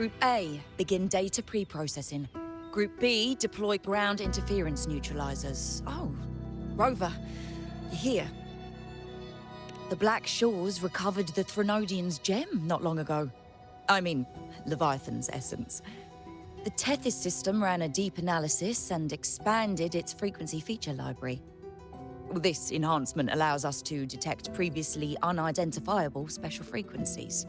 Group A, begin data pre-processing. Group B, deploy ground interference neutralizers. Oh, Rover, you're here. The Black Shores recovered the Threnodian's gem not long ago. I mean, Leviathan's essence. The Tethys system ran a deep analysis and expanded its frequency feature library. This enhancement allows us to detect previously unidentifiable special frequencies.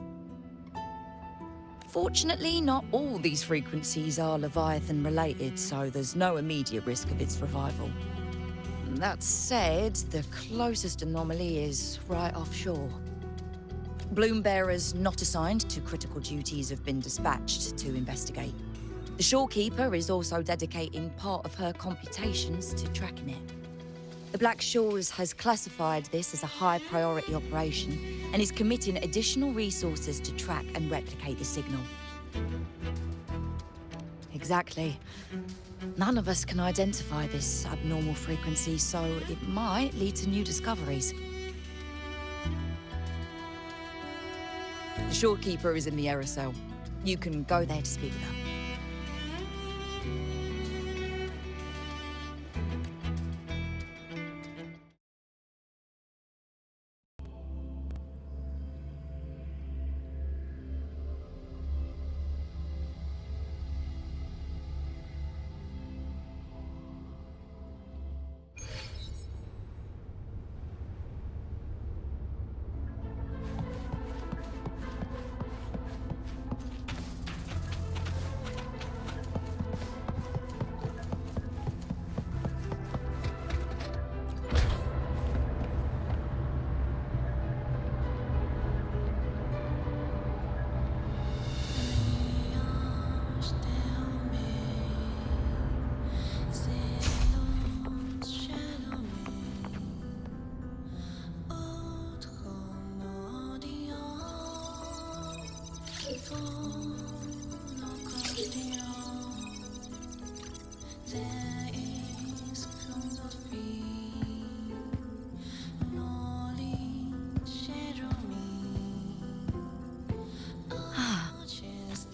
Fortunately, not all these frequencies are Leviathan-related, so there's no immediate risk of its revival. That said, the closest anomaly is right offshore. Bloom bearers not assigned to critical duties have been dispatched to investigate. The Shorekeeper is also dedicating part of her computations to tracking it. The Black Shores has classified this as a high-priority operation and is committing additional resources to track and replicate the signal. Exactly. None of us can identify this abnormal frequency, so it might lead to new discoveries. The Shorekeeper is in the aerosol. You can go there to speak with her.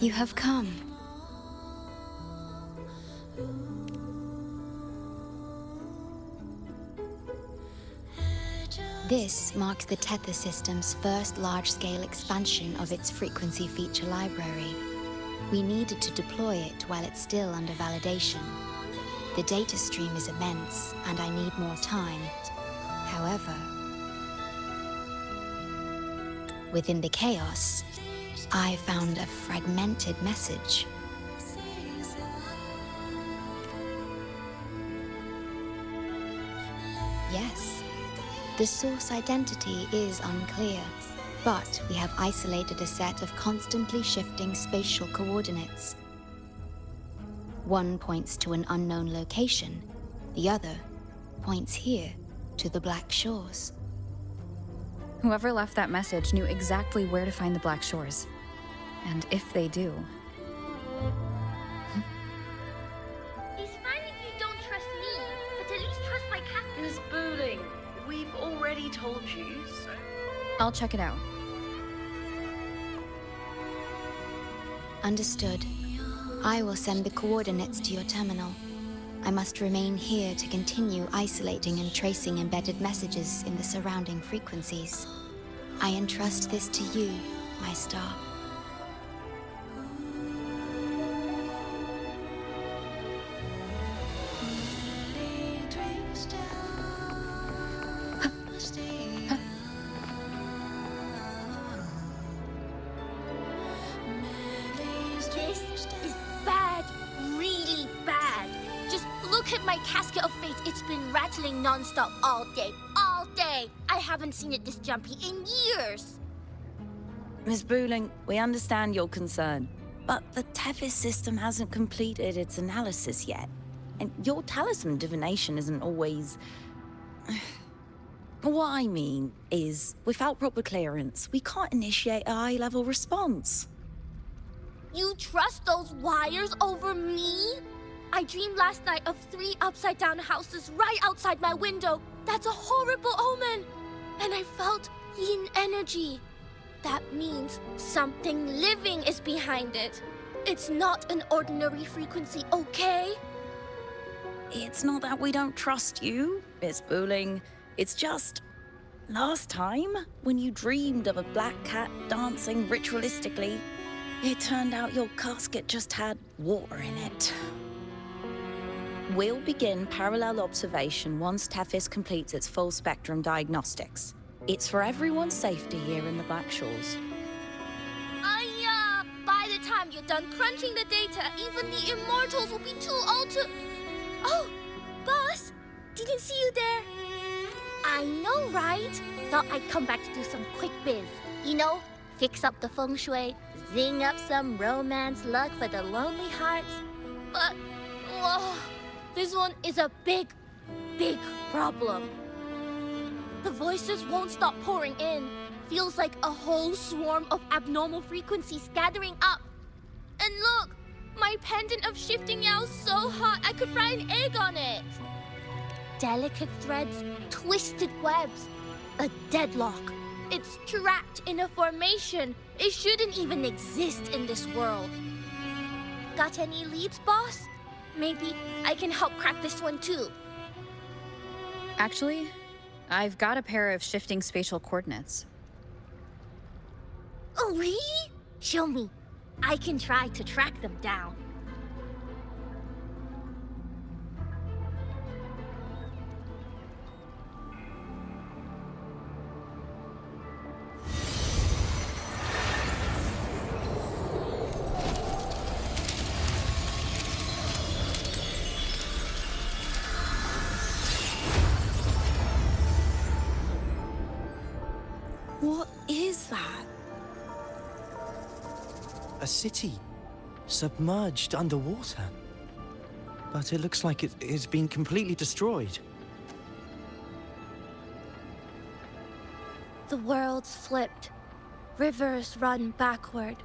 You have come. This marks the Tethys system's first large-scale expansion of its frequency feature library. We needed to deploy it while it's still under validation. The data stream is immense, and I need more time. However, within the chaos, I found a fragmented message. Yes, the source identity is unclear, but we have isolated a set of constantly shifting spatial coordinates. One points to an unknown location, the other points here to the Black Shores. Whoever left that message knew exactly where to find the Black Shores. And if they do... It's fine if you don't trust me, but at least trust my captain. Miss Booling, we've already told you, so... I'll check it out. Understood. I will send the coordinates to your terminal. I must remain here to continue isolating and tracing embedded messages in the surrounding frequencies. I entrust this to you, my star. This is bad, really bad. Just look at my casket of fate. It's been rattling non-stop all day, all day. I haven't seen it this jumpy in years. Miss Booling, we understand your concern, but the Tethys system hasn't completed its analysis yet. And your talisman divination isn't always... What I mean is, without proper clearance, we can't initiate a high-level response. You trust those wires over me? I dreamed last night of 3 upside-down houses right outside my window. That's a horrible omen. And I felt yin energy. That means something living is behind it. It's not an ordinary frequency, okay? It's not that we don't trust you, Miss Booling. It's just... last time, when you dreamed of a black cat dancing ritualistically, it turned out your casket just had water in it. We'll begin parallel observation once Tethys completes its full spectrum diagnostics. It's for everyone's safety here in the Black Shores. By the time you're done crunching the data, even the immortals will be too old to... Oh, boss, didn't see you there. I know, right? Thought I'd come back to do some quick biz. You know, fix up the feng shui, zing up some romance luck for the lonely hearts. But, whoa, this one is a big, big problem. The voices won't stop pouring in. Feels like a whole swarm of abnormal frequencies gathering up. And look, my pendant of shifting yow's so hot I could fry an egg on it. Delicate threads, twisted webs, a deadlock. It's trapped in a formation. It shouldn't even exist in this world. Got any leads, boss? Maybe I can help crack this one too. Actually, I've got a pair of shifting spatial coordinates. Oh, really? Show me. I can try to track them down. What is that? A city, submerged underwater. But it looks like it's been completely destroyed. The world's flipped. Rivers run backward.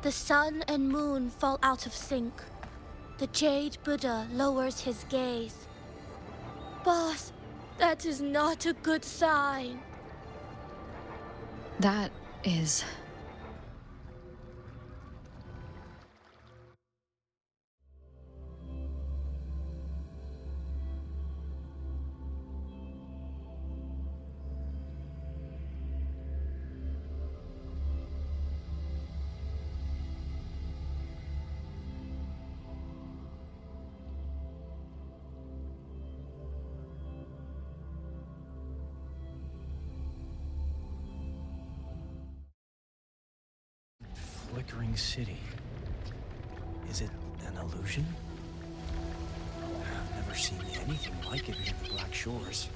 The sun and moon fall out of sync. The Jade Buddha lowers his gaze. Boss, that is not a good sign. That is... Flickering city. Is it an illusion? I've never seen anything like it near the Black Shores.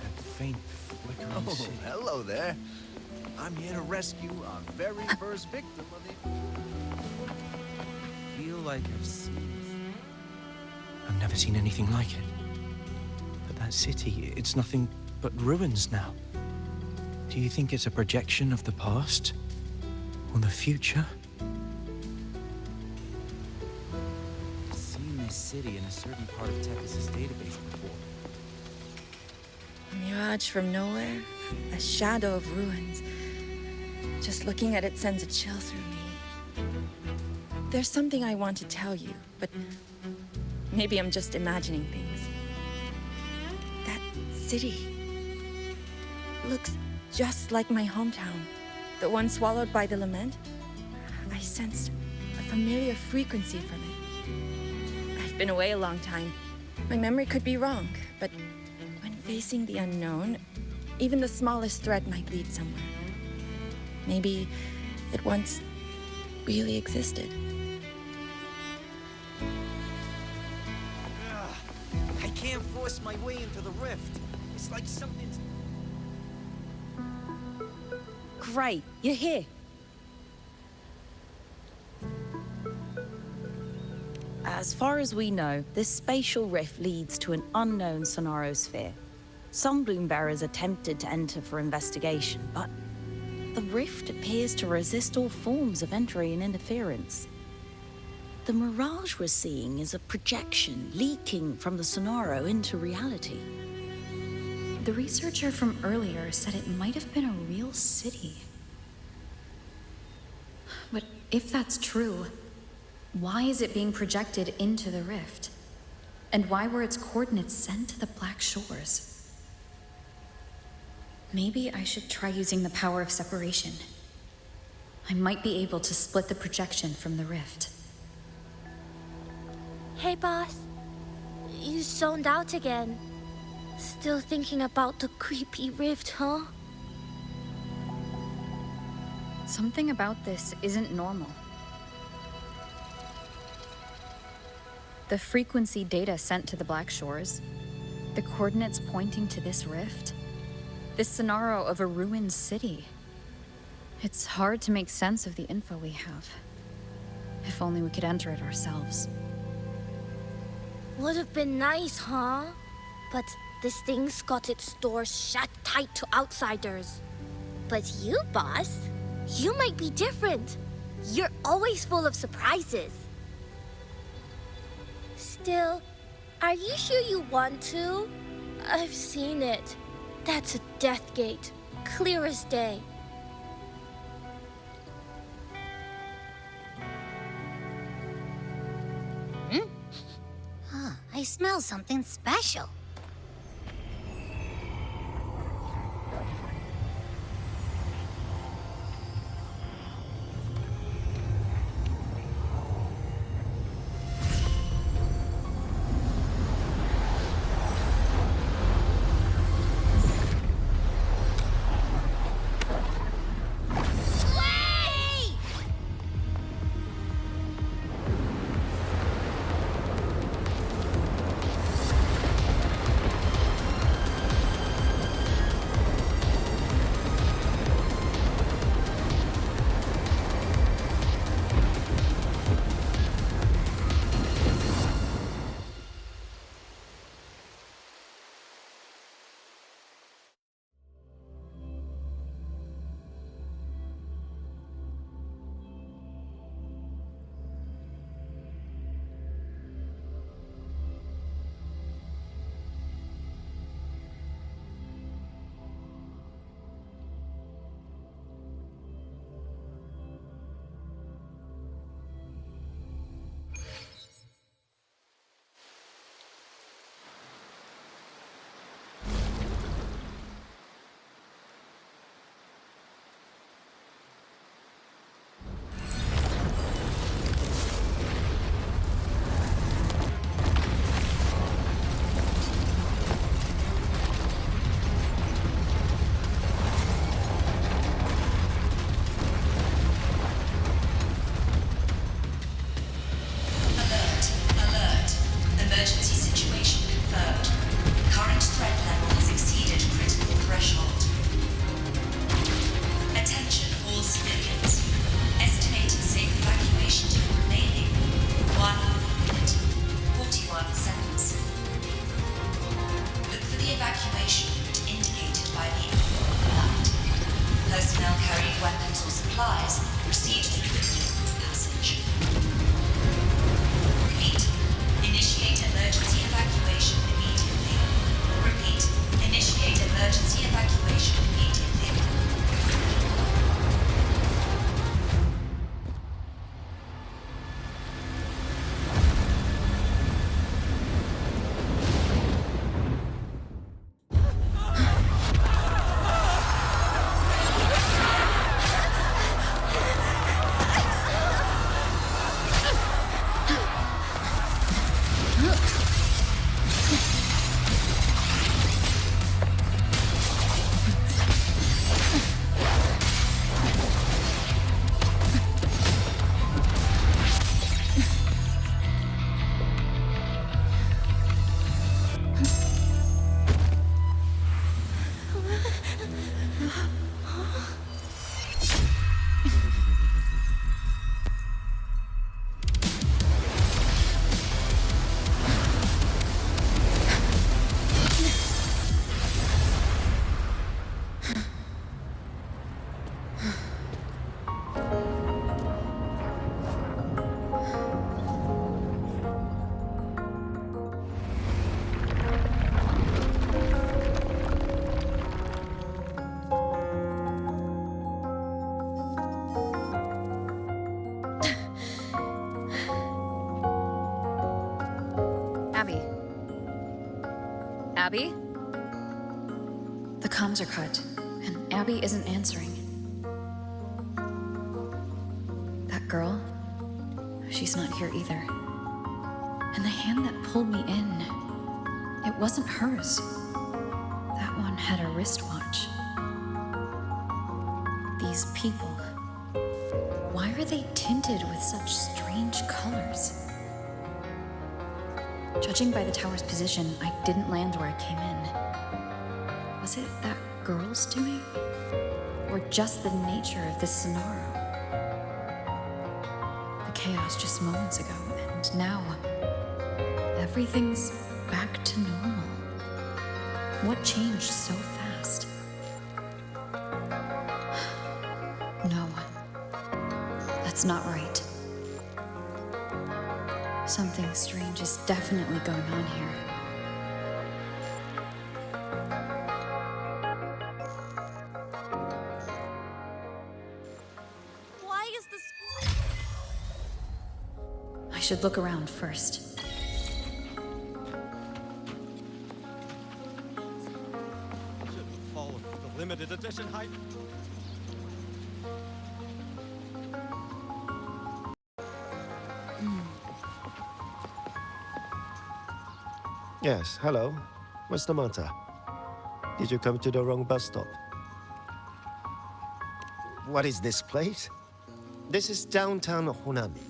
That faint flickering Oh, city. hello there. I'm here to rescue our very first victim of the... I feel like I've seen... I've never seen anything like it. But that city, it's nothing but ruins now. Do you think it's a projection of the past? Or the future? I've seen this city in a certain part of Tethys' database before. A mirage from nowhere, a shadow of ruins. Just looking at it sends a chill through me. There's something I want to tell you, but maybe I'm just imagining things. That city looks just like my hometown, the one swallowed by the lament. I sensed a familiar frequency from it. I've been away a long time. My memory could be wrong, but when facing the unknown, even the smallest thread might lead somewhere. Maybe it once really existed. I can't force my way into the rift. It's like something's... Great, you're here. As far as we know, this spatial rift leads to an unknown sonarosphere. Some bloombearers attempted to enter for investigation, but the rift appears to resist all forms of entry and interference. The mirage we're seeing is a projection leaking from the sonaro into reality. The researcher from earlier said it might have been a real city. But if that's true, why is it being projected into the rift? And why were its coordinates sent to the Black Shores? Maybe I should try using the power of separation. I might be able to split the projection from the rift. Hey, boss. You zoned out again. Still thinking about the creepy rift, huh? Something about this isn't normal. The frequency data sent to the Black Shores, the coordinates pointing to this rift, this scenario of a ruined city. It's hard to make sense of the info we have. If only we could enter it ourselves. Would have been nice, huh? But this thing's got its doors shut tight to outsiders. But you, boss, you might be different. You're always full of surprises. Still, are you sure you want to? I've seen it. That's a death gate, clear as day. I smell something special. Abby? The comms are cut, and Abby isn't answering. That girl, she's not here either. And the hand that pulled me in, it wasn't hers. That one had a wristwatch. These people, why are they tinted with such strange colors? Judging by the tower's position, I didn't land where I came in. Was it that girl's doing? Or just the nature of this Sonaro? The chaos just moments ago, and now everything's back to normal. What changed so fast? No, that's not right. Something strange is definitely going on here. Why is this... I should look around first. Shouldn't fall for the limited edition hype. Yes, hello. What's the matter? Did you come to the wrong bus stop? What is this place? This is downtown Honami.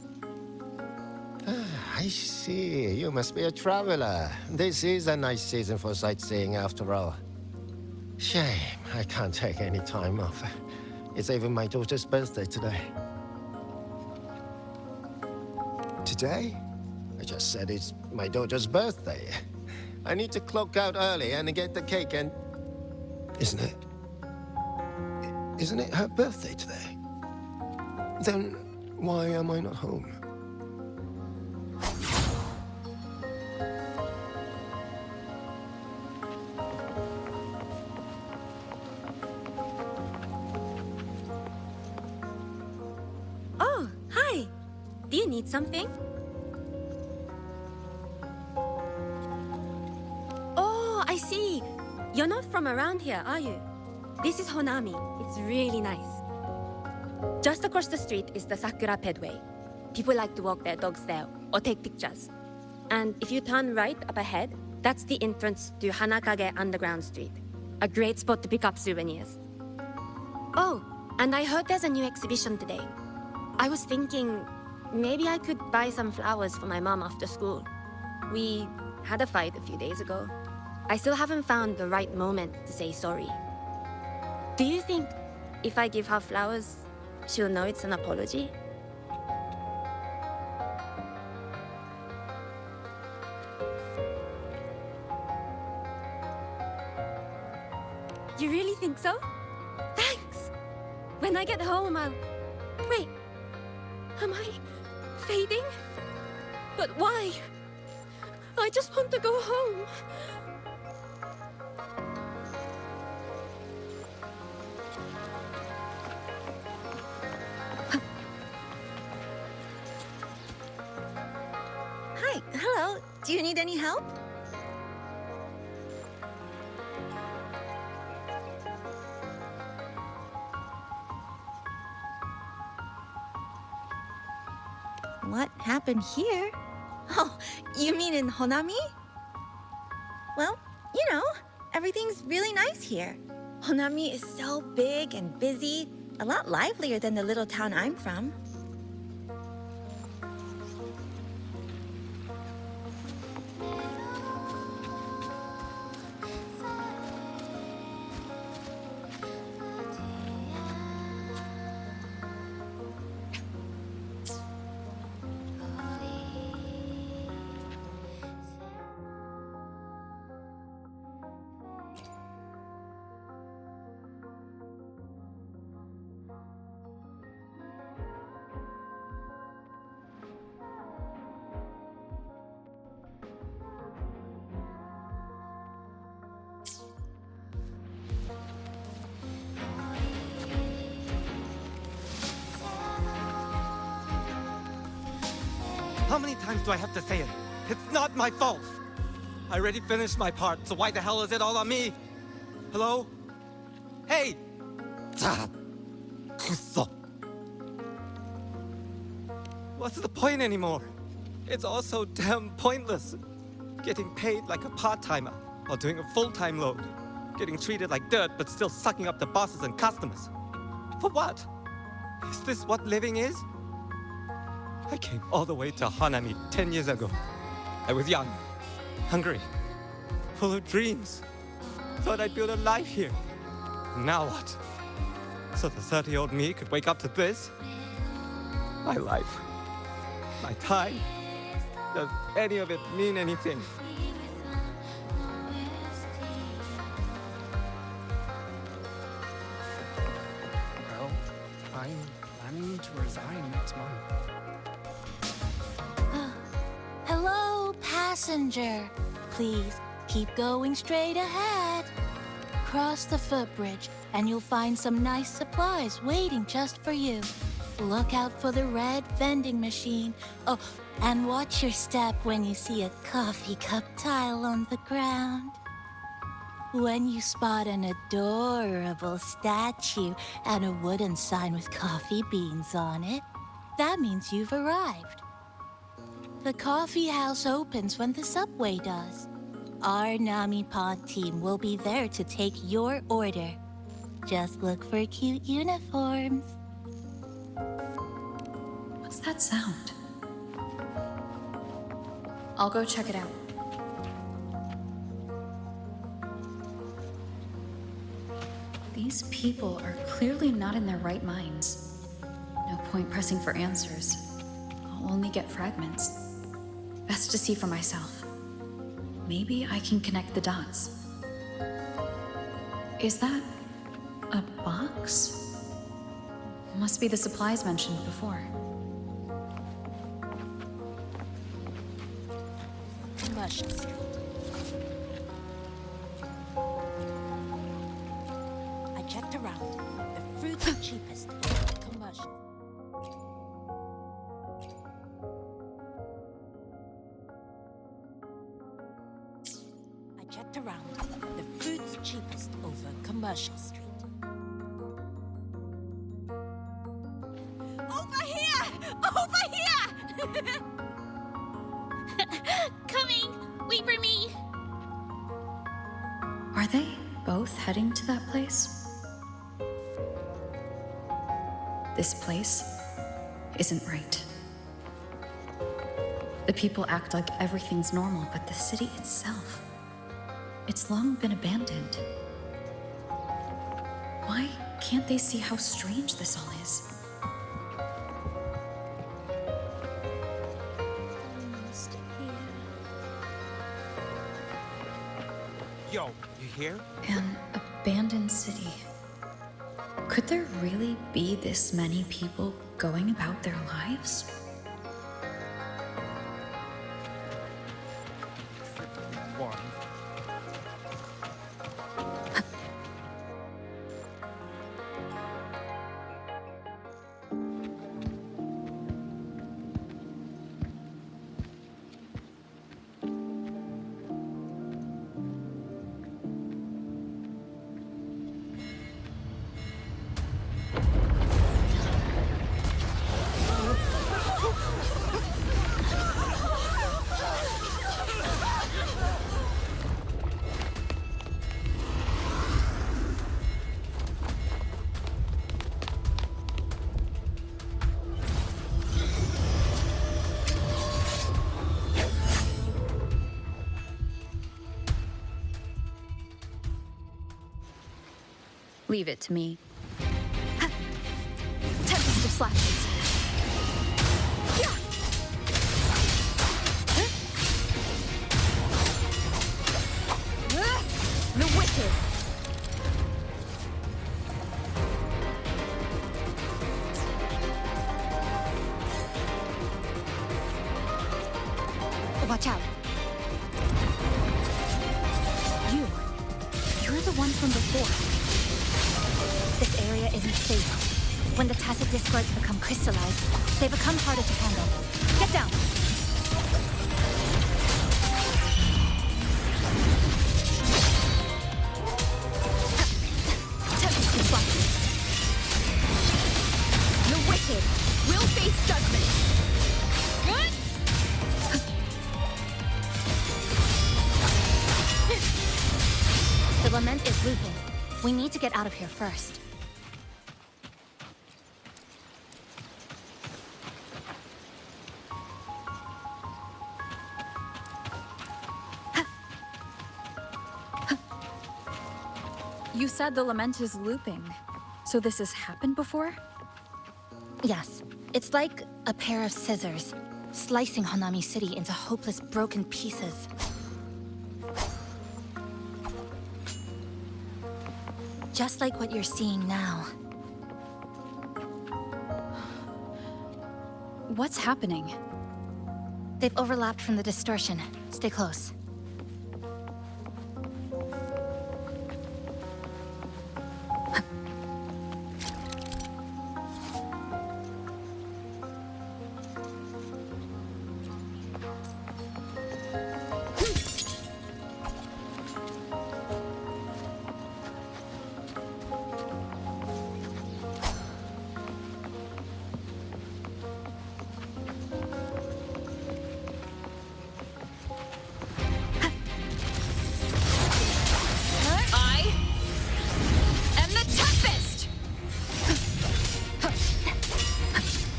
Ah, I see. You must be a traveler. This is a nice season for sightseeing after all. Shame, I can't take any time off. It's even my daughter's birthday today. Today? I just said it's my daughter's birthday. I need to clock out early and get the cake and... Isn't it her birthday today? Then why am I not home? Oh, hi. Do you need something? Oh, I see. You're not from around here, are you? This is Honami. It's really nice. Just across the street is the Sakura Pedway. People like to walk their dogs there or take pictures. And if you turn right up ahead, that's the entrance to Hanakage Underground Street. A great spot to pick up souvenirs. Oh, and I heard there's a new exhibition today. I was thinking maybe I could buy some flowers for my mom after school. We had a fight a few days ago. I still haven't found the right moment to say sorry. Do you think if I give her flowers, she'll know it's an apology? You really think so? Thanks! When I get home, I'll... Wait, am I fading? But why? I just want to go home. Hi, hello. Do you need any help? What happened here? Oh, you mean in Honami? Well, you know, everything's really nice here. Honami is so big and busy, a lot livelier than the little town I'm from. How many times do I have to say it? It's not my fault! I already finished my part, so why the hell is it all on me? Hello? Hey! What's the point anymore? It's all so damn pointless. Getting paid like a part-timer while doing a full-time load. Getting treated like dirt but still sucking up the bosses and customers. For what? Is this what living is? I came all the way to Hanami 10 years ago. I was young, hungry, full of dreams. Thought I'd build a life here. Now what? So the 30-year-old me could wake up to this? My life, my time, does any of it mean anything? Well, I'm planning to resign next month. Hello, passenger. Please keep going straight ahead. Cross the footbridge, and you'll find some nice supplies waiting just for you. Look out for the red vending machine. Oh, and watch your step when you see a coffee cup tile on the ground. When you spot an adorable statue and a wooden sign with coffee beans on it, that means you've arrived. The coffee house opens when the subway does. Our Nami Pod team will be there to take your order. Just look for cute uniforms. What's that sound? I'll go check it out. These people are clearly not in their right minds. No point pressing for answers. I'll only get fragments. Best to see for myself. Maybe I can connect the dots. Is that a box? Must be the supplies mentioned before. Combustion Street. I checked around. The fruits are cheapest. Combustion. I checked around. The fruits cheapest over Commercial Street. Over here! Over here! Coming! Wait for me! Are they both heading to that place? This place isn't right. The people act like everything's normal, but the city itself, it's long been abandoned. Why can't they see how strange this all is? Almost here. Yo, you here? An abandoned city. Could there really be this many people going about their lives? One. Leave it to me. Tempest of slashes. The wicked. Watch out. You're the one from before. This area isn't safe. When the tacit discords become crystallized, they become harder to handle. Get down! is looping. We need to get out of here first. You said the lament is looping. So this has happened before? Yes, it's like a pair of scissors, slicing Hanami City into hopeless broken pieces. Just like what you're seeing now. What's happening? They've overlapped from the distortion. Stay close.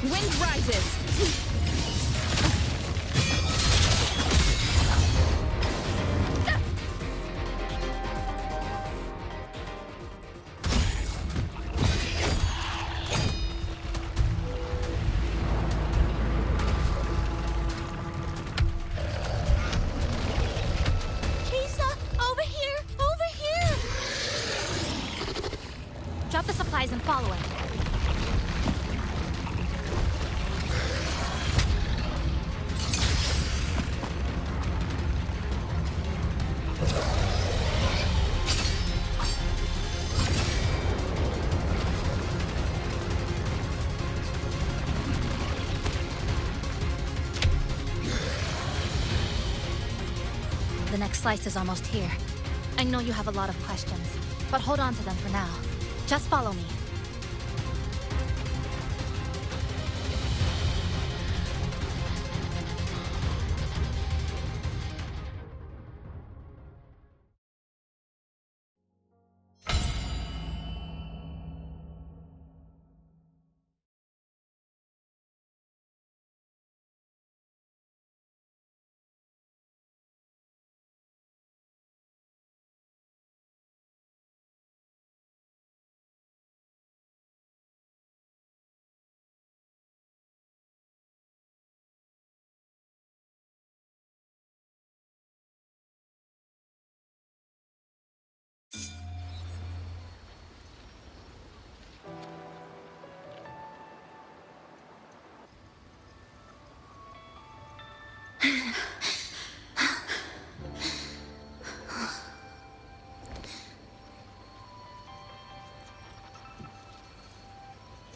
Wind rises! Drop the supplies and follow him. The next slice is almost here. I know you have a lot of questions, but hold on to them for now. Just follow me.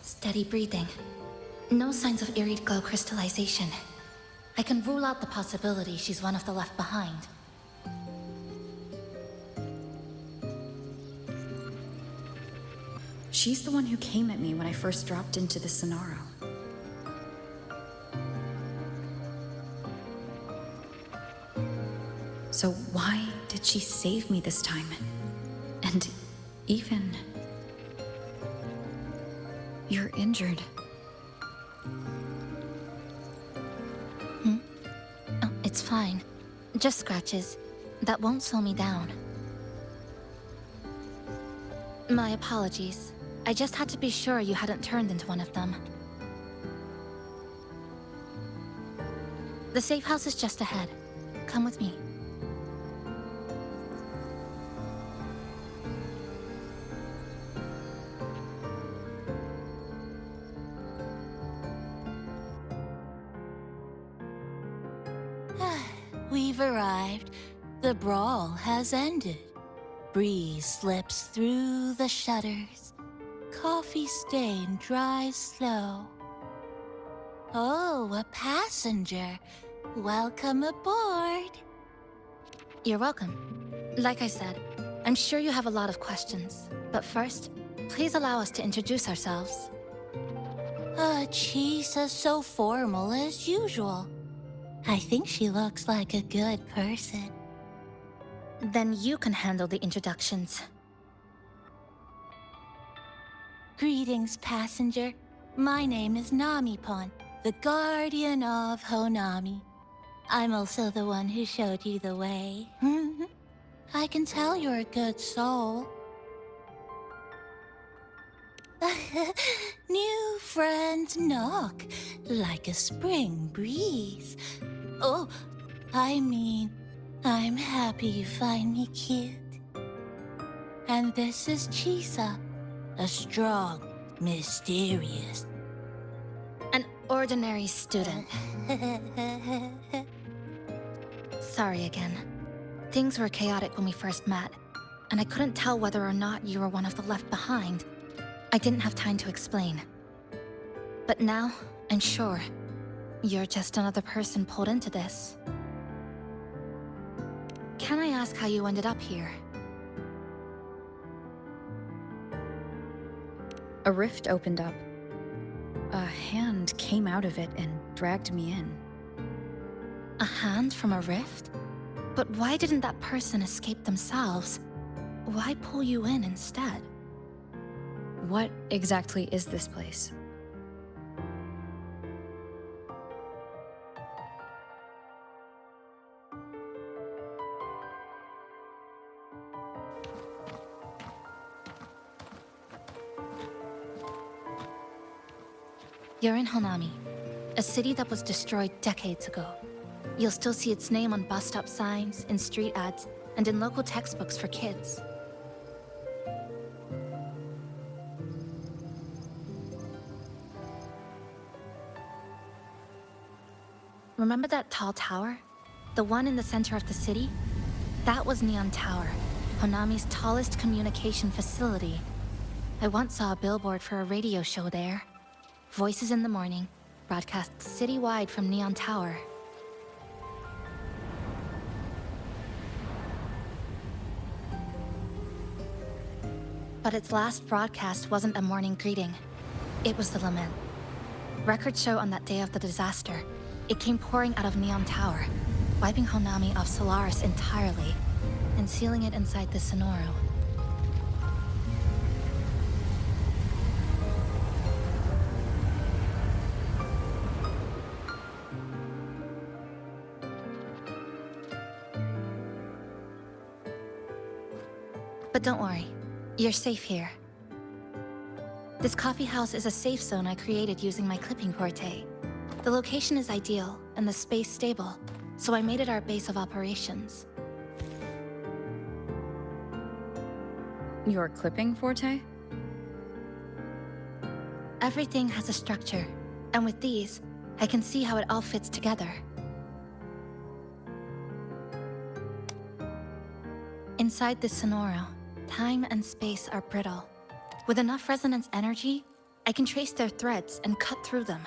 Steady breathing. No signs of Irid glow crystallization. I can rule out the possibility she's one of the left behind. She's the one who came at me when I first dropped into the Sonaro. So why did she save me this time? And even... You're injured. Oh, it's fine. Just scratches. That won't slow me down. My apologies. I just had to be sure you hadn't turned into one of them. The safe house is just ahead. Come with me. We've arrived. The brawl has ended. Breeze slips through the shutters. Coffee stain dries slow. Oh, a passenger. Welcome aboard. You're welcome. Like I said, I'm sure you have a lot of questions. But first, please allow us to introduce ourselves. Chisa's so formal as usual. I think she looks like a good person. Then you can handle the introductions. Greetings, passenger. My name is Namipon, the guardian of Honami. I'm also the one who showed you the way. I can tell you're a good soul. New friends knock like a spring breeze. Oh, I mean, I'm happy you find me cute. And this is Chisa, a strong, mysterious, An ordinary student. Sorry again. Things were chaotic when we first met, and I couldn't tell whether or not you were one of the left behind. I didn't have time to explain. But now, I'm sure. You're just another person pulled into this. Can I ask how you ended up here? A rift opened up. A hand came out of it and dragged me in. A hand from a rift? But why didn't that person escape themselves? Why pull you in instead? What exactly is this place? You're in Honami, a city that was destroyed decades ago. You'll still see its name on bus stop signs, in street ads, and in local textbooks for kids. Remember that tall tower? The one in the center of the city? That was Neon Tower, Honami's tallest communication facility. I once saw a billboard for a radio show there. Voices in the morning, broadcast citywide from Neon Tower. But its last broadcast wasn't a morning greeting. It was the lament. Records show on that day of the disaster, it came pouring out of Neon Tower, wiping Honami off Solaris entirely, and sealing it inside the Sonoro. But don't worry, you're safe here. This coffee house is a safe zone I created using my clipping porte. The location is ideal and the space stable, so I made it our base of operations. Your clipping forte? Everything has a structure, and with these, I can see how it all fits together. Inside this Sonoro, time and space are brittle. With enough resonance energy, I can trace their threads and cut through them.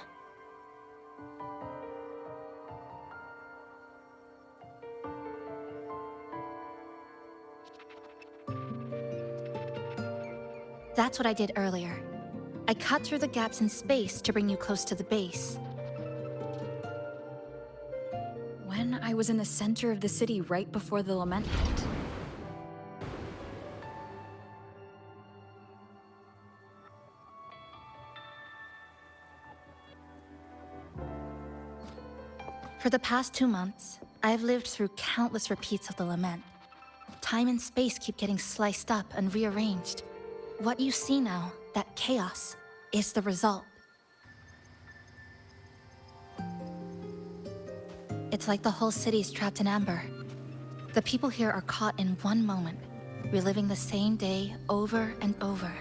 That's what I did earlier. I cut through the gaps in space to bring you close to the base. When I was in the center of the city right before the lament hit. For the past 2 months, I have lived through countless repeats of the lament. Time and space keep getting sliced up and rearranged. What you see now, that chaos, is the result. It's like the whole city's trapped in amber. The people here are caught in one moment, reliving the same day over and over.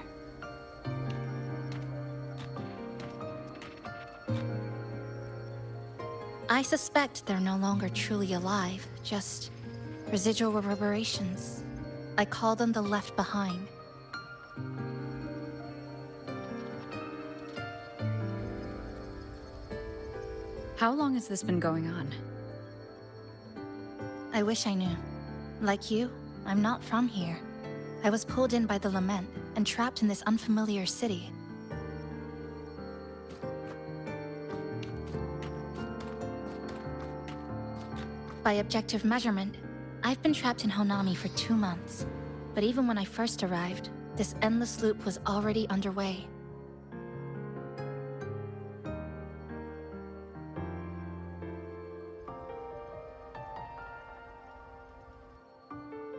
I suspect they're no longer truly alive, just residual reverberations. I call them the left behind. How long has this been going on? I wish I knew. Like you, I'm not from here. I was pulled in by the lament and trapped in this unfamiliar city. By objective measurement, I've been trapped in Honami for 2 months. But even when I first arrived, this endless loop was already underway.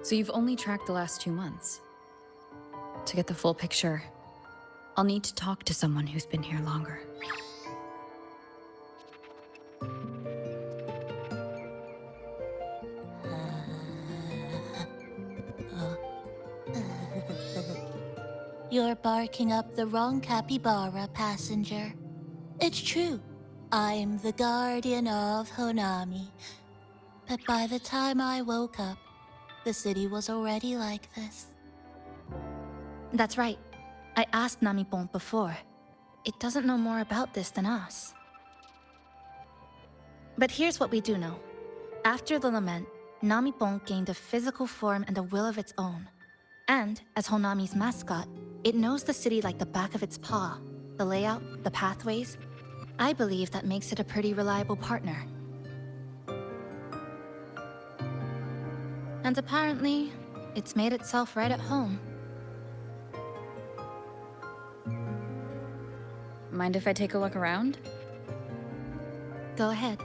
So you've only tracked the last 2 months. To get the full picture, I'll need to talk to someone who's been here longer. You're barking up the wrong capybara, passenger. It's true. I'm the guardian of Honami. But by the time I woke up, the city was already like this. That's right. I asked Namipon before. It doesn't know more about this than us. But here's what we do know. After the lament, Namipon gained a physical form and a will of its own. And, as Honami's mascot, it knows the city like the back of its paw. The layout, the pathways. I believe that makes it a pretty reliable partner. And apparently, it's made itself right at home. Mind if I take a look around? Go ahead.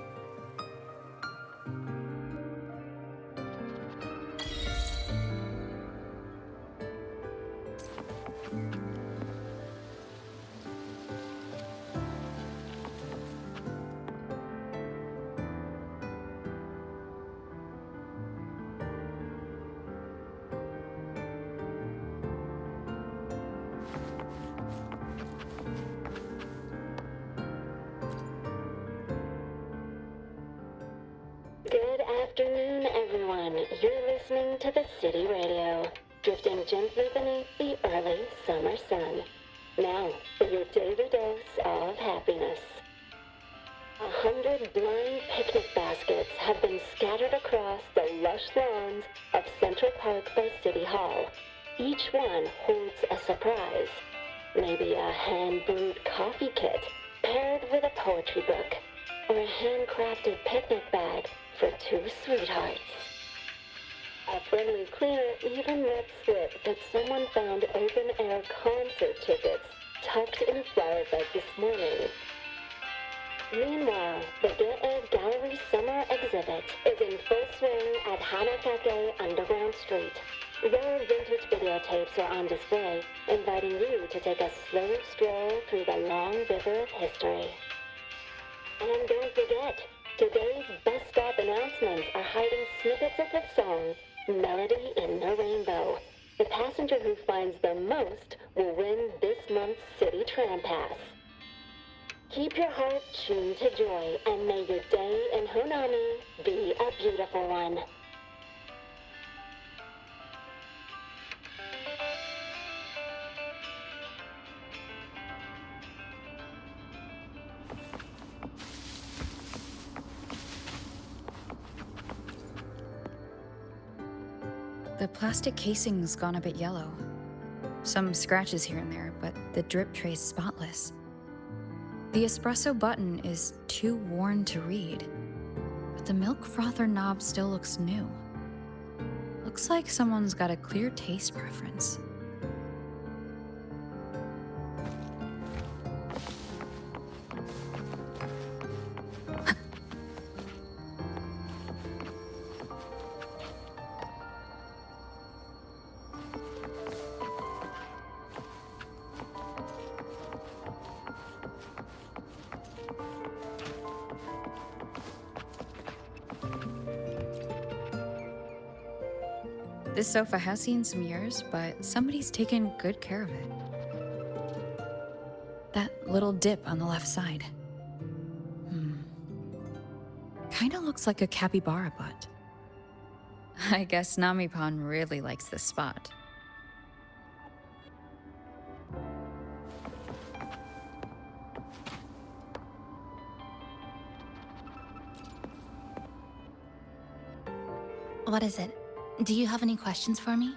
Good afternoon, everyone. You're listening to the City Radio, drifting gently beneath the early summer sun. Now, for your daily dose of happiness. 100 blind picnic baskets have been scattered across the lush lawns of Central Park by City Hall. Each one holds a surprise. Maybe a hand-brewed coffee kit paired with a poetry book, or a handcrafted picnic bag for two sweethearts. A friendly cleaner even let slip that someone found open-air concert tickets tucked in a flower bed this morning. Meanwhile, the Get Egg Gallery Summer Exhibit is in full swing at Hanakake Underground Street. Rare vintage videotapes are on display, inviting you to take a slow stroll through the long river of history. And don't forget, today's bus stop announcements are hiding snippets of the song, Melody in the Rainbow. The passenger who finds the most will win this month's City Tram Pass. Keep your heart tuned to joy, and may your day in Honami be a beautiful one. The plastic casing's gone a bit yellow. Some scratches here and there, but the drip tray's spotless. The espresso button is too worn to read, but the milk frother knob still looks new. Looks like someone's got a clear taste preference. This sofa has seen some years, but somebody's taken good care of it. That little dip on the left side. Kinda looks like a capybara butt. I guess Namipon really likes this spot. What is it? Do you have any questions for me?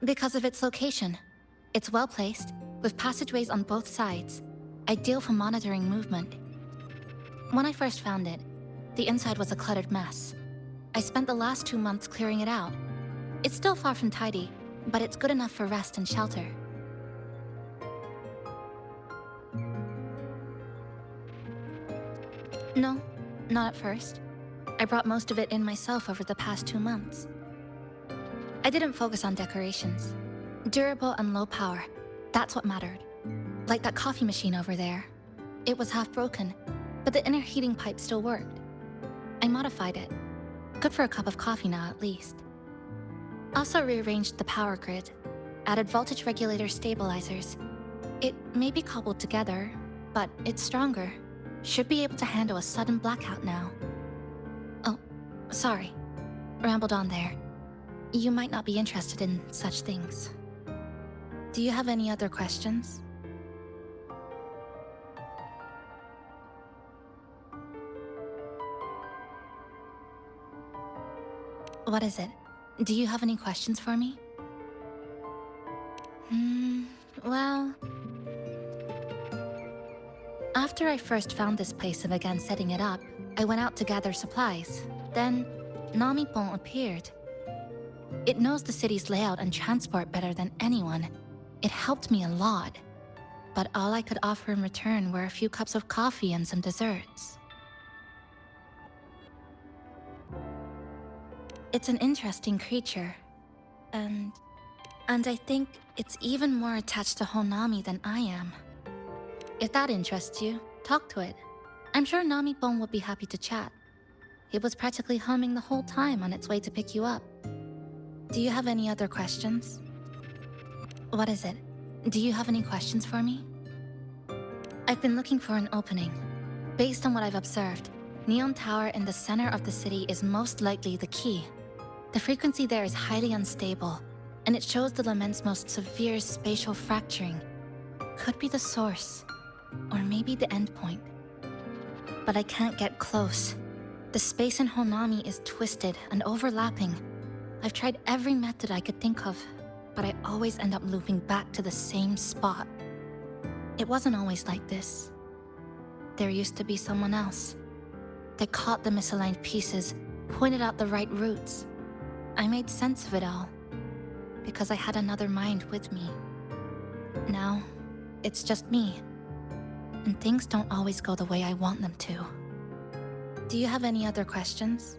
Because of its location. It's well placed, with passageways on both sides, ideal for monitoring movement. When I first found it, the inside was a cluttered mess. I spent the last 2 months clearing it out. It's still far from tidy, but it's good enough for rest and shelter. No, not at first. I brought most of it in myself over the past 2 months. I didn't focus on decorations. Durable and low power, that's what mattered. Like that coffee machine over there. It was half broken, but the inner heating pipe still worked. I modified it. Good for a cup of coffee now, at least. Also rearranged the power grid, added voltage regulator stabilizers. It may be cobbled together, but it's stronger. Should be able to handle a sudden blackout now. Oh, sorry. Rambled on there. You might not be interested in such things. Do you have any other questions? What is it? Do you have any questions for me? Well... After I first found this place and began setting it up, I went out to gather supplies. Then, Namipon appeared. It knows the city's layout and transport better than anyone. It helped me a lot. But all I could offer in return were a few cups of coffee and some desserts. It's an interesting creature. And I think it's even more attached to Honami than I am. If that interests you, talk to it. I'm sure Namipon would be happy to chat. It was practically humming the whole time on its way to pick you up. Do you have any other questions? What is it? Do you have any questions for me? I've been looking for an opening. Based on what I've observed, Neon Tower in the center of the city is most likely the key. The frequency there is highly unstable, and it shows the lament's most severe spatial fracturing. Could be the source, or maybe the endpoint. But I can't get close. The space in Honami is twisted and overlapping. I've tried every method I could think of, but I always end up looping back to the same spot. It wasn't always like this. There used to be someone else. They caught the misaligned pieces, pointed out the right routes. I made sense of it all, because I had another mind with me. Now, it's just me, and things don't always go the way I want them to. Do you have any other questions?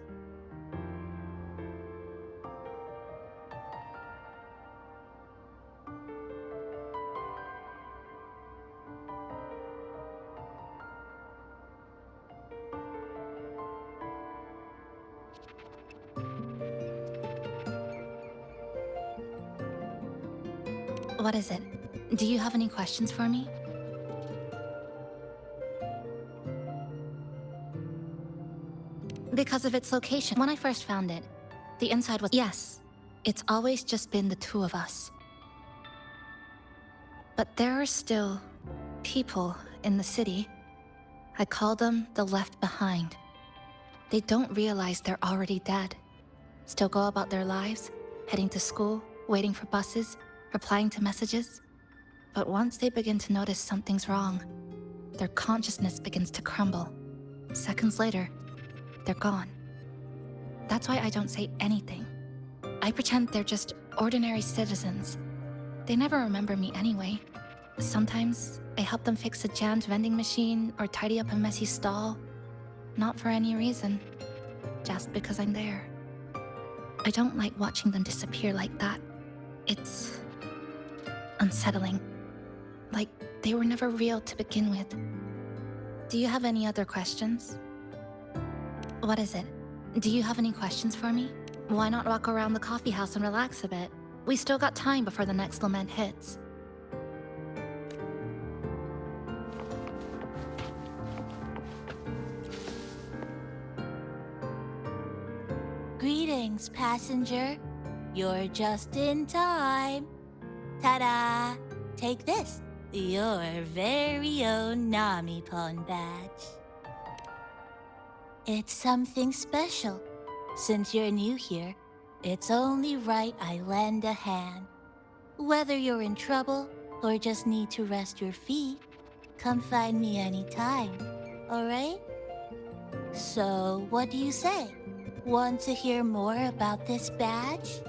What is it? Do you have any questions for me? Because of its location. When I first found it, the inside was... Yes, it's always just been the two of us. But there are still people in the city. I call them the left behind. They don't realize they're already dead. Still go about their lives, heading to school, waiting for buses, replying to messages. But once they begin to notice something's wrong, their consciousness begins to crumble. Seconds later, they're gone. That's why I don't say anything. I pretend they're just ordinary citizens. They never remember me anyway. Sometimes I help them fix a jammed vending machine or tidy up a messy stall. Not for any reason, just because I'm there. I don't like watching them disappear like that. It's unsettling. Like they were never real to begin with. Do you have any other questions? What is it? Do you have any questions for me? Why not walk around the coffee house and relax a bit? We still got time before the next lament hits. Greetings, passenger. You're just in time. Ta-da! Take this, your very own Namipon badge. It's something special. Since you're new here, it's only right I lend a hand. Whether you're in trouble or just need to rest your feet, come find me anytime, alright? So, what do you say? Want to hear more about this badge?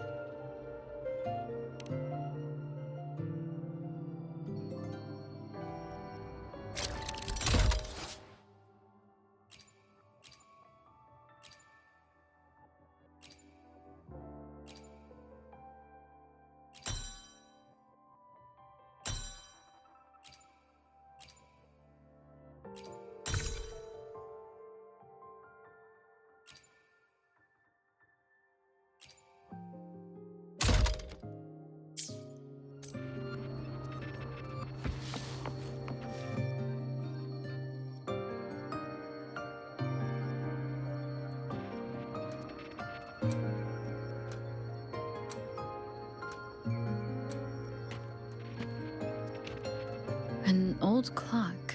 old clock.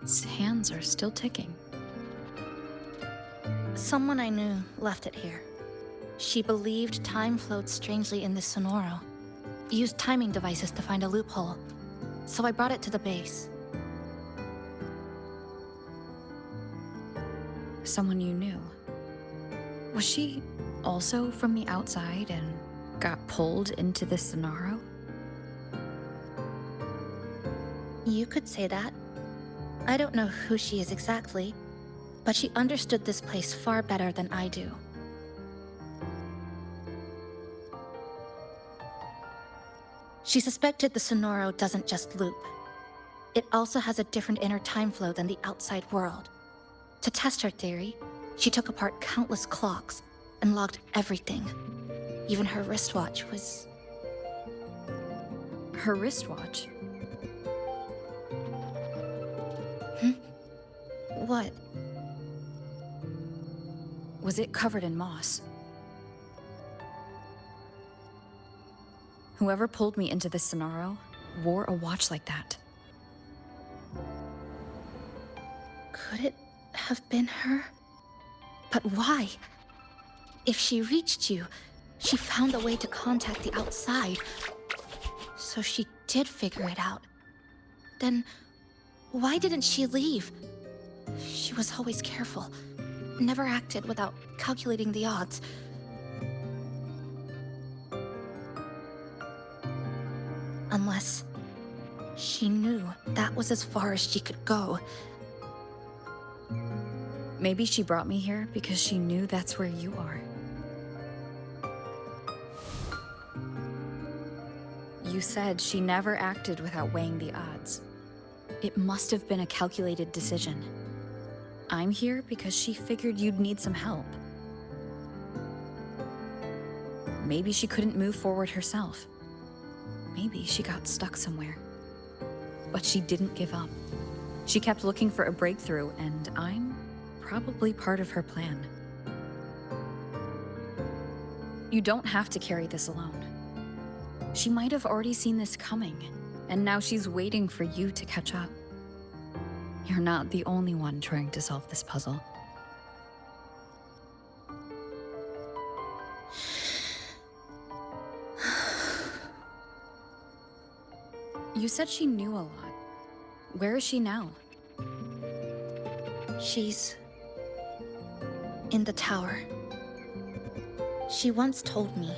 Its hands are still ticking. Someone I knew left it here. She believed time flowed strangely in this Sonoro. Used timing devices to find a loophole. So I brought it to the base. Someone you knew. Was she also from the outside and got pulled into the Sonaro? You could say that. I don't know who she is exactly, but she understood this place far better than I do. She suspected the Sonoro doesn't just loop. It also has a different inner time flow than the outside world. To test her theory, she took apart countless clocks and logged everything. Even her wristwatch was... Her wristwatch? What? Was it covered in moss? Whoever pulled me into the Sonaro wore a watch like that. Could it have been her? But why? If she reached you, she found a way to contact the outside. So she did figure it out. Then why didn't she leave? She was always careful. Never acted without calculating the odds. Unless she knew that was as far as she could go. Maybe she brought me here because she knew that's where you are. You said she never acted without weighing the odds. It must have been a calculated decision. I'm here because she figured you'd need some help. Maybe she couldn't move forward herself. Maybe she got stuck somewhere. But she didn't give up. She kept looking for a breakthrough, and I'm probably part of her plan. You don't have to carry this alone. She might have already seen this coming, and now she's waiting for you to catch up. You're not the only one trying to solve this puzzle. You said she knew a lot. Where is she now? She's in the tower. She once told me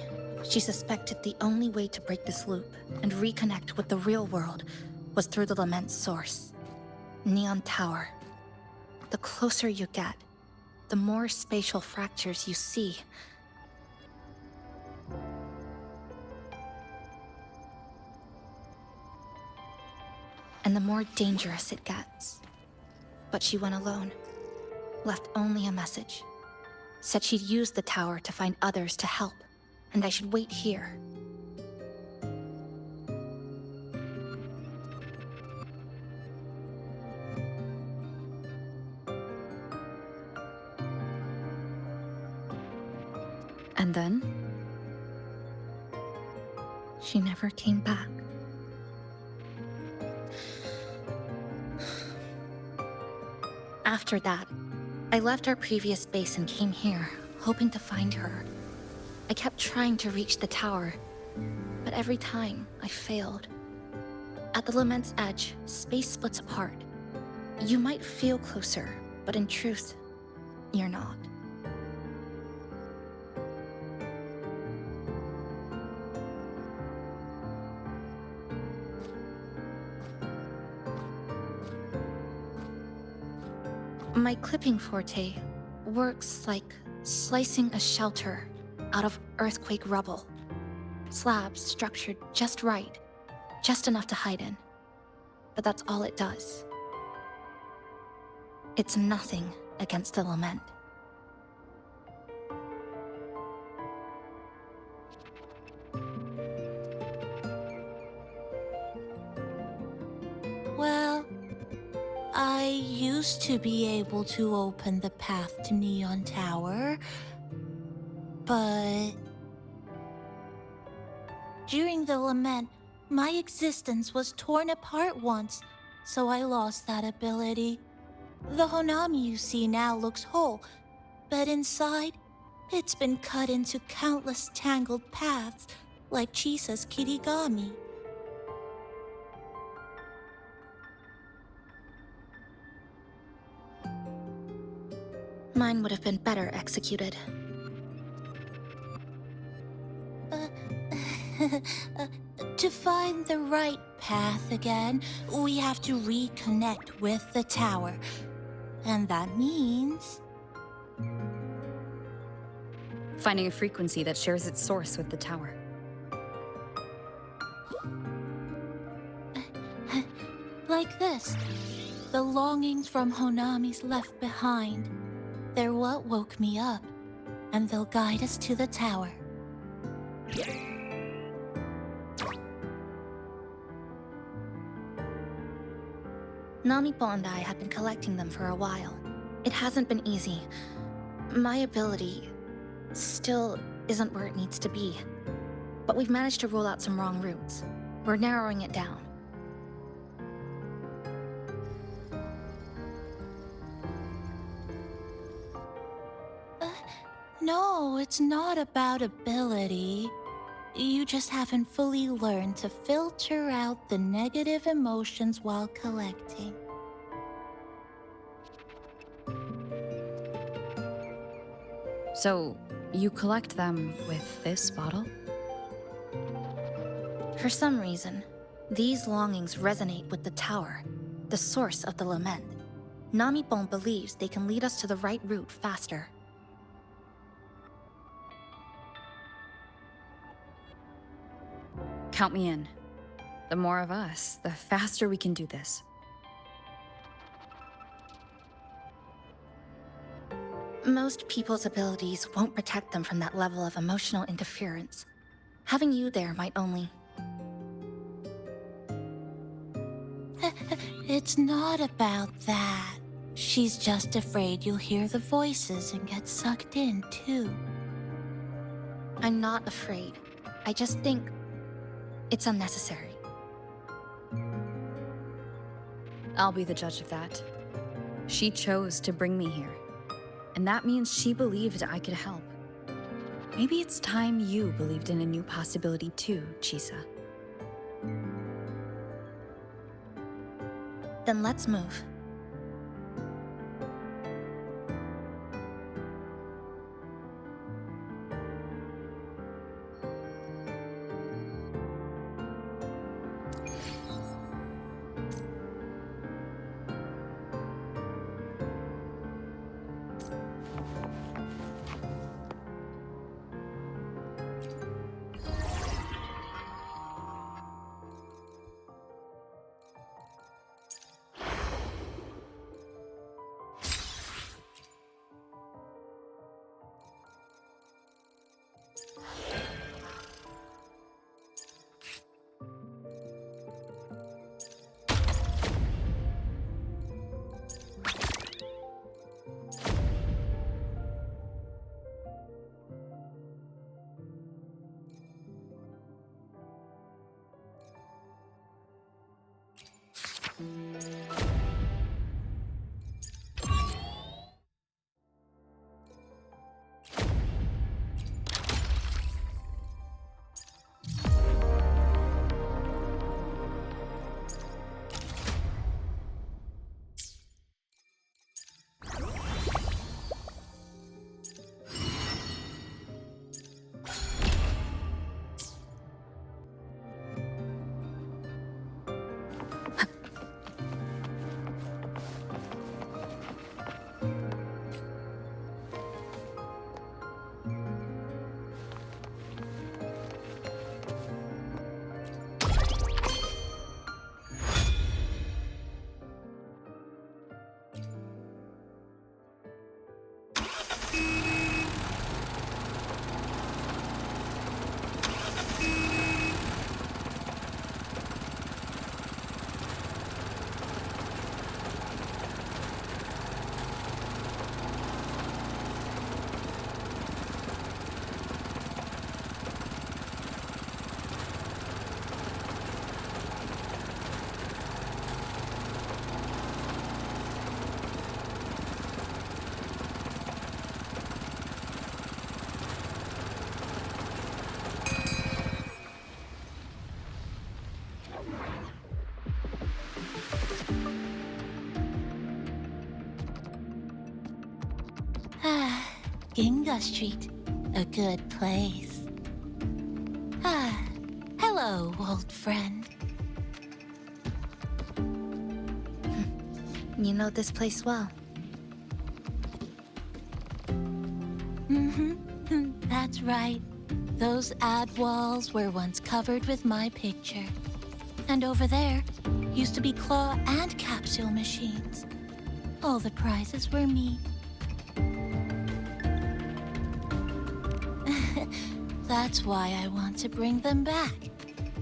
she suspected the only way to break this loop and reconnect with the real world was through the lament source, Neon Tower. The closer you get, the more spatial fractures you see. And the more dangerous it gets. But she went alone, left only a message. Said she'd use the tower to find others to help, and I should wait here. And then? She never came back. After that, I left our previous base and came here, hoping to find her. I kept trying to reach the tower, but every time I failed. At the lament's edge, space splits apart. You might feel closer, but in truth, you're not. My clipping forte works like slicing a shelter out of earthquake rubble. Slabs structured just right, just enough to hide in. But that's all it does. It's nothing against the lament. Well, I used to be able to open the path to Neon Tower, but during the lament, My existence was torn apart once, so I lost that ability. The Honami you see now looks whole, but inside, it's been cut into countless tangled paths, like Chisa's Kirigami. Mine would have been better executed. To find the right path again, we have to reconnect with the tower. And that means... Finding a frequency that shares its source with the tower. Like this. The longings from Honami's left behind. They're what woke me up, and they'll guide us to the tower. Namipo and I had been collecting them for a while. It hasn't been easy. My ability still isn't where it needs to be. But we've managed to rule out some wrong routes. We're narrowing it down. No, it's not about ability. You just haven't fully learned to filter out the negative emotions while collecting. So, you collect them with this bottle? For some reason, these longings resonate with the tower, the source of the lament. Namipon believes they can lead us to the right route faster. Count me in. The more of us, the faster we can do this. Most people's abilities won't protect them from that level of emotional interference. Having you there might only... It's not about that. She's just afraid you'll hear the voices and get sucked in, too. I'm not afraid. I just think it's unnecessary. I'll be the judge of that. She chose to bring me here, and that means she believed I could help. Maybe it's time you believed in a new possibility too, Chisa. Then let's move. Ginga Street, a good place. Ah, hello, old friend. You know this place well. That's right. Those ad walls were once covered with my picture. And over there used to be claw and capsule machines. All the prizes were me. That's why I want to bring them back.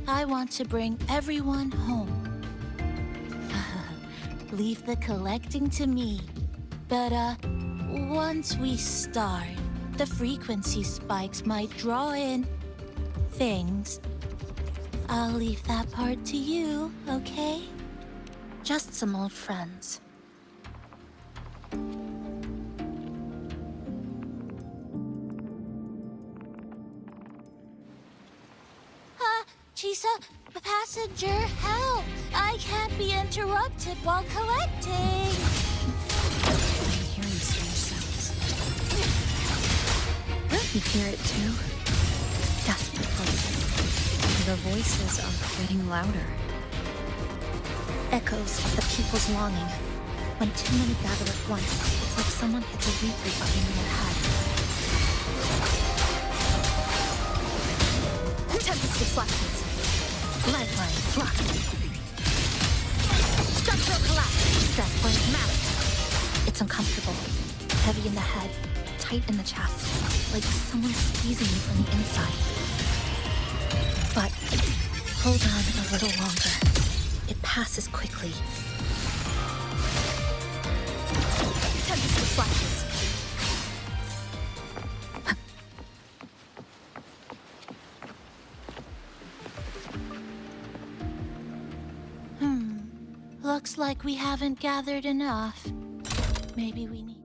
I want to bring everyone home. Leave the collecting to me. But, once we start, the frequency spikes might draw in things. I'll leave that part to you, okay? Just some old friends. Chisa, passenger, help! I can't be interrupted while collecting. I'm hearing strange sounds. You hear it too? Desperate voices. The voices are getting louder. Echoes of the people's longing. When too many gather at once, it's like someone hits a replay button in their head. Tempest flashes. Lifeline, flux. Structural collapse. Stress point mapped. It's uncomfortable. Heavy in the head. Tight in the chest. Like someone's squeezing you from the inside. But hold on a little longer. It passes quickly. Tempest flashes. Looks like we haven't gathered enough. Maybe we need...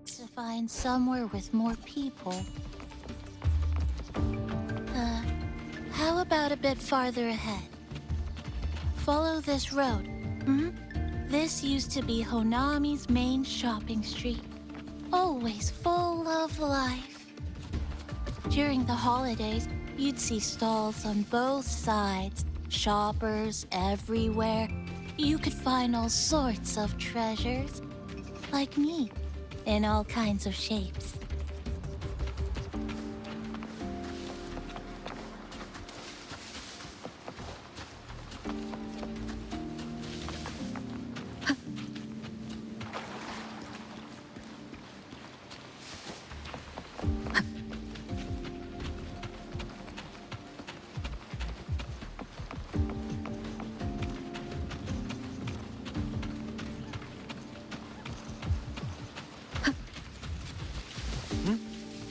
to find somewhere with more people. How about a bit farther ahead? Follow this road. This used to be Honami's main shopping street. Always full of life. During the holidays, you'd see stalls on both sides, shoppers everywhere. You could find all sorts of treasures. Like me, in all kinds of shapes.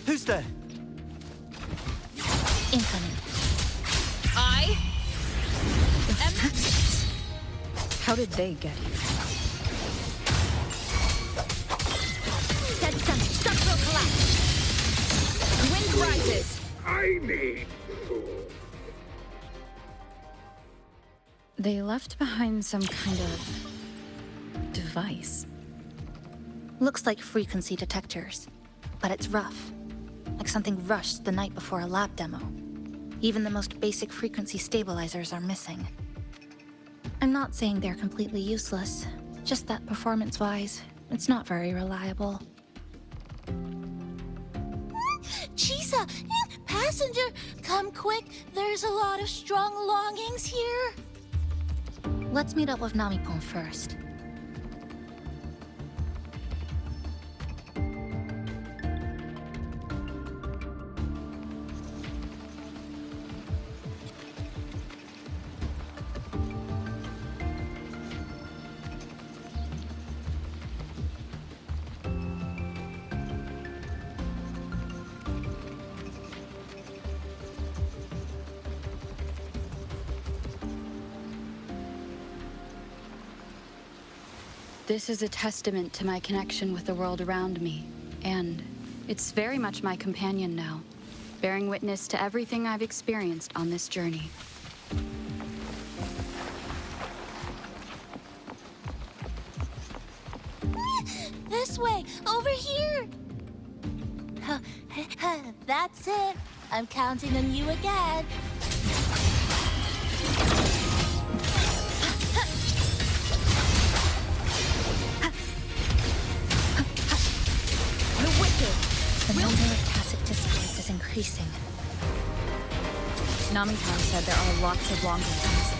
Who's there? Incoming. I am... How did they get here? Dead center. Structural collapse. Wind rises. I need food. They left behind some kind of device. Looks like frequency detectors, but it's rough. Like something rushed the night before a lab demo. Even the most basic frequency stabilizers are missing. I'm not saying they're completely useless, just that performance-wise, it's not very reliable. Chisa! Passenger! Come quick! There's a lot of strong longings here! Let's meet up with Namipon first. This is a testament to my connection with the world around me. And it's very much my companion now, bearing witness to everything I've experienced on this journey. This way! Over here! That's it. I'm counting on you again. The wicked! The number of tacit discords is increasing. Nami-san said there are lots of longer ones.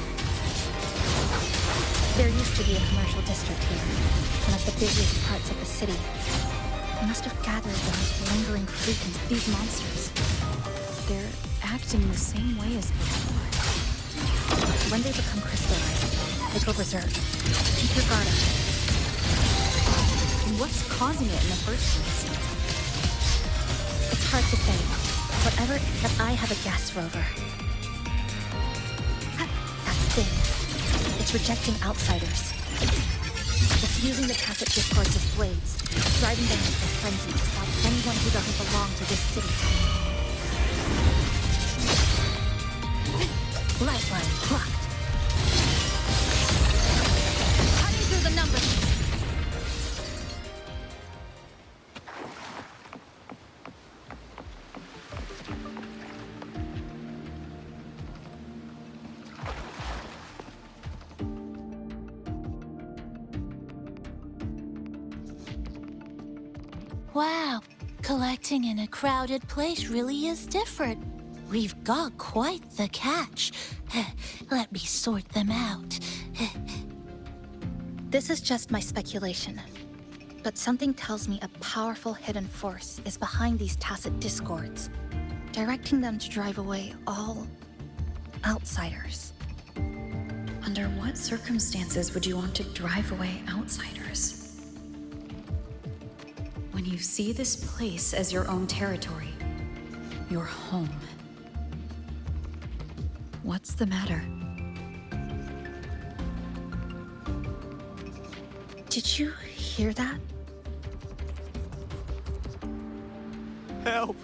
There used to be a commercial district here, one of the busiest parts of the city. I must have gathered those lingering frequencies, these monsters. They're acting the same way as before. When they become crystallized, they go berserk. Keep your guard up. What's causing it in the first place? It's hard to say. Whatever, but I have a guess, Rover. That thing. It's rejecting outsiders. It's using the tacit discords as blades, driving them into a frenzy to stop anyone who doesn't belong to this city. Lifeline blocked. Cutting through the numbers. Wow, collecting in a crowded place really is different. We've got quite the catch. Let me sort them out. This is just my speculation, but something tells me a powerful hidden force is behind these tacit discords, directing them to drive away all outsiders. Under what circumstances would you want to drive away outsiders? When you see this place as your own territory, your home. What's the matter? Did you hear that? Help!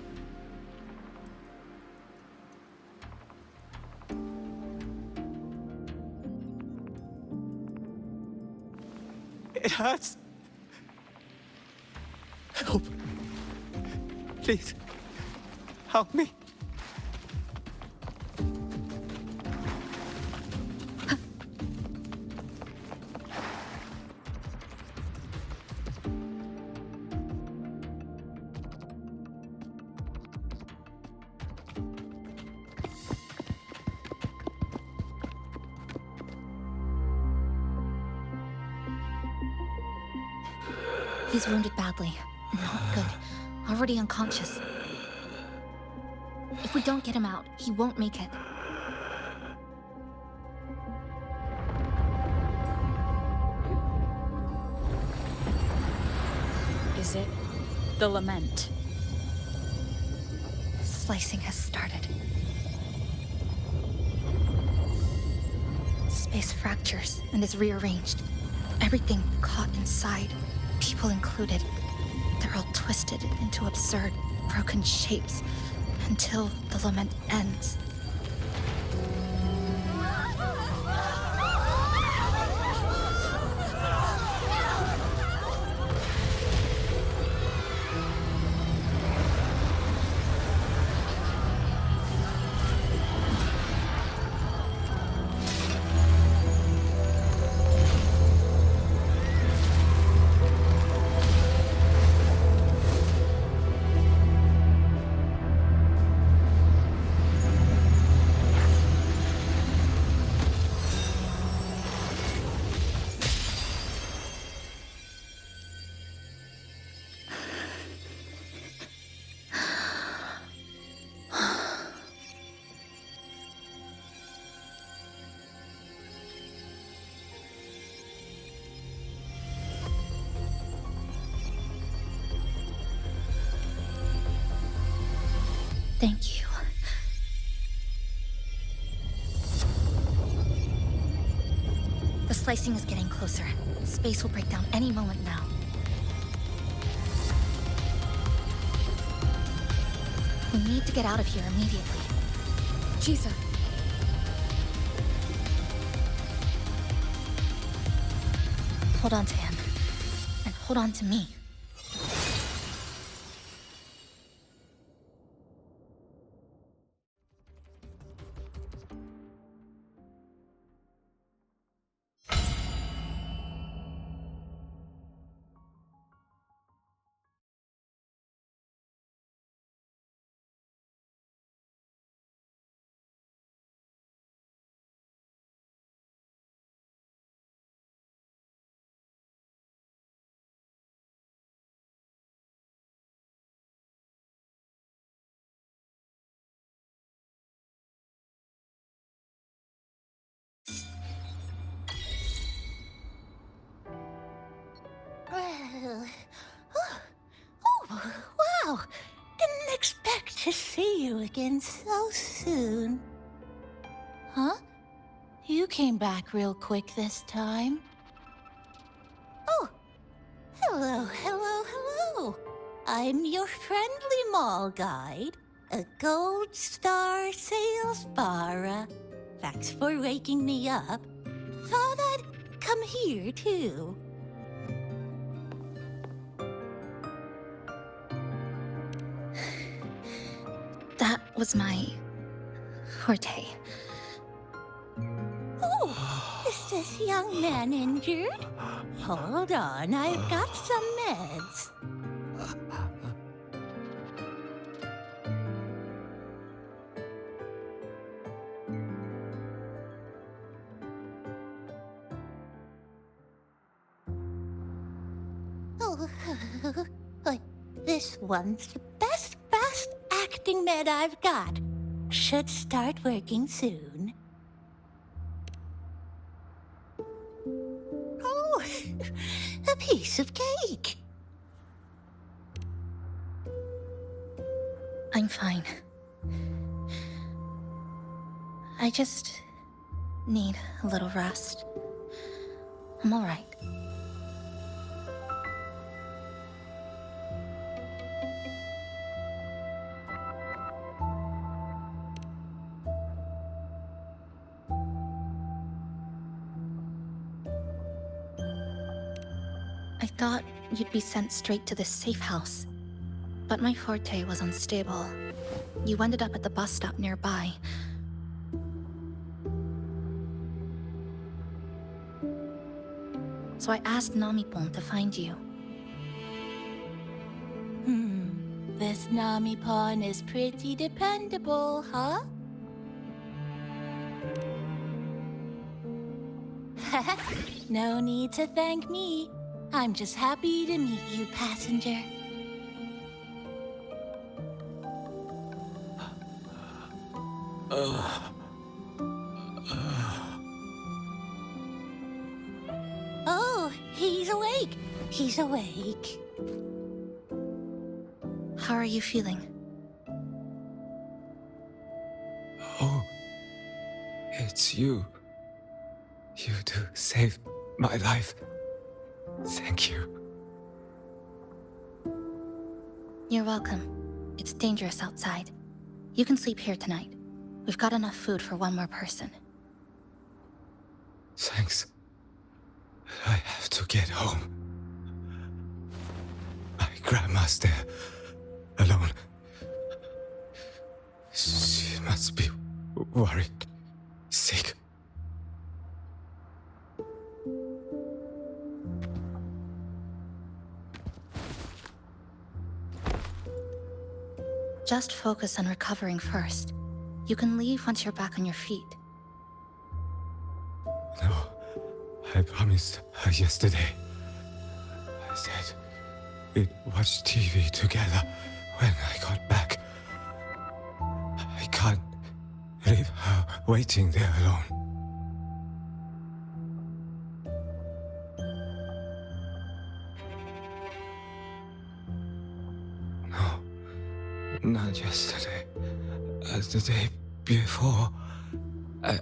It hurts. Help. Please. Help me. He's wounded badly. Not good. Already unconscious. If we don't get him out, he won't make it. Is it the lament? Slicing has started. Space fractures and is rearranged. Everything caught inside, people included. They're all twisted into absurd, broken shapes until the lament ends. Thank you. The slicing is getting closer. Space will break down any moment now. We need to get out of here immediately. Chisa. Hold on to him. And hold on to me. Wow! Didn't expect to see you again so soon. Huh? You came back real quick this time. Oh! Hello, hello, hello! I'm your friendly mall guide, a gold star sales barra. Thanks for waking me up. Thought I'd come here, too. That was my forte. Oh, is this young man injured? Hold on, I've got some meds. Oh, this one's the best fast acting med I've got. Should start working soon. Oh, a piece of cake. I'm fine. I just need a little rest. I'm all right. I thought you'd be sent straight to this safe house, but my forte was unstable. You ended up at the bus stop nearby. So I asked Namipon to find you. This Namipon is pretty dependable, huh? No need to thank me. I'm just happy to meet you, passenger. Oh, he's awake. He's awake. How are you feeling? Oh, it's you. You two saved my life. Thank you. You're welcome. It's dangerous outside. You can sleep here tonight. We've got enough food for one more person. Thanks. I have to get home. My grandma's there, alone. She must be worried, sick. Just focus on recovering first. You can leave once you're back on your feet. No, I promised her yesterday. I said we'd watch TV together when I got back. I can't leave her waiting there alone. No, not yesterday. The day before. I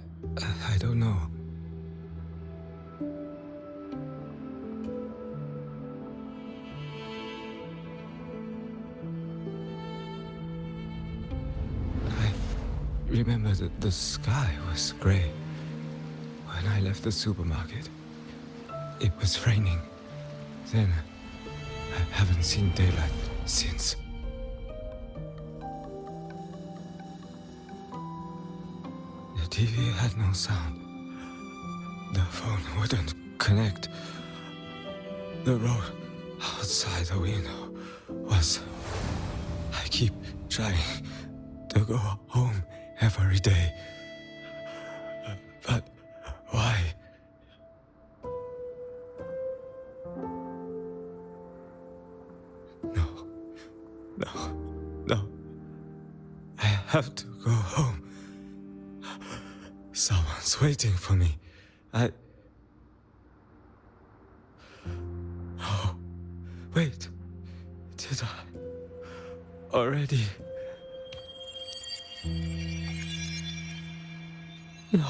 don't know. remember that the sky was gray. When I left the supermarket, it was raining. Then, I haven't seen daylight since. The TV had no sound. The phone wouldn't connect. The road outside the window was... I keep trying to go home every day. But why? No. I have to go home. Someone's waiting for me. Oh, wait. Did I already? No,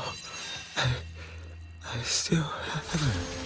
I still haven't.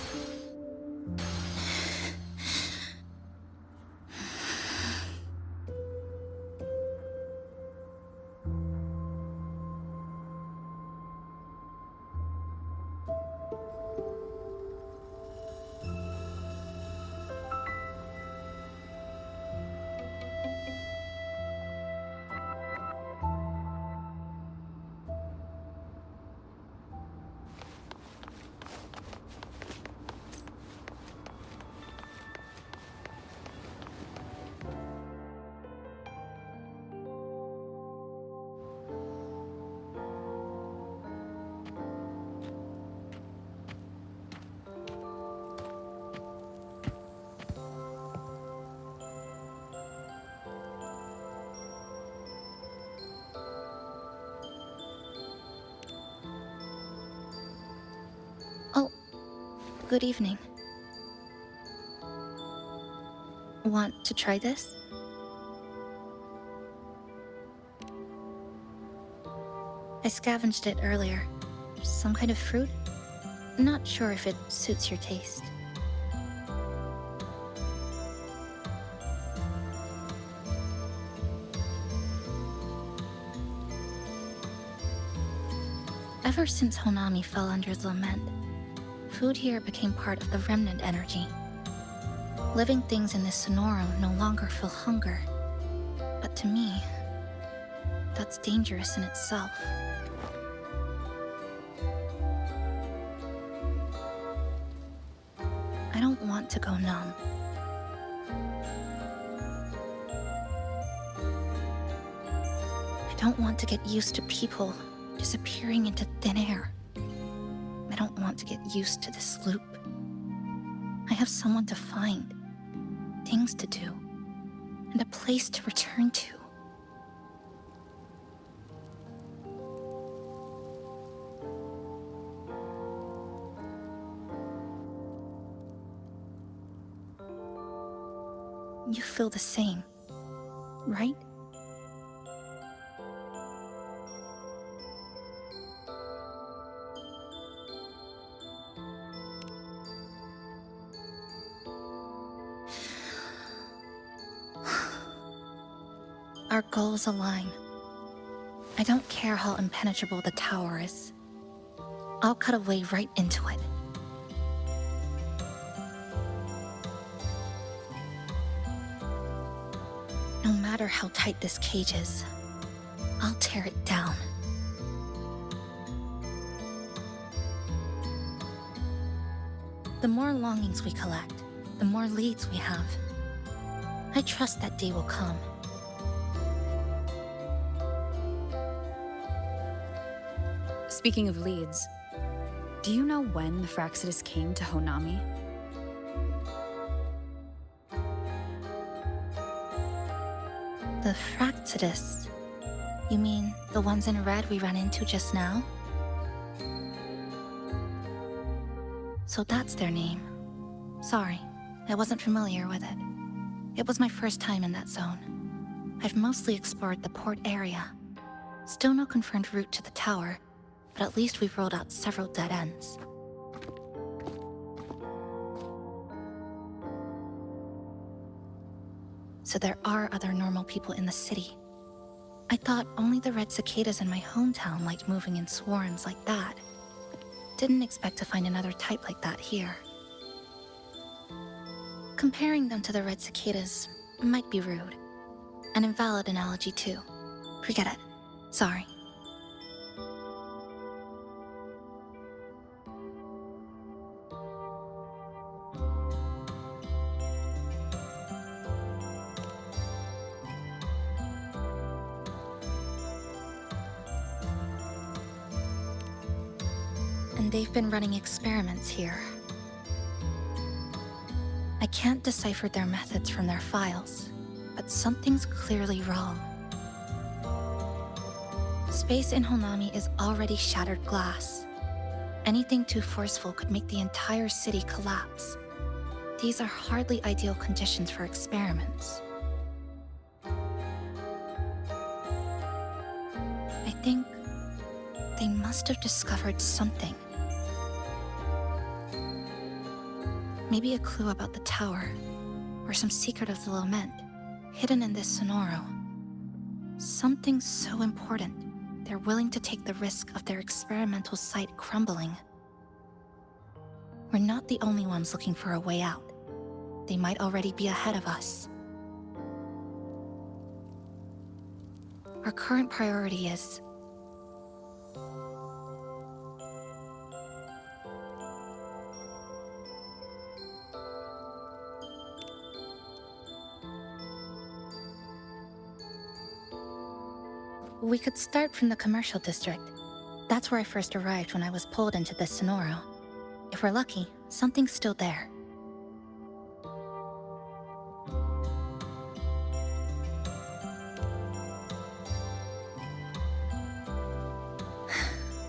Good evening. Want to try this? I scavenged it earlier. Some kind of fruit? Not sure if it suits your taste. Ever since Honami fell under the lament, food here became part of the remnant energy. Living things in this Sonoro no longer feel hunger. But to me, that's dangerous in itself. I don't want to go numb. I don't want to get used to people disappearing into thin air. I don't want to get used to this loop. I have someone to find, things to do, and a place to return to. You feel the same, right? Our goals align. I don't care how impenetrable the tower is. I'll cut a way right into it. No matter how tight this cage is, I'll tear it down. The more longings we collect, the more leads we have. I trust that day will come. Speaking of leads, do you know when the Fraxidus came to Honami? The Fraxidus? You mean the ones in red we ran into just now? So that's their name. Sorry, I wasn't familiar with it. It was my first time in that zone. I've mostly explored the port area. Still no confirmed route to the tower, but at least we've rolled out several dead ends. So there are other normal people in the city. I thought only the red cicadas in my hometown liked moving in swarms like that. Didn't expect to find another type like that here. Comparing them to the red cicadas might be rude. An invalid analogy too. Forget it. Sorry. And they've been running experiments here. I can't decipher their methods from their files, but something's clearly wrong. Space in Honami is already shattered glass. Anything too forceful could make the entire city collapse. These are hardly ideal conditions for experiments. I think they must have discovered something. Maybe a clue about the tower, or some secret of the lament, hidden in this sonoro. Something so important, they're willing to take the risk of their experimental site crumbling. We're not the only ones looking for a way out. They might already be ahead of us. Our current priority is... We could start from the commercial district. That's where I first arrived when I was pulled into this Sonoro. If we're lucky, something's still there.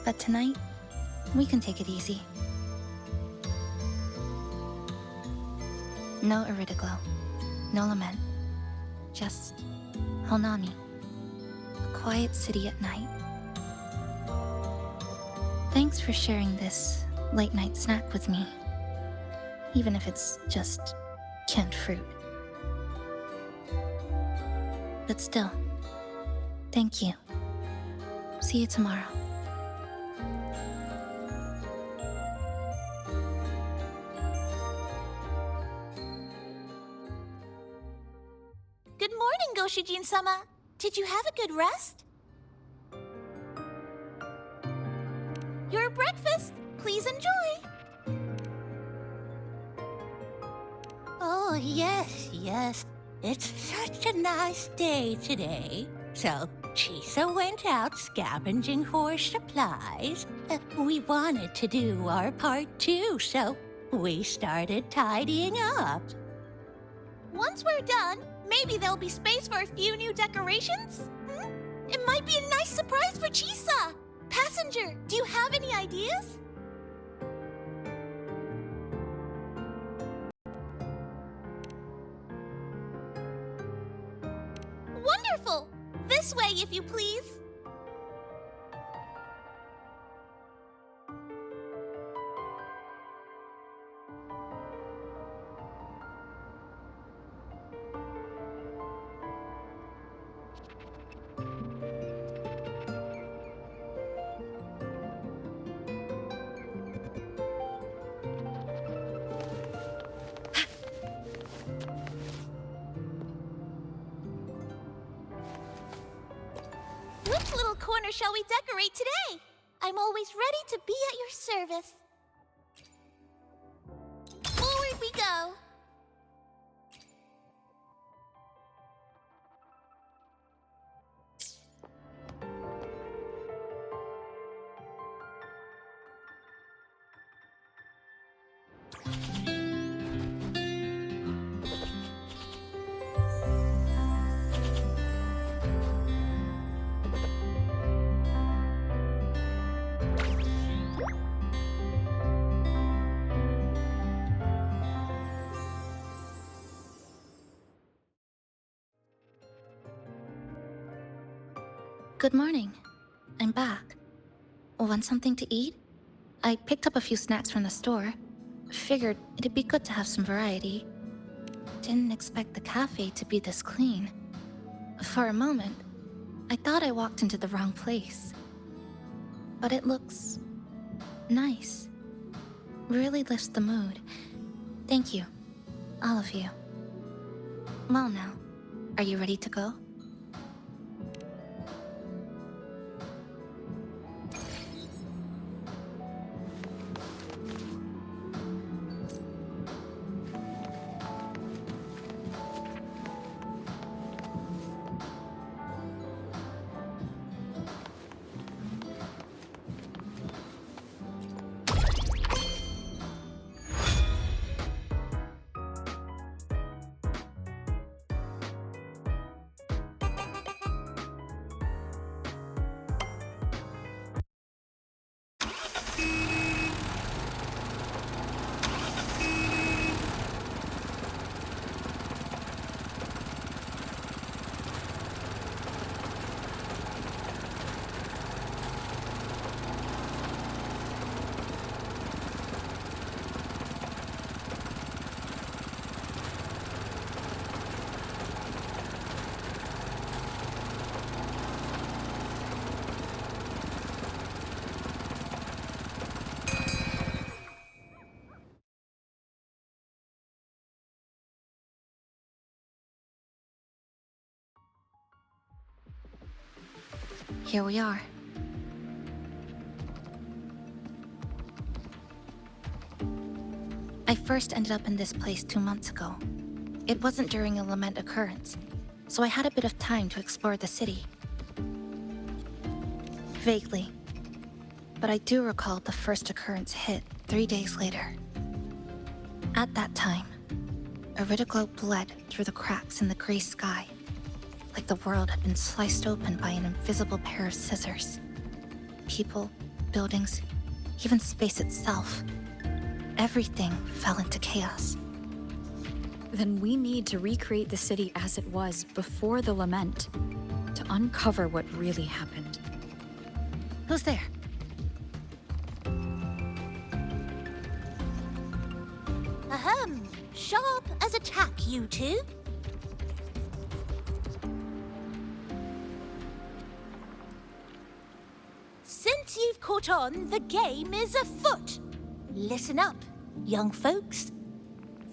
But tonight, we can take it easy. No Iridoglow, no lament, just Honami. A quiet city at night. Thanks for sharing this late-night snack with me, even if it's just canned fruit. But still, thank you. See you tomorrow. Good morning, Goshijin-sama. Did you have a good rest? Your breakfast, please enjoy. Oh, yes. It's such a nice day today. So, Chisa went out scavenging for supplies. We wanted to do our part too, so we started tidying up. Once we're done, maybe there'll be space for a few new decorations? It might be a nice surprise for Chisa. Passenger, do you have any ideas? Wonderful! This way, if you please. Which little corner shall we decorate today? I'm always ready to be at your service. Forward we go. Good morning. I'm back. Want something to eat? I picked up a few snacks from the store. Figured it'd be good to have some variety. Didn't expect the cafe to be this clean. For a moment, I thought I walked into the wrong place. But it looks nice. Really lifts the mood. Thank you, all of you. Well now, are you ready to go? Here we are. I first ended up in this place 2 months ago. It wasn't during a lament occurrence, so I had a bit of time to explore the city. Vaguely, but I do recall the first occurrence hit 3 days later. At that time, Iridoglow bled through the cracks in the gray sky, like the world had been sliced open by an invisible pair of scissors. People, buildings, even space itself. Everything fell into chaos. Then we need to recreate the city as it was before the lament, to uncover what really happened. Who's there? Ahem. Sharp as a tack, you two. Since you've caught on, the game is afoot. Listen up, young folks.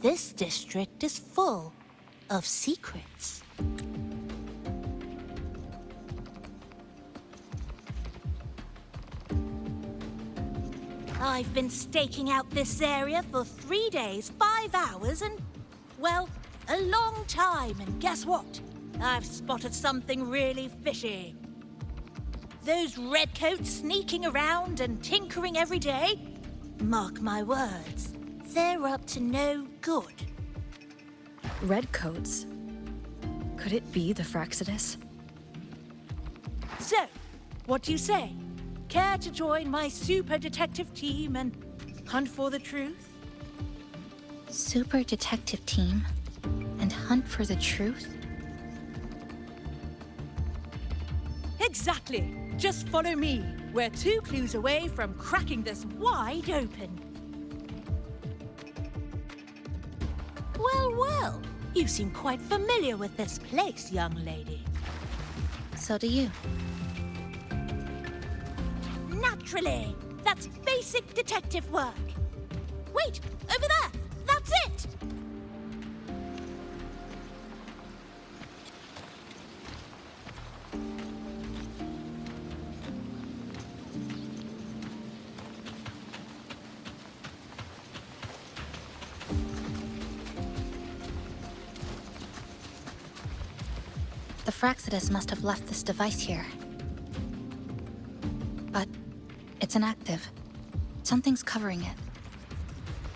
This district is full of secrets. I've been staking out this area for 3 days, 5 hours, and, well, a long time. And guess what? I've spotted something really fishy. Those redcoats sneaking around and tinkering every day, mark my words, they're up to no good. Redcoats? Could it be the Fraxidus? So, what do you say? Care to join my super detective team and hunt for the truth? Super detective team? And hunt for the truth? Exactly. Just follow me. We're 2 clues away from cracking this wide open. Well, well. You seem quite familiar with this place, young lady. So do you. Naturally. That's basic detective work. Wait, over there. That's it. The Fraxidus must have left this device here. But it's inactive. Something's covering it.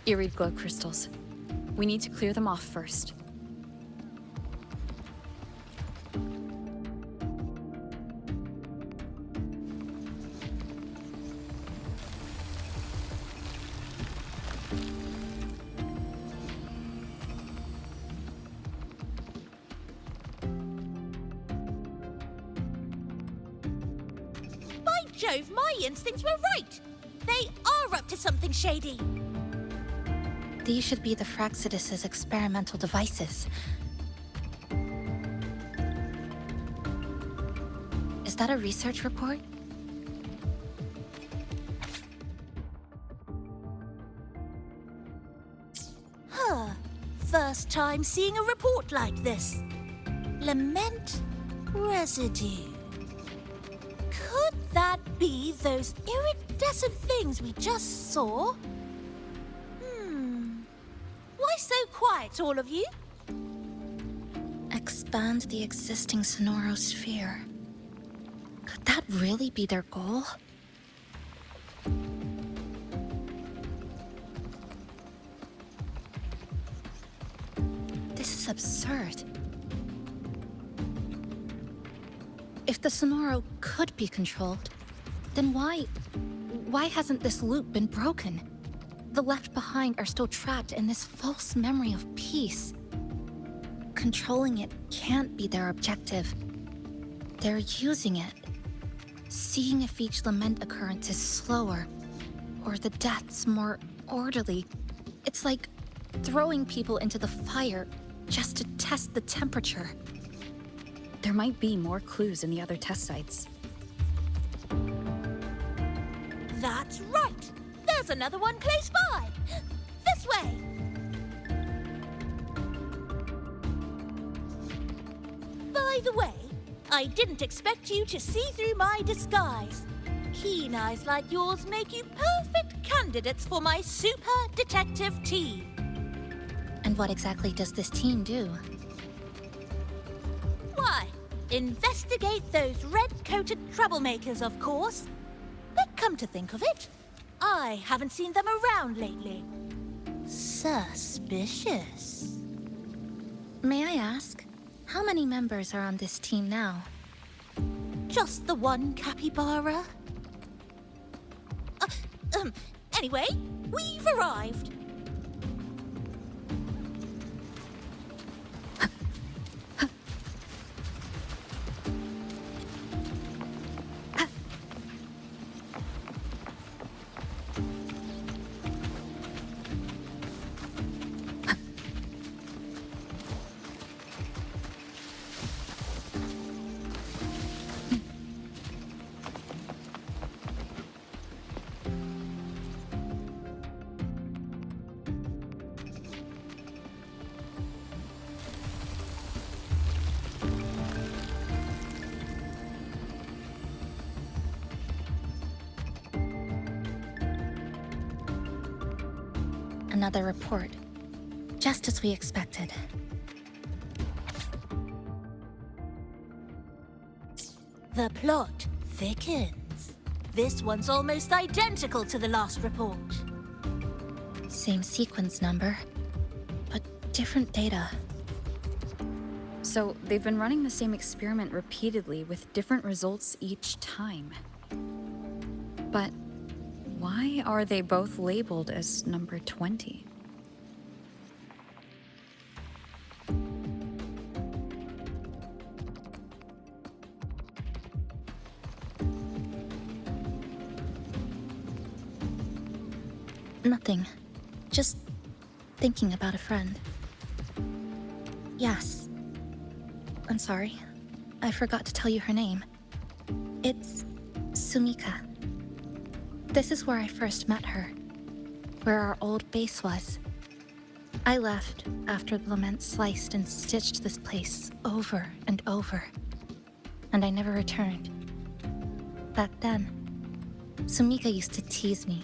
Eerie glow crystals. We need to clear them off first. Jove, my instincts were right! They are up to something shady! These should be the Fraxidus's experimental devices. Is that a research report? Huh. First time seeing a report like this. Lament residue. Could that be those iridescent things we just saw? Why so quiet, all of you? Expand the existing sonorosphere. Could that really be their goal? This is absurd. If the Sonoro could be controlled, then why hasn't this loop been broken? The left behind are still trapped in this false memory of peace. Controlling it can't be their objective. They're using it. Seeing if each lament occurrence is slower, or the deaths more orderly. It's like throwing people into the fire just to test the temperature. There might be more clues in the other test sites. That's right! There's another one close by! This way! By the way, I didn't expect you to see through my disguise. Keen eyes like yours make you perfect candidates for my super detective team. And what exactly does this team do? Why, investigate those red-coated troublemakers, of course. But come to think of it, I haven't seen them around lately. Suspicious. May I ask, how many members are on this team now? Just the one capybara. Anyway, we've arrived. Another report. Just as we expected. The plot thickens. This one's almost identical to the last report. Same sequence number, but different data. So they've been running the same experiment repeatedly with different results each time. But why are they both labeled as number 20? Nothing. Just thinking about a friend. Yes. I'm sorry. I forgot to tell you her name. It's Sumika. This is where I first met her, where our old base was. I left after the lament sliced and stitched this place over and over, and I never returned. Back then, Sumika used to tease me.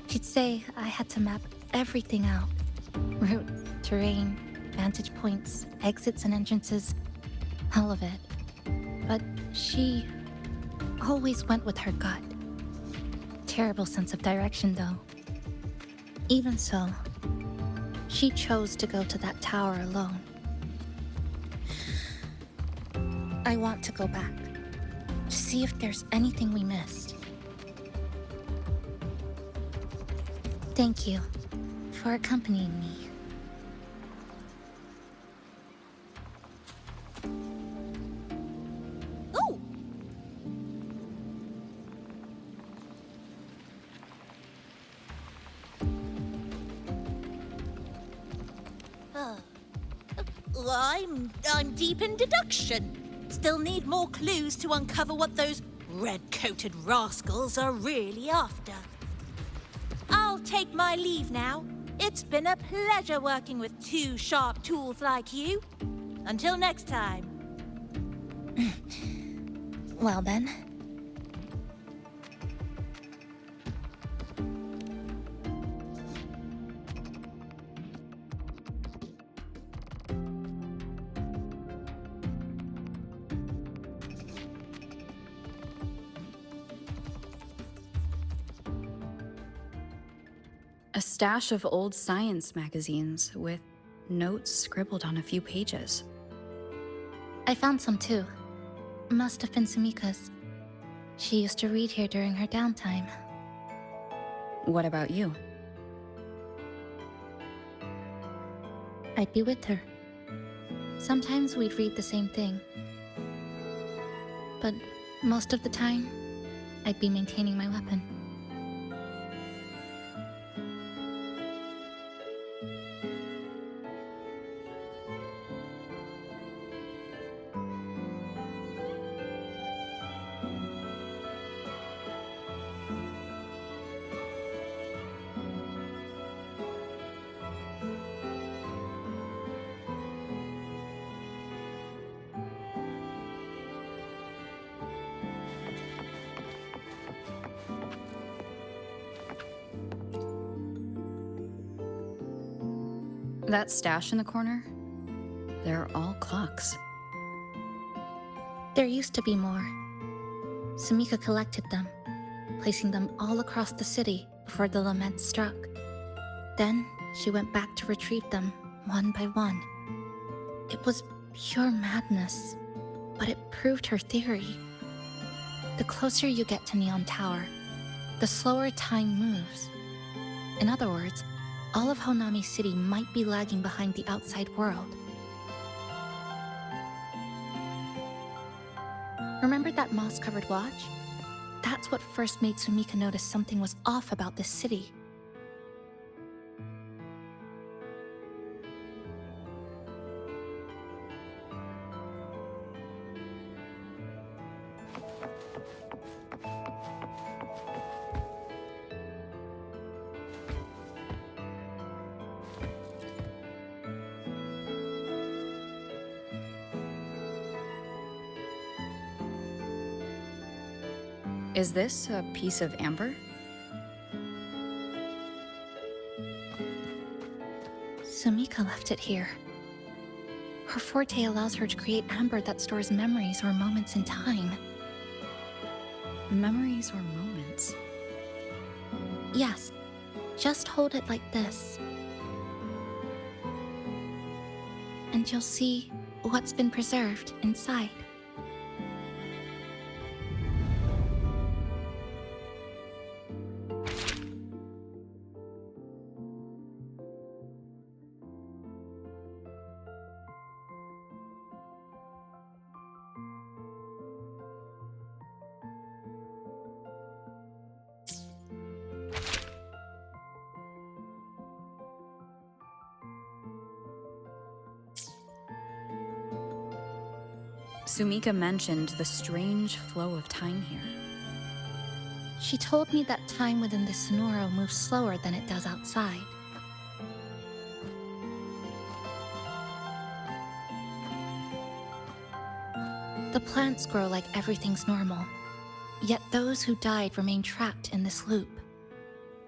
She'd say I had to map everything out. Route, terrain, vantage points, exits and entrances, all of it. But she always went with her gut. Terrible sense of direction, though. Even so, she chose to go to that tower alone. I want to go back, to see if there's anything we missed. Thank you for accompanying me. I'm deep in deduction. Still need more clues to uncover what those red-coated rascals are really after. I'll take my leave now. It's been a pleasure working with two sharp tools like you. Until next time. Well then. A stash of old science magazines with notes scribbled on a few pages. I found some too. Must have been Sumika's. She used to read here during her downtime. What about you? I'd be with her. Sometimes we'd read the same thing. But most of the time, I'd be maintaining my weapon. That stash in the corner? They're all clocks. There used to be more. Sumika collected them, placing them all across the city before the lament struck. Then she went back to retrieve them one by one. It was pure madness, but it proved her theory. The closer you get to Neon Tower, the slower time moves. In other words, all of Honami City might be lagging behind the outside world. Remember that moss-covered watch? That's what first made Sumika notice something was off about this city. Is this a piece of amber? Sumika left it here. Her forte allows her to create amber that stores memories or moments in time. Memories or moments? Yes. Just hold it like this. And you'll see what's been preserved inside. Sumika mentioned the strange flow of time here. She told me that time within the Sonoro moves slower than it does outside. The plants grow like everything's normal, yet those who died remain trapped in this loop.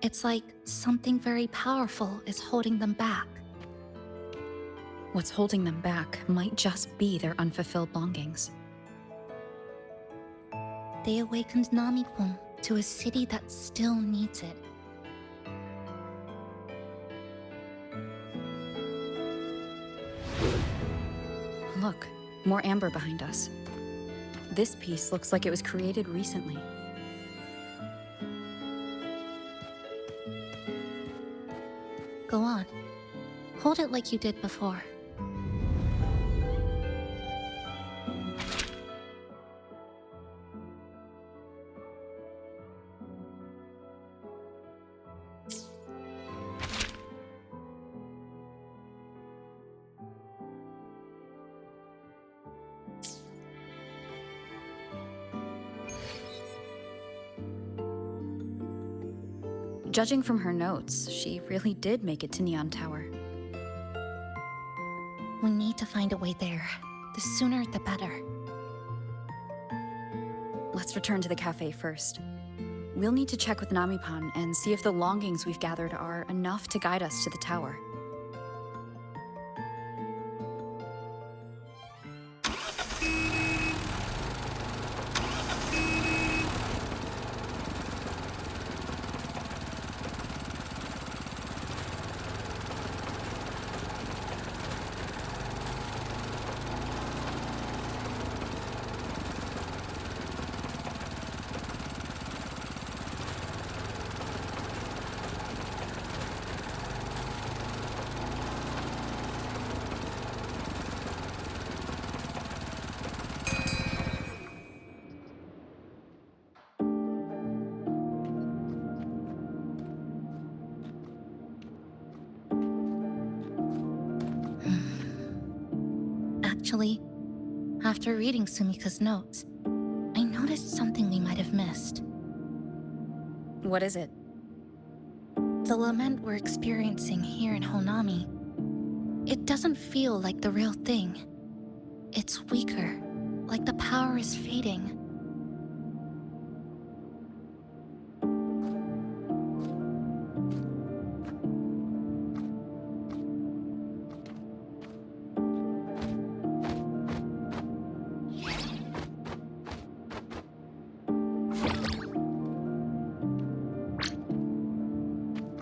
It's like something very powerful is holding them back. What's holding them back might just be their unfulfilled longings. They awakened Namipon to a city that still needs it. Look, more amber behind us. This piece looks like it was created recently. Go on. Hold it like you did before. Judging from her notes, she really did make it to Neon Tower. We need to find a way there. The sooner, the better. Let's return to the cafe first. We'll need to check with Namipan and see if the longings we've gathered are enough to guide us to the tower. Actually, after reading Sumika's notes, I noticed something we might have missed. What is it? The lament we're experiencing here in Honami. It doesn't feel like the real thing. It's weaker, like the power is fading.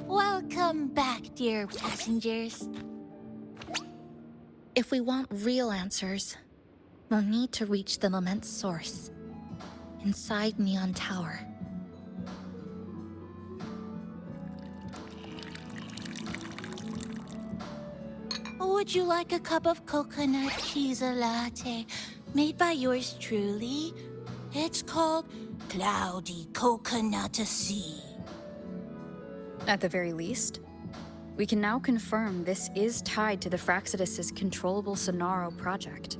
Welcome back, dear passengers. If we want real answers, we'll need to reach the lament's source, inside Neon Tower. Would you like a cup of coconut cheese latte made by yours truly? It's called Cloudy Coconut Sea. At the very least, we can now confirm this is tied to the Fraxidus' controllable Sonaro project.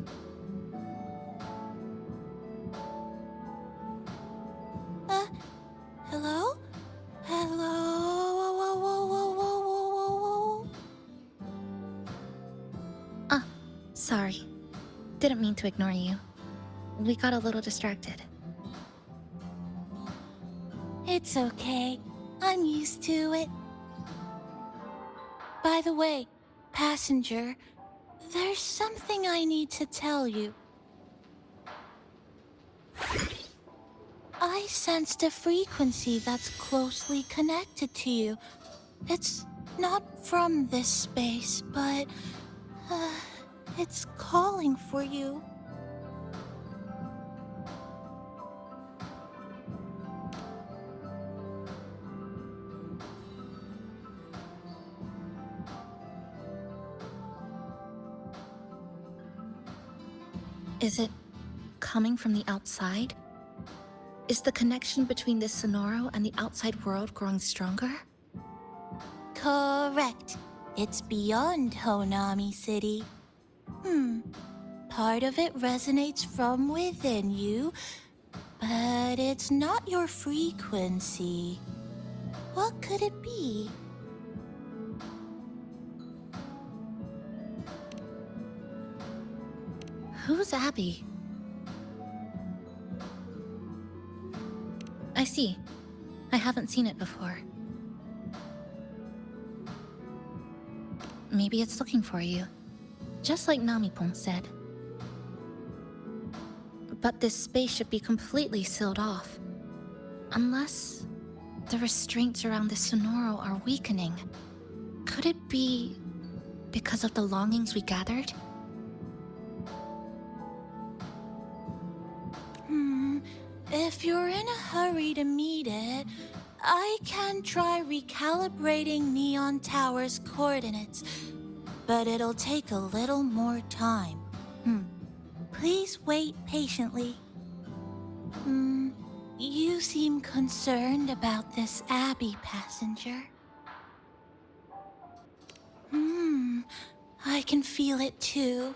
Hello? Hello? Whoa, whoa, whoa, whoa, whoa, whoa, whoa. Ah, sorry. Didn't mean to ignore you. We got a little distracted. It's okay. I'm used to it. By the way, passenger, there's something I need to tell you. I sensed a frequency that's closely connected to you. It's not from this space, but it's calling for you. Is it coming from the outside? Is the connection between this Sonoro and the outside world growing stronger? Correct. It's beyond Honami City. Part of it resonates from within you, but it's not your frequency. What could it be? Who's Abby? I see. I haven't seen it before. Maybe it's looking for you, just like Namipon said. But this space should be completely sealed off. Unless the restraints around the Sonoro are weakening. Could it be because of the longings we gathered? If you're in a hurry to meet it, I can try recalibrating Neon Tower's coordinates, but it'll take a little more time. Please wait patiently. You seem concerned about this Abby passenger. I can feel it too.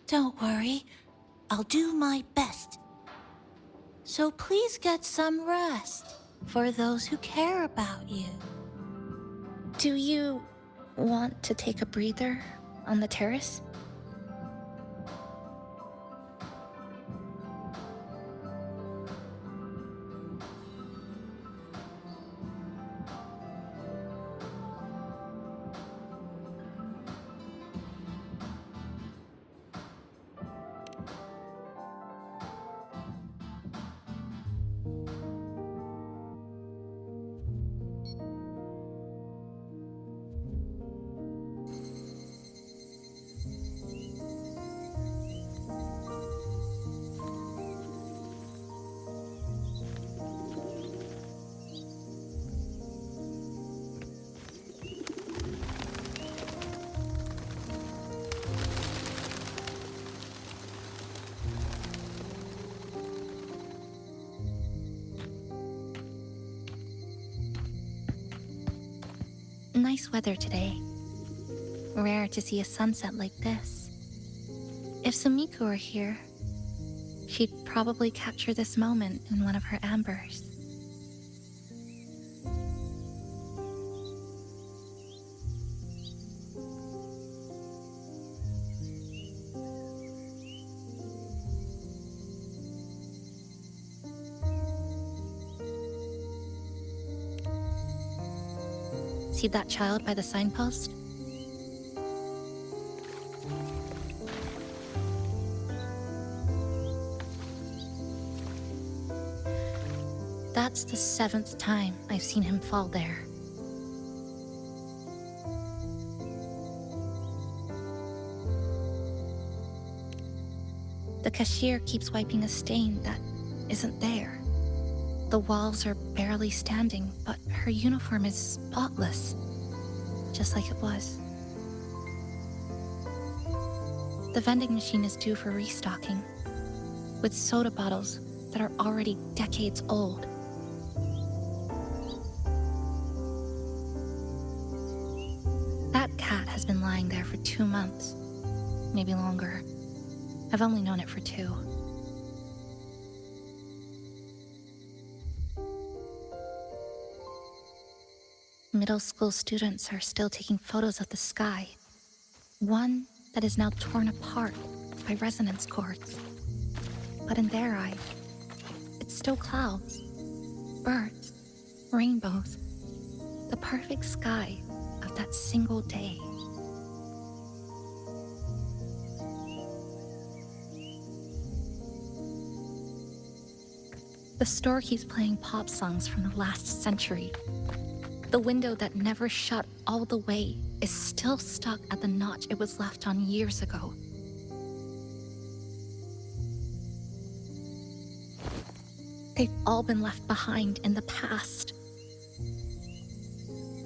Don't worry, I'll do my best. So please get some rest. for those who care about you. Do you want to take a breather on the terrace? Nice weather today. Rare to see a sunset like this. If Sumiko were here, she'd probably capture this moment in one of her ambers. See that child by the signpost? That's the 7th time I've seen him fall there. The cashier keeps wiping a stain that isn't there. The walls are barely standing, but her uniform is spotless, just like it was. The vending machine is due for restocking, with soda bottles that are already decades old. That cat has been lying there for 2 months, maybe longer. I've only known it for 2. Middle school students are still taking photos of the sky. One that is now torn apart by resonance cords. But in their eyes, it's still clouds, birds, rainbows, the perfect sky of that single day. The store keeps playing pop songs from the last century. The window that never shut all the way is still stuck at the notch it was left on years ago. They've all been left behind in the past.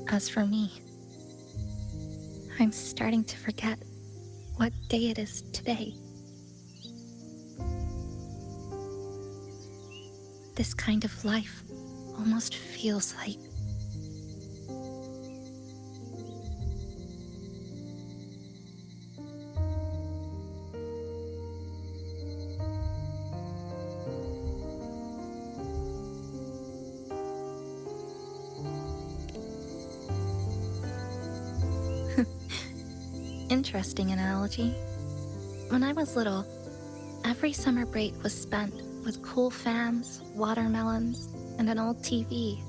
As for me, I'm starting to forget what day it is today. This kind of life almost feels like interesting analogy. When I was little, every summer break was spent with cool fans, watermelons, and an old TV.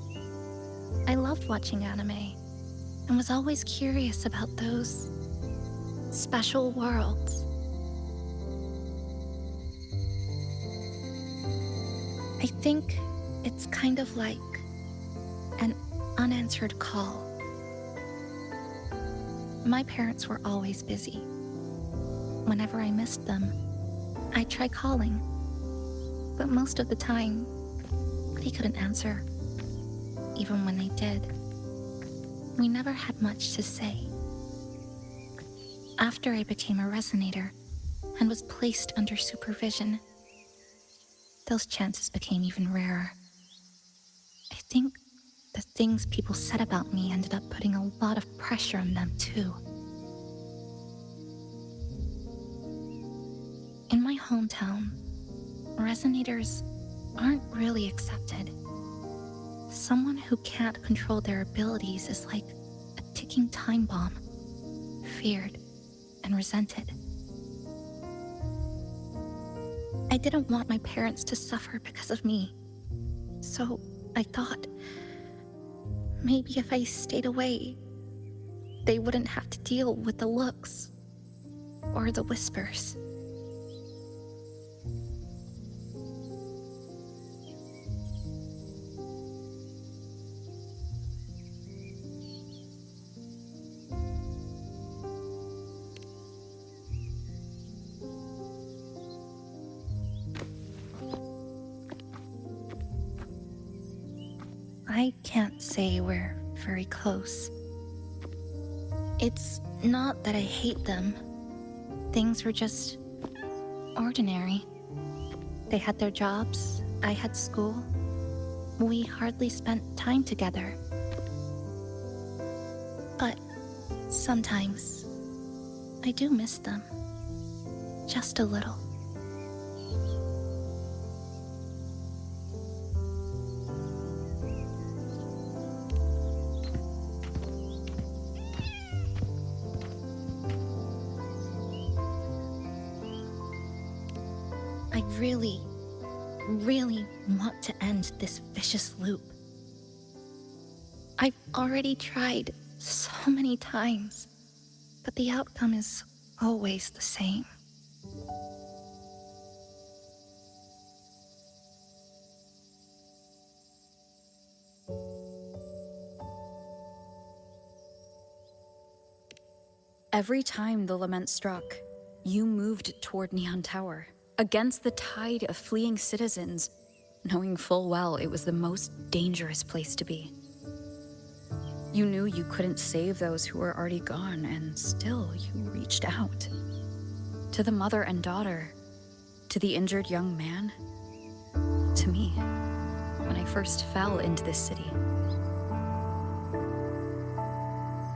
I loved watching anime and was always curious about those special worlds. I think it's kind of like an unanswered call. My parents were always busy. Whenever I missed them, I'd try calling, but most of the time, they couldn't answer. Even when they did, we never had much to say. After I became a resonator and was placed under supervision, those chances became even rarer. I think the things people said about me ended up putting a lot of pressure on them too. In my hometown, resonators aren't really accepted. Someone who can't control their abilities is like a ticking time bomb, feared and resented. I didn't want my parents to suffer because of me, so I thought maybe if I stayed away, they wouldn't have to deal with the looks or the whispers. I can't say we're very close. It's not that I hate them. Things were just ordinary. They had their jobs, I had school. We hardly spent time together. But sometimes I do miss them. Just a little. I really want to end this vicious loop. I've already tried so many times, but the outcome is always the same. Every time the lament struck, you moved toward Neon Tower, against the tide of fleeing citizens, knowing full well it was the most dangerous place to be. You knew you couldn't save those who were already gone, and still you reached out. To the mother and daughter, to the injured young man, to me, when I first fell into this city.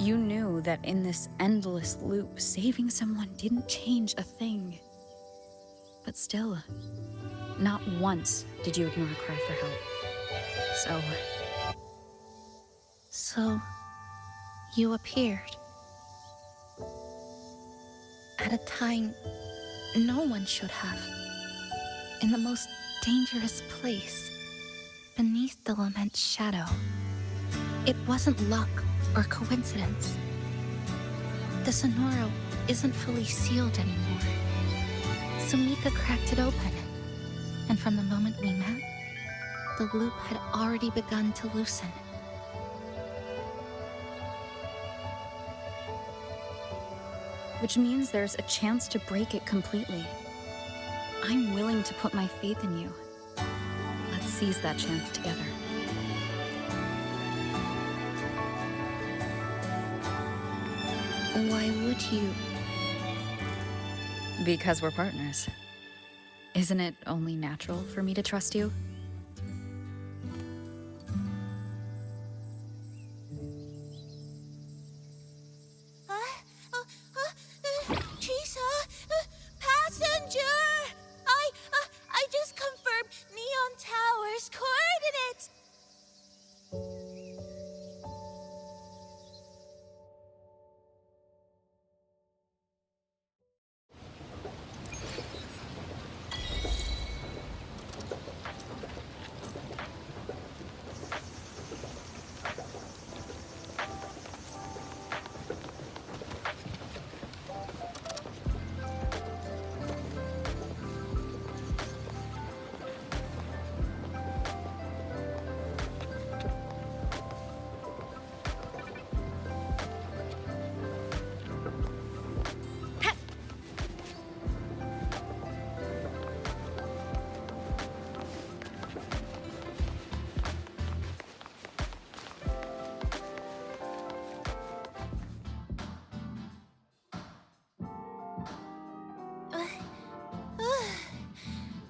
You knew that in this endless loop, saving someone didn't change a thing. But still, not once did you ignore a cry for help. So, you appeared. At a time no one should have. In the most dangerous place, beneath the lament's shadow. It wasn't luck or coincidence. The Sonoro isn't fully sealed anymore. Sumika cracked it open, and from the moment we met, the loop had already begun to loosen. Which means there's a chance to break it completely. I'm willing to put my faith in you. Let's seize that chance together. Why would you? Because we're partners. Isn't it only natural for me to trust you? Chisa, passenger! I just confirmed Neon Tower's coordinates.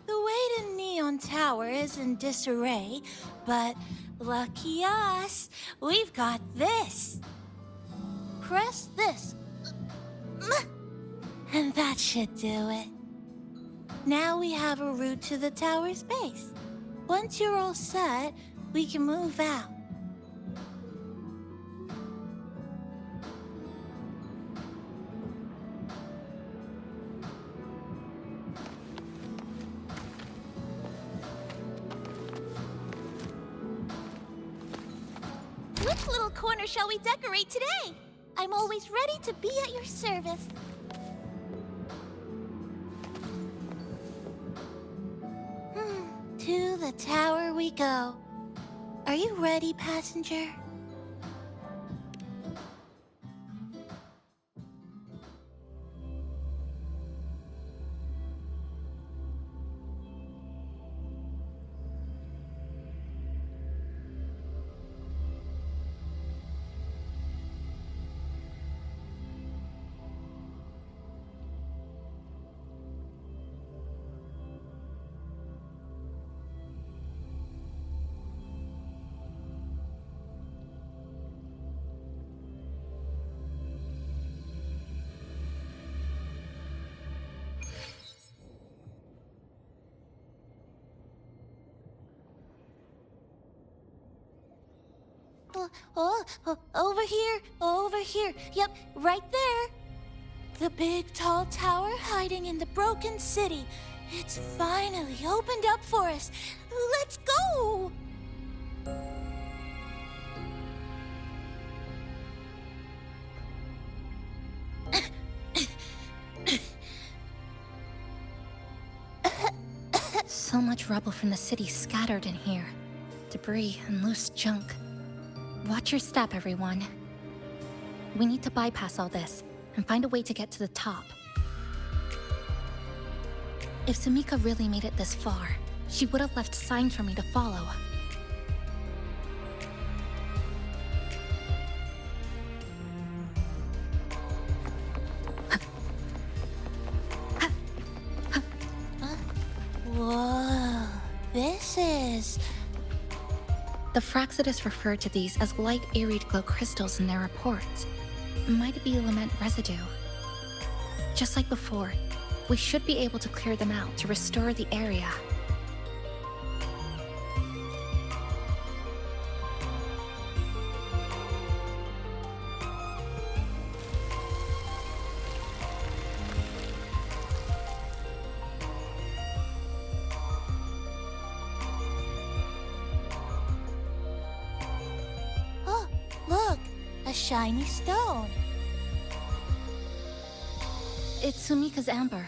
The way to Neon Tower is in disarray, but lucky us, we've got this. Press this. And that should do it. Now we have a route to the tower's base. Once you're all set, we can move out. Which little corner shall we decorate today? I'm always ready to be at your service. To the tower we go. Are you ready, passenger? Over here, over here. Yep, right there. The big tall tower hiding in the broken city. It's finally opened up for us. Let's go! So much rubble from the city scattered in here. Debris and loose junk. Watch your step, everyone. We need to bypass all this and find a way to get to the top. If Sumika really made it this far, she would have left signs for me to follow. Whoa, this is... The Fraxidus referred to these as light arid glow crystals in their reports. Might be lament residue. Just like before, we should be able to clear them out to restore the area. Oh, look, a shiny stone. It's Sumika's amber.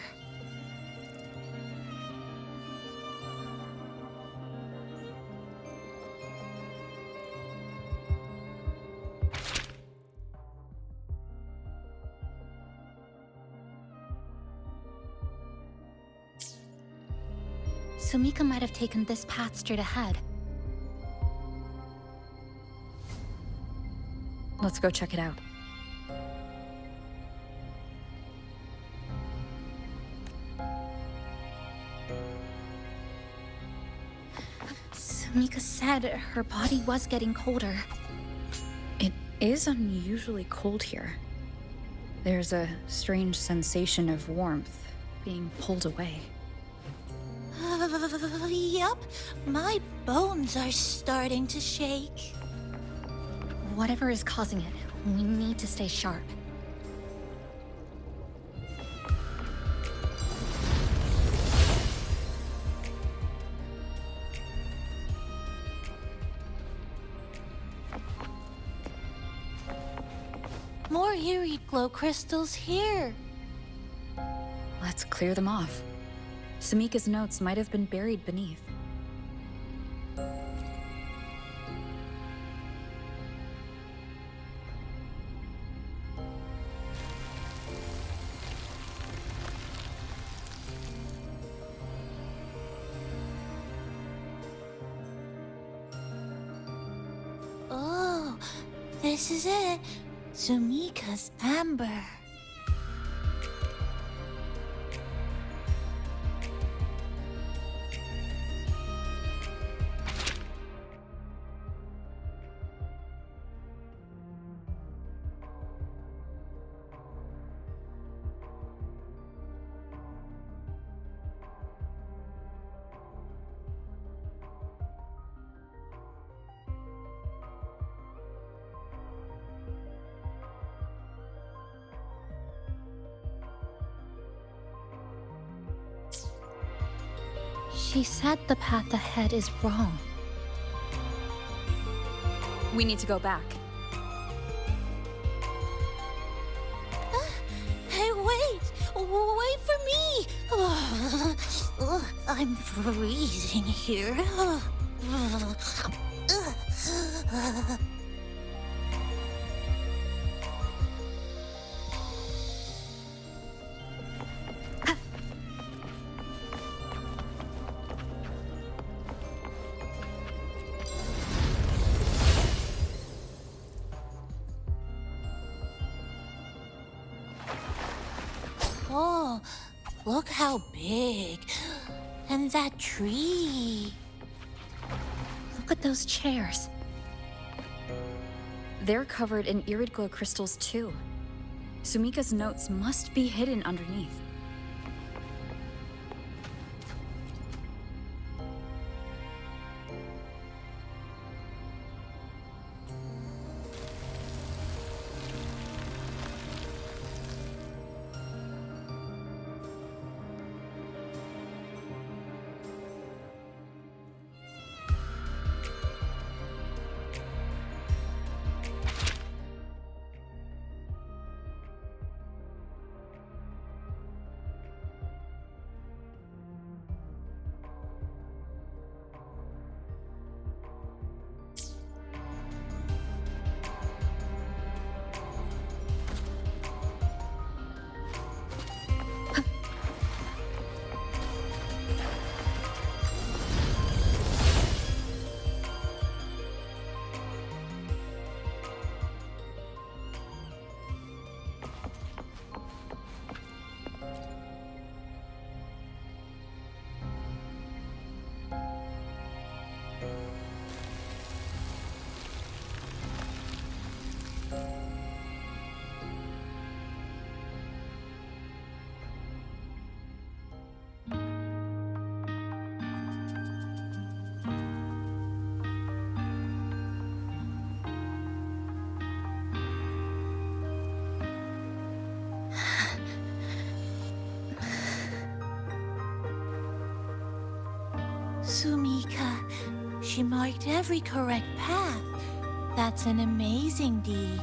Sumika might have taken this path straight ahead. Let's go check it out. Sumika said her body was getting colder. It is unusually cold here. There's a strange sensation of warmth being pulled away. Yep, my bones are starting to shake. Whatever is causing it, we need to stay sharp. More eerie glow crystals here. Let's clear them off. Sumika's notes might have been buried beneath. Oh, this is it. Sumika's amber. She said the path ahead is wrong. We need to go back. Hey, wait! Wait for me! I'm freezing here. Oh, look how big. And that tree. Look at those chairs. They're covered in irid glow crystals too. Sumika's notes must be hidden underneath. Sumika, she marked every correct path. That's an amazing deed.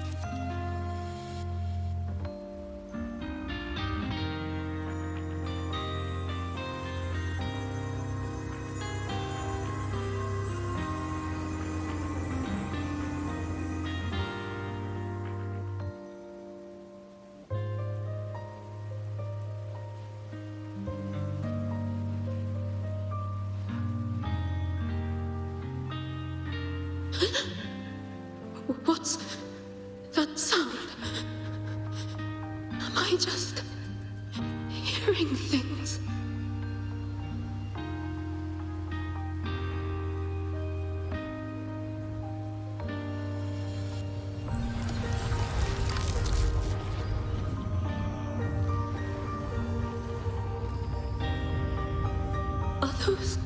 What's that sound? Am I just hearing things? Are those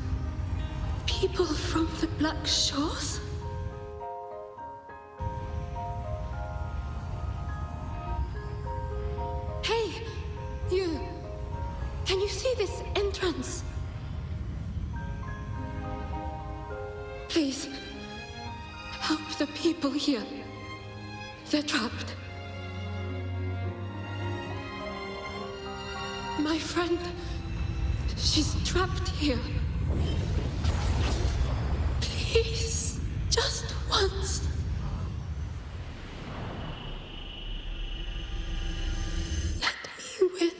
people from the Black Shores? Hey, you! Can you see this entrance? Please, help the people here. They're trapped. My friend, she's trapped here. Please, just once. Let me win.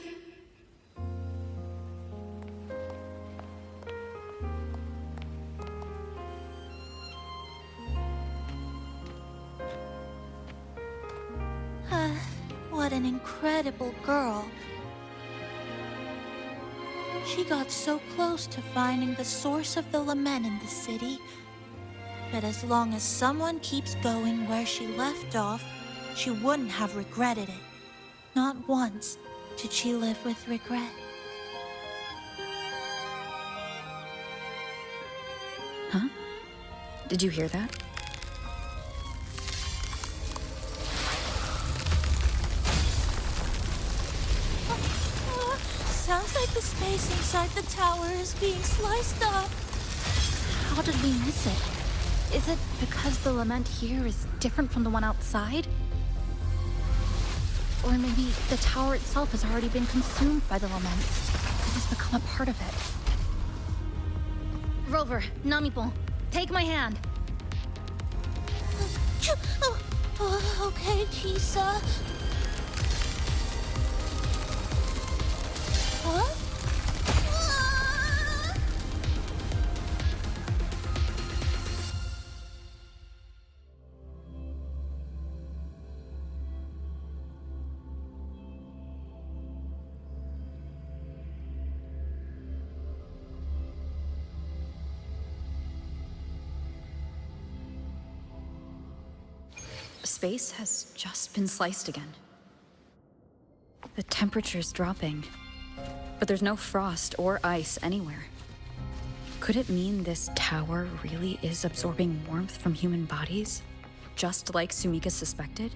What an incredible girl. She got so close to finding the source of the lament in the city. But as long as someone keeps going where she left off, she wouldn't have regretted it. Not once did she live with regret. Huh? Did you hear that? Sounds like the space inside the tower is being sliced up. How did we miss it? Is it because the lament here is different from the one outside? Or maybe the tower itself has already been consumed by the lament. It has become a part of it. Rover, Namipon, take my hand. Okay, Chisa. Huh? Space has just been sliced again. The temperature's dropping, but there's no frost or ice anywhere. Could it mean this tower really is absorbing warmth from human bodies? Just like Sumika suspected?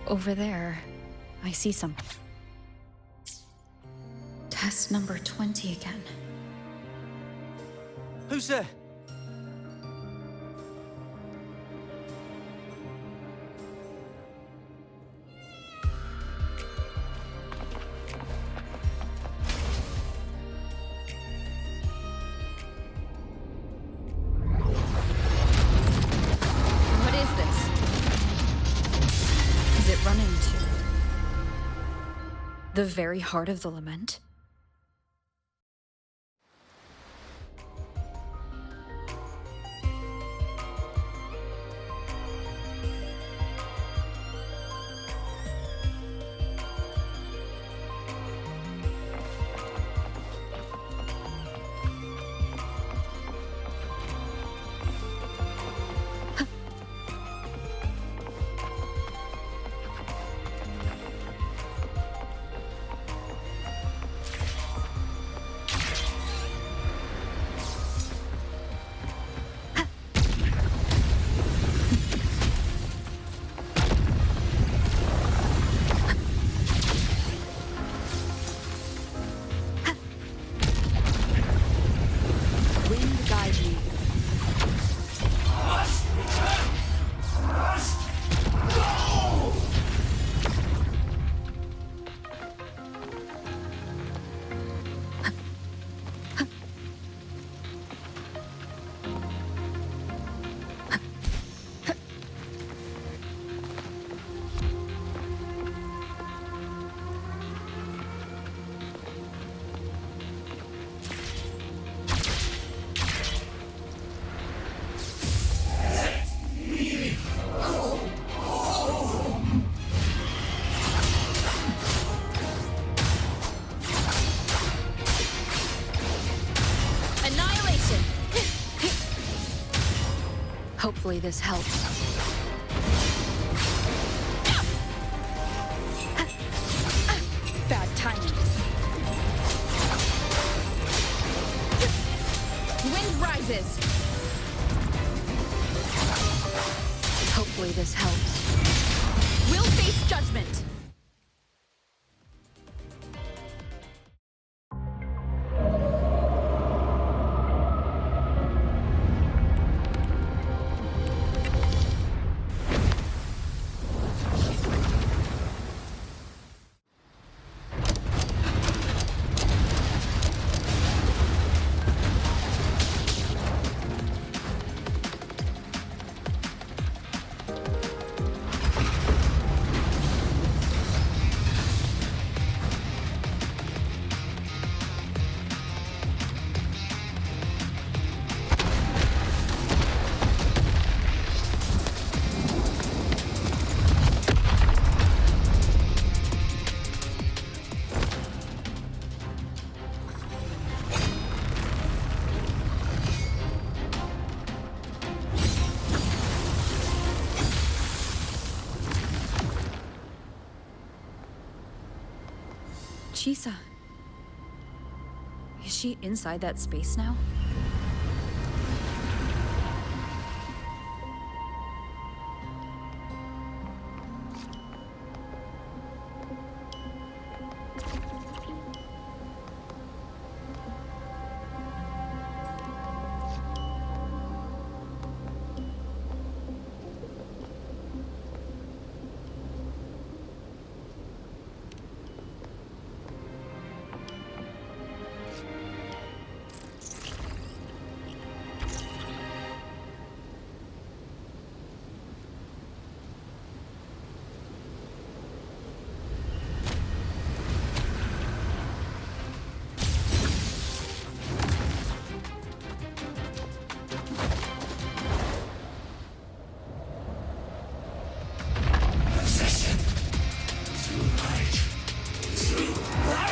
Over there, I see something. Test number 20 again. Who's there? What is this? Is it running to the very heart of the lament? Hopefully this helps. Bad timing. Wind rises. Hopefully this helps. We'll face judgment. Chisa. Is she inside that space now?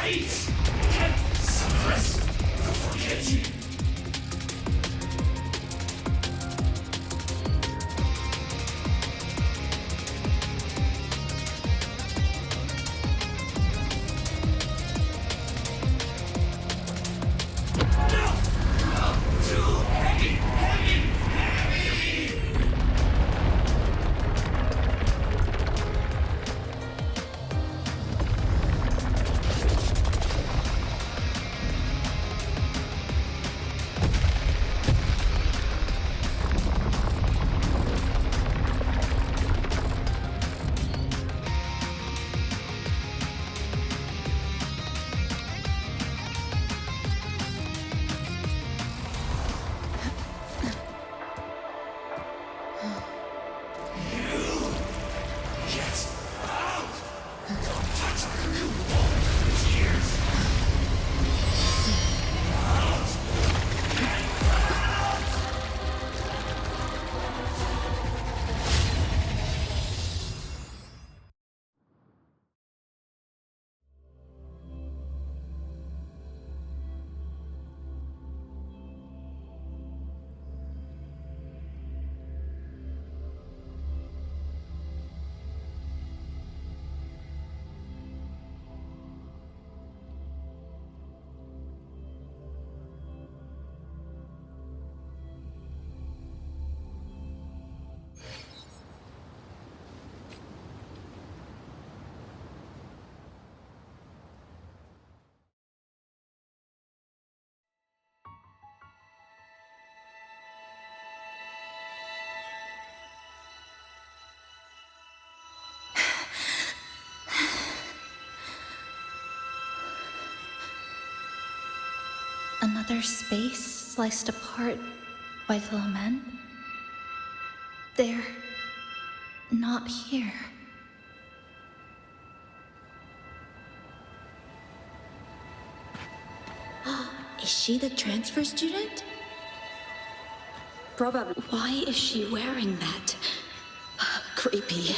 hate can suppress the forgetting. Another space sliced apart by the men? They're not here. Is she the transfer student? Probably. Why is she wearing that? Creepy.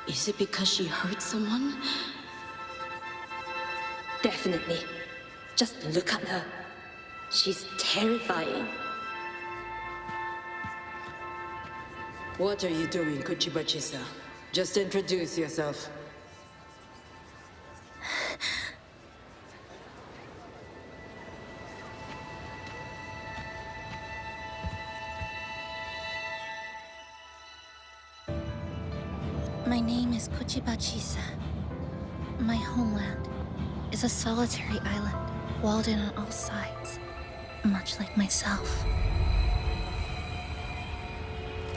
Is it because she hurt someone? Definitely. Just look at her. She's terrifying. What are you doing, Kuchibachi-san? Just introduce yourself. My name is Kuchibachi-sa. My homeland is a solitary island, walled in on all sides, much like myself.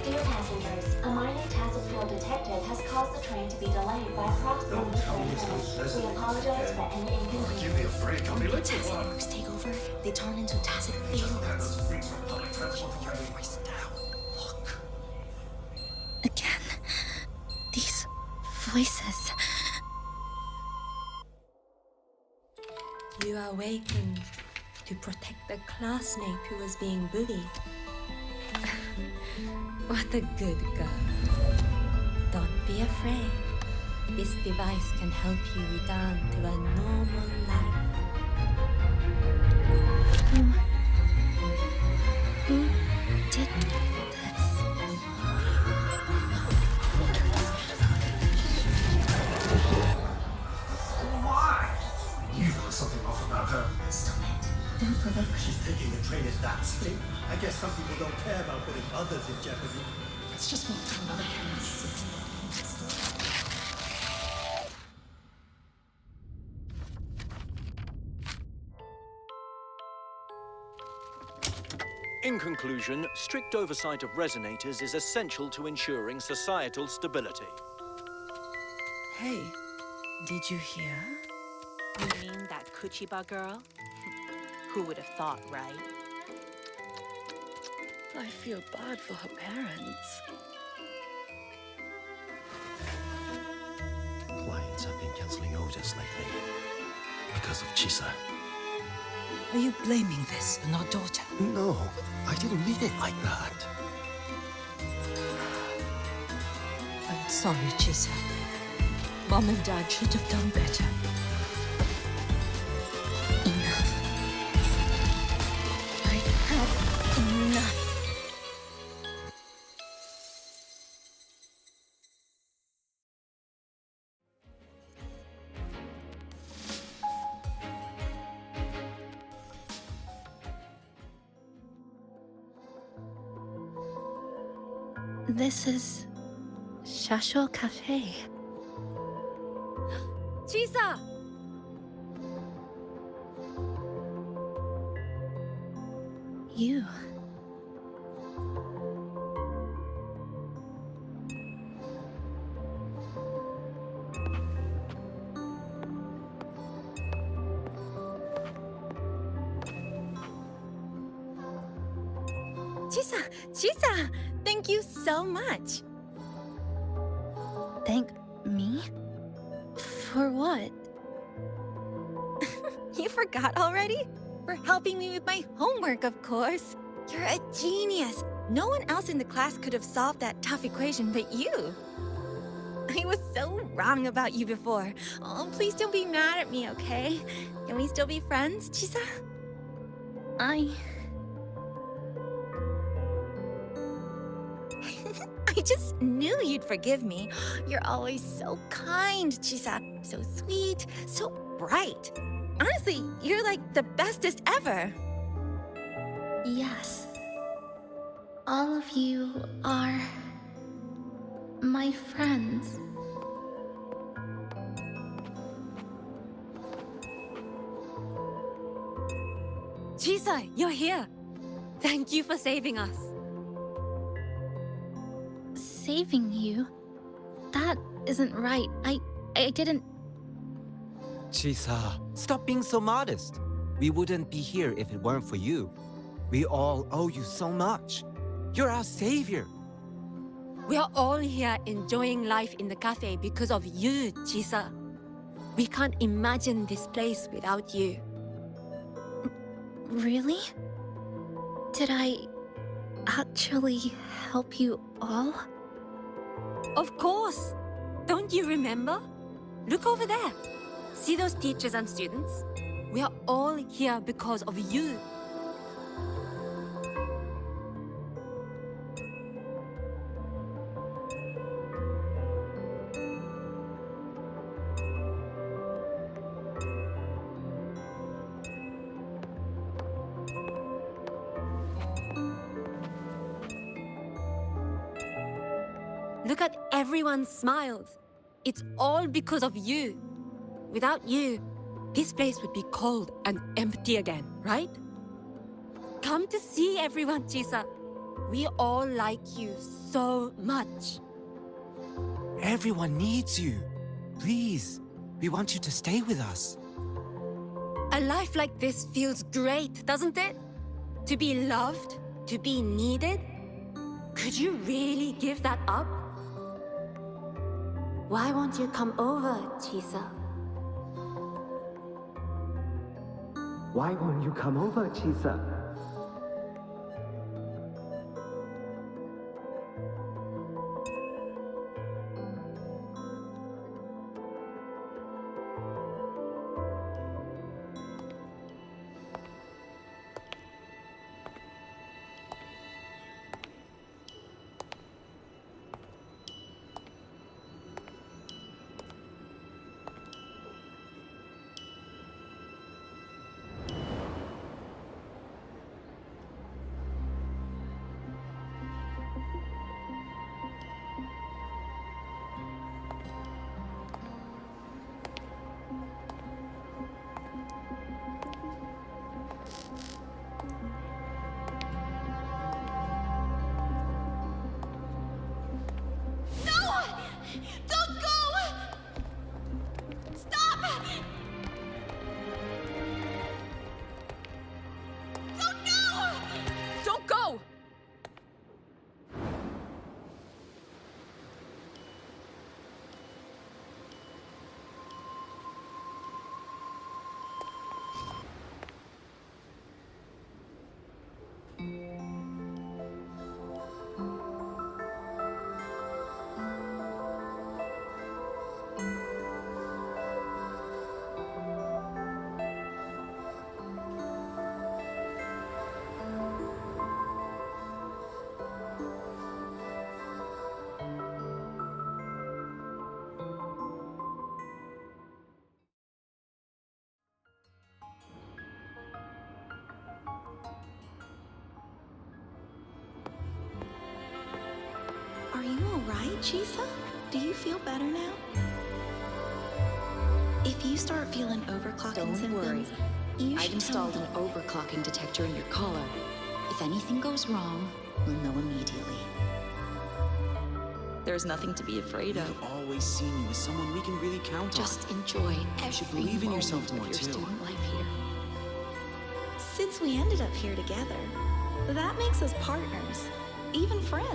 Dear passengers, a minor task field detected has caused the train to be delayed by approximately 30 minutes. We apologize for any inconvenience. Give me a break, I'll be late for Tacit marks take over. They turn into tacit fields. Again, these voices. You are awakened to protect the classmate who was being bullied. What a good girl. Don't be afraid. This device can help you return to a normal life. Who did this? Why? You know something off about her. Stop it. Don't provoke her. She's thinking the train is that state. I guess some people don't care about putting others in jeopardy. Let's just move to another area of the city. In conclusion, strict oversight of resonators is essential to ensuring societal stability. Hey, did you hear? You mean that Kuchiba girl? Who would have thought, right? I feel bad for her parents. Clients have been canceling orders lately because of Chisa. Are you blaming this on our daughter? No, I didn't mean it like that. I'm sorry, Chisa. Mom and Dad should have done better. This is Shasho Cafe. Chisa! You. Chisa! Thank you so much. Thank me? For what? You forgot already? For helping me with my homework, of course. You're a genius. No one else in the class could have solved that tough equation but you. I was so wrong about you before. Oh, please don't be mad at me, okay? Can we still be friends, Chisa? I just knew you'd forgive me. You're always so kind, Chisa. So sweet, so bright. Honestly, you're like the bestest ever. Yes. All of you are my friends. Chisa, you're here. Thank you for saving us. saving you? That isn't right. I didn't... Chisa, stop being so modest. We wouldn't be here if it weren't for you. We all owe you so much. You're our savior. We are all here enjoying life in the cafe because of you, Chisa. We can't imagine this place without you. Really? Did I actually help you all? Of course! Don't you remember? Look over there. See those teachers and students? We are all here because of you. Look at everyone's smiles. It's all because of you. Without you, this place would be cold and empty again, right? Come to see everyone, Chisa. We all like you so much. Everyone needs you. Please, we want you to stay with us. A life like this feels great, doesn't it? To be loved, to be needed. Could you really give that up? Why won't you come over, Chisa? Why won't you come over, Chisa? Chisa? Do you feel better now? If you start feeling overclocking Don't symptoms, worry. you I've should installed an overclocking detector in your collar. If anything goes wrong, we'll know immediately. There's nothing to be afraid of. We've always seen you as someone we can really count on. Just enjoy You should every believe in moment yourself of more, your too. student life here. Since we ended up here together, that makes us partners, even friends.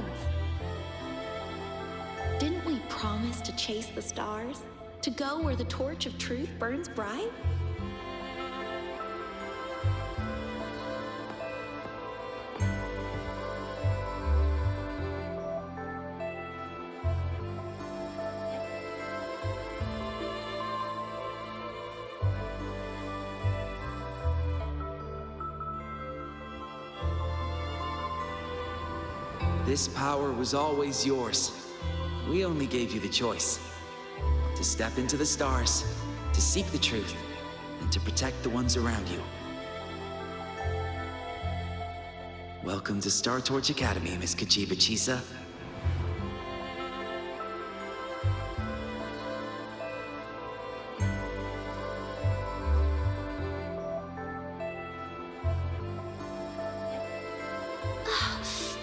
Didn't we promise to chase the stars? To go where the torch of truth burns bright? This power was always yours. We only gave you the choice. To step into the stars, to seek the truth, and to protect the ones around you. Welcome to Star Torch Academy, Miss Kuchiba Chisa.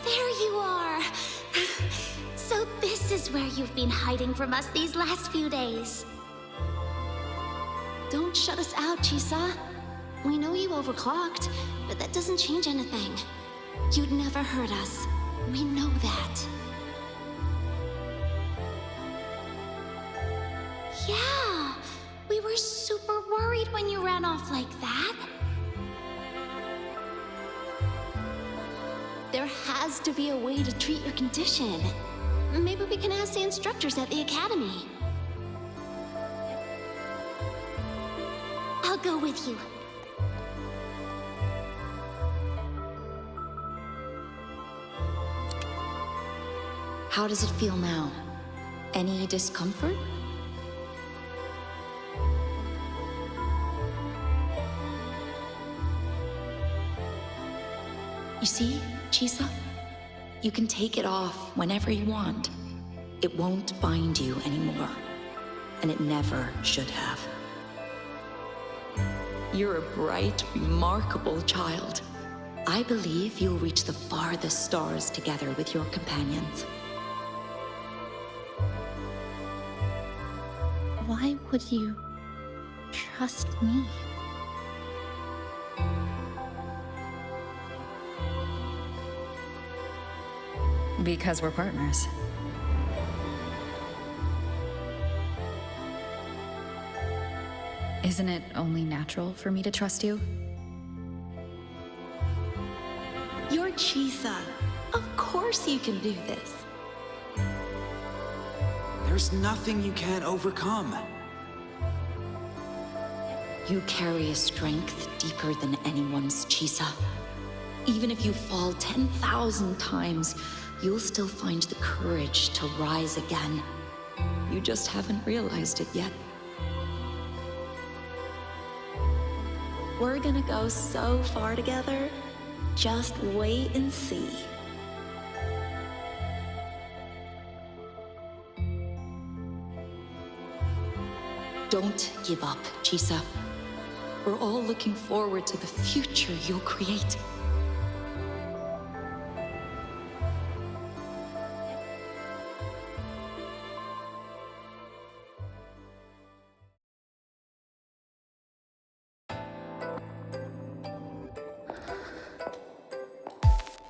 There you are! So this is where you've been hiding from us these last few days. Don't shut us out, Chisa. We know you overclocked, but that doesn't change anything. You'd never hurt us. We know that. Yeah, we were super worried when you ran off like that. There has to be a way to treat your condition. Maybe we can ask the instructors at the academy. I'll go with you. How does it feel now? Any discomfort? You see, Chisa? You can take it off whenever you want. It won't bind you anymore. And it never should have. You're a bright, remarkable child. I believe you'll reach the farthest stars together with your companions. Why would you trust me? Because we're partners. Isn't it only natural for me to trust you? You're Chisa. Of course you can do this. There's nothing you can't overcome. You carry a strength deeper than anyone's, Chisa. Even if you fall 10,000 times, you'll still find the courage to rise again. You just haven't realized it yet. We're gonna go so far together. Just wait and see. Don't give up, Chisa. We're all looking forward to the future you'll create.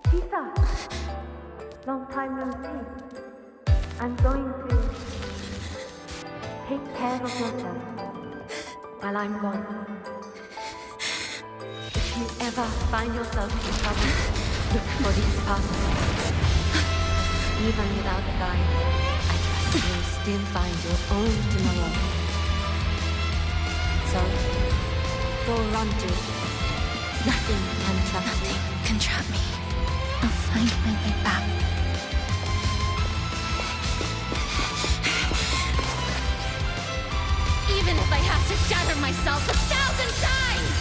Chisa! Long time no see. I'm going to take care of yourself while I'm gone. If you ever find yourself in trouble, look for these passes. Even without a guide, I trust you'll still find your own tomorrow. So, go run to it. Nothing can trap you. Nothing can trap me. I'll find my way back. Even if I have to shatter myself 1,000 times!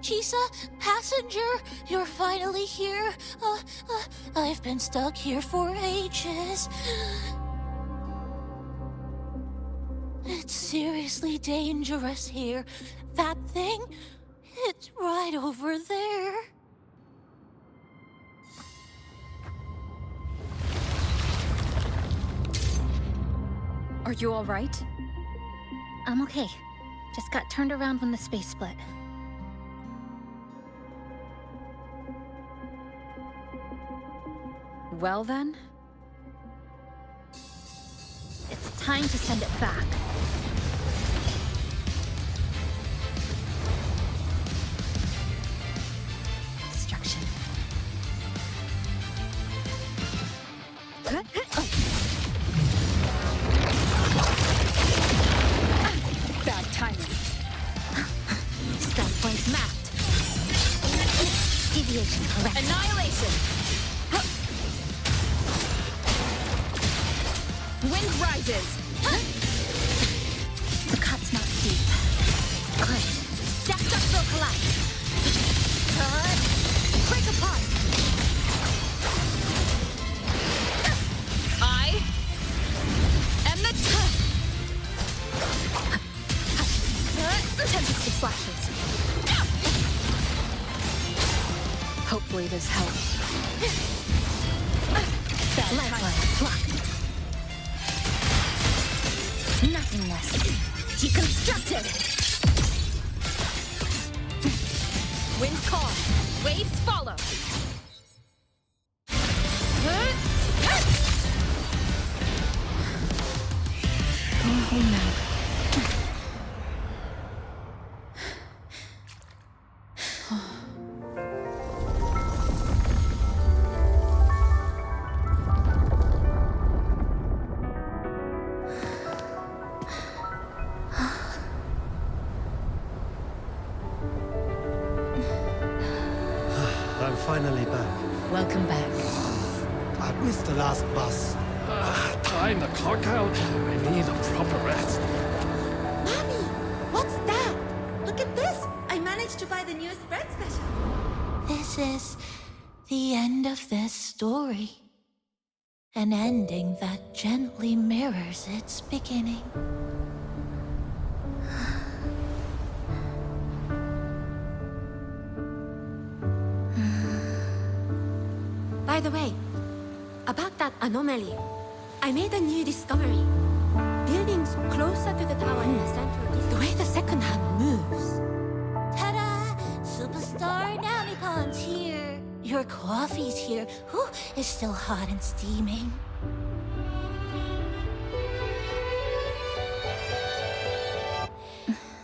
Chisa, passenger, you're finally here. I've been stuck here for ages. It's seriously dangerous here. That thing, it's right over there. Are you all right? I'm okay. Just got turned around when the space split. Well then? It's time to send it back. Destruction. Bad timing. Stress points mapped. Deviation correct. Annihilation! Wind rises! The cut's not deep. Good. Death structural collapse. Break apart. I am the tempest flashes. Hopefully this helps. Bad timing. Nothingness. Deconstructed. Wind calm. Waves follow. Going home now. I'm finally back. Welcome back. I missed the last bus. Time to clock out. I need a proper rest. Mommy, what's that? Look at this. I managed to buy the new spread special. This is the end of this story. An ending that gently mirrors its beginning. By the way, about that anomaly, I made a new discovery. Buildings closer to the tower in the center, the way the second hand moves. Ta-da! Superstar Namipon's here. Your coffee's here. Whew, it's still hot and steaming.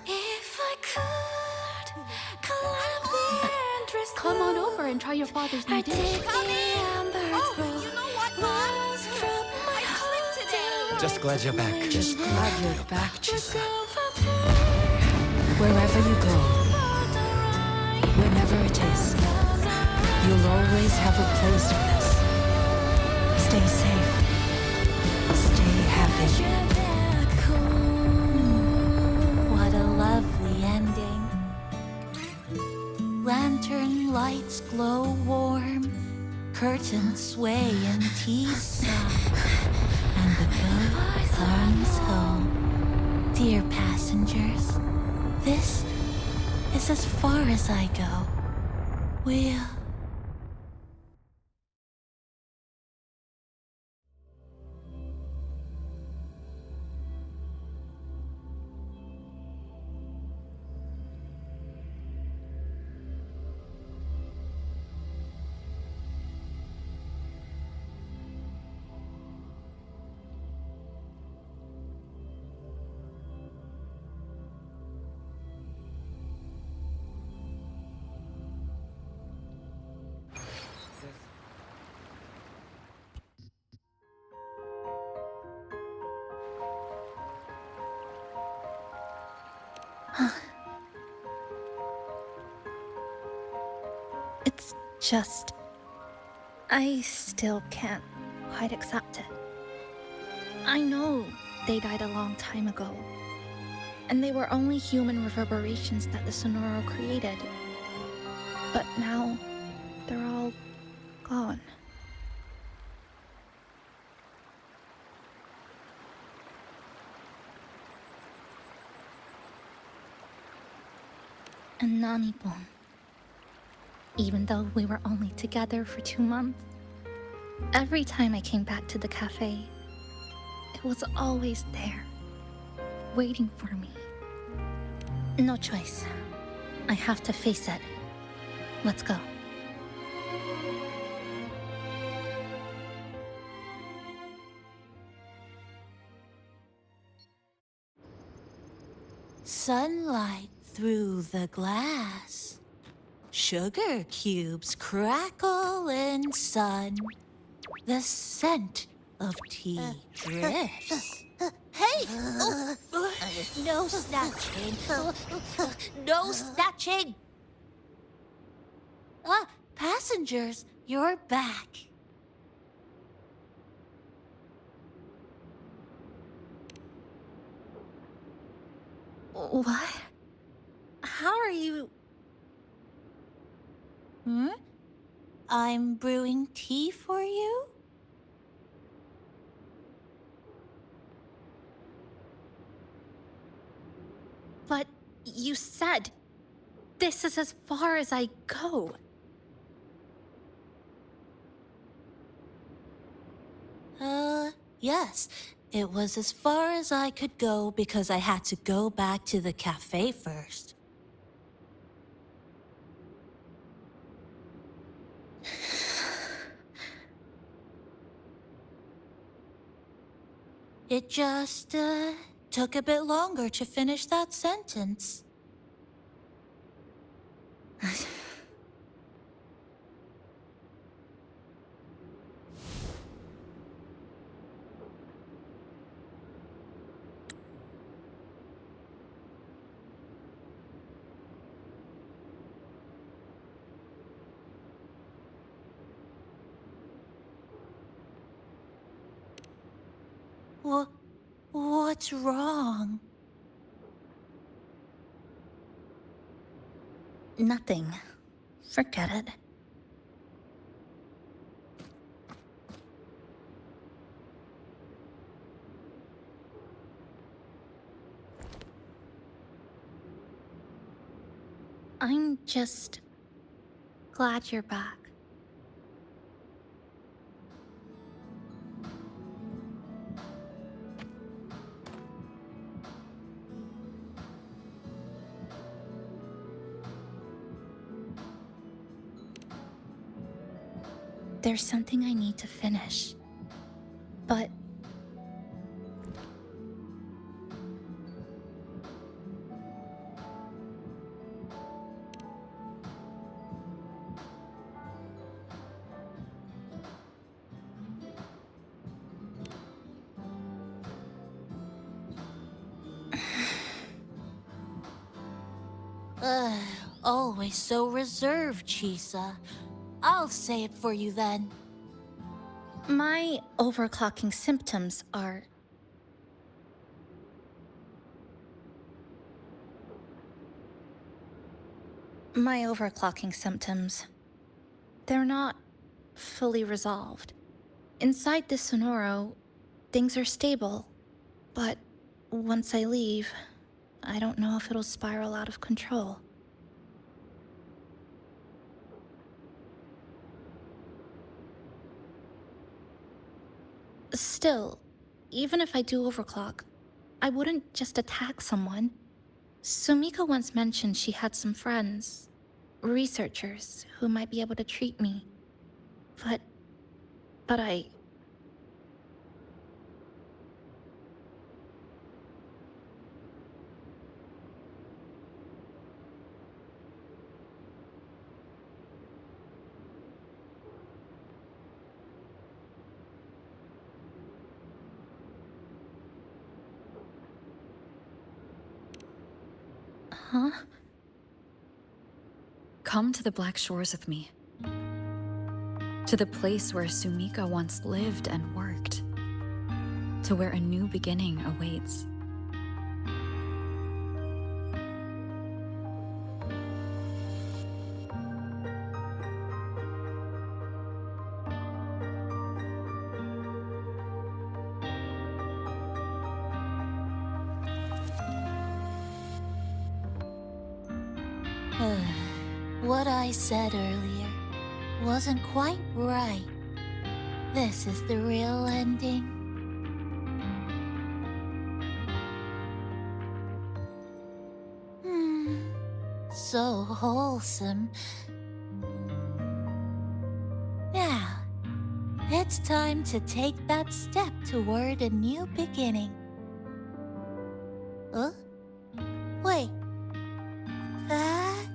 If I could climb the entrance. Come on over and try your father's new dish. You know what, Mom? I slipped today. Just glad you're back. Just glad you're back, Chisa. Wherever you go, whenever it is, you'll always have a place with us. Stay safe. Stay happy. What a lovely ending. Lantern lights glow warm, curtains sway in tea sigh, and the boat comes home. Dear passengers, this is as far as I go. We'll... It's just... I still can't quite accept it. I know they died a long time ago, and they were only human reverberations that the Sonoro created. But now, they're all gone. And Nanipon. Even though we were only together for 2 months, every time I came back to the cafe, it was always there, waiting for me. No choice. I have to face it. Let's go. Sunlight through the glass. Sugar cubes crackle in sun. The scent of tea drifts. Hey! No snatching. No snatching! Ah, passengers, you're back. What? How are you? I'm brewing tea for you? But you said this is as far as I go. Yes. It was as far as I could go because I had to go back to the cafe first. It just, took a bit longer to finish that sentence. What's wrong? Nothing. Forget it. I'm just glad you're back. There's something I need to finish. But Always so reserved, Chisa. I'll say it for you then. my overclocking symptoms are... My overclocking symptoms. They're not fully resolved. Inside this Sonoro, things are stable. But once I leave, I don't know if it'll spiral out of control. Still, even if I do overclock, I wouldn't just attack someone. Sumika once mentioned she had some friends, researchers, who might be able to treat me. But I... Huh? Come to the Black Shores with me. To the place where Sumika once lived and worked. To where a new beginning awaits. What I said earlier wasn't quite right. This is the real ending. So wholesome. Now, it's time to take that step toward a new beginning. Huh? Wait. That's...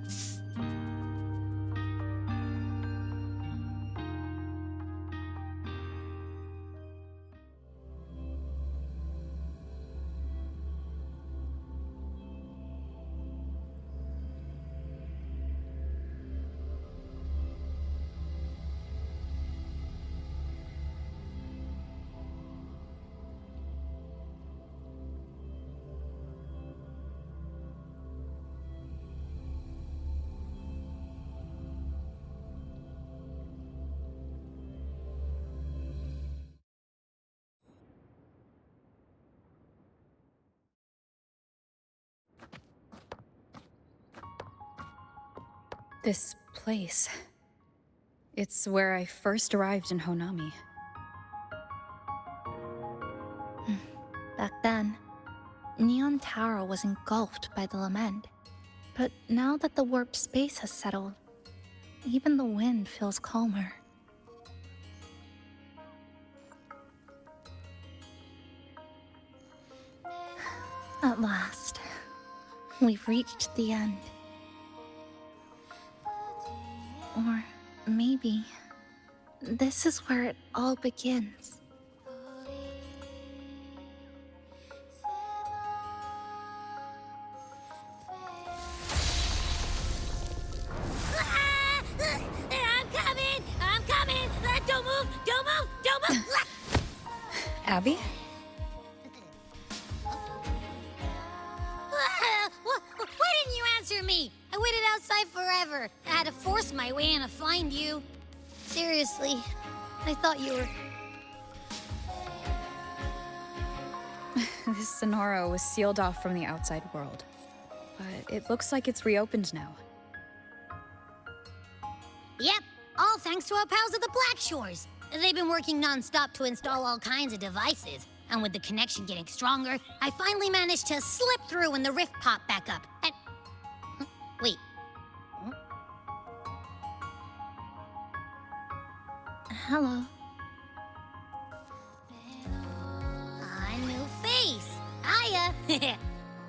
This place. It's where I first arrived in Honami. Back then, Neon Tower was engulfed by the lament. But now that the warped space has settled, even the wind feels calmer. At last, we've reached the end. Or maybe this is where it all begins. I'm coming! Don't move! Don't move! Don't move! Abby? Why didn't you answer me? I waited outside forever. I had to force my way in to find you. Seriously, I thought you were... This Sonoro was sealed off from the outside world. But it looks like it's reopened now. Yep, all thanks to our pals at the Black Shores. They've been working non-stop to install all kinds of devices. And with the connection getting stronger, I finally managed to slip through when the rift popped back up. And... Wait. Hello. A new face. Hiya.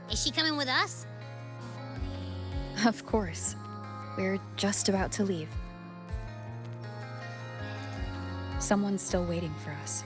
Is she coming with us? Of course. We're just about to leave. Someone's still waiting for us.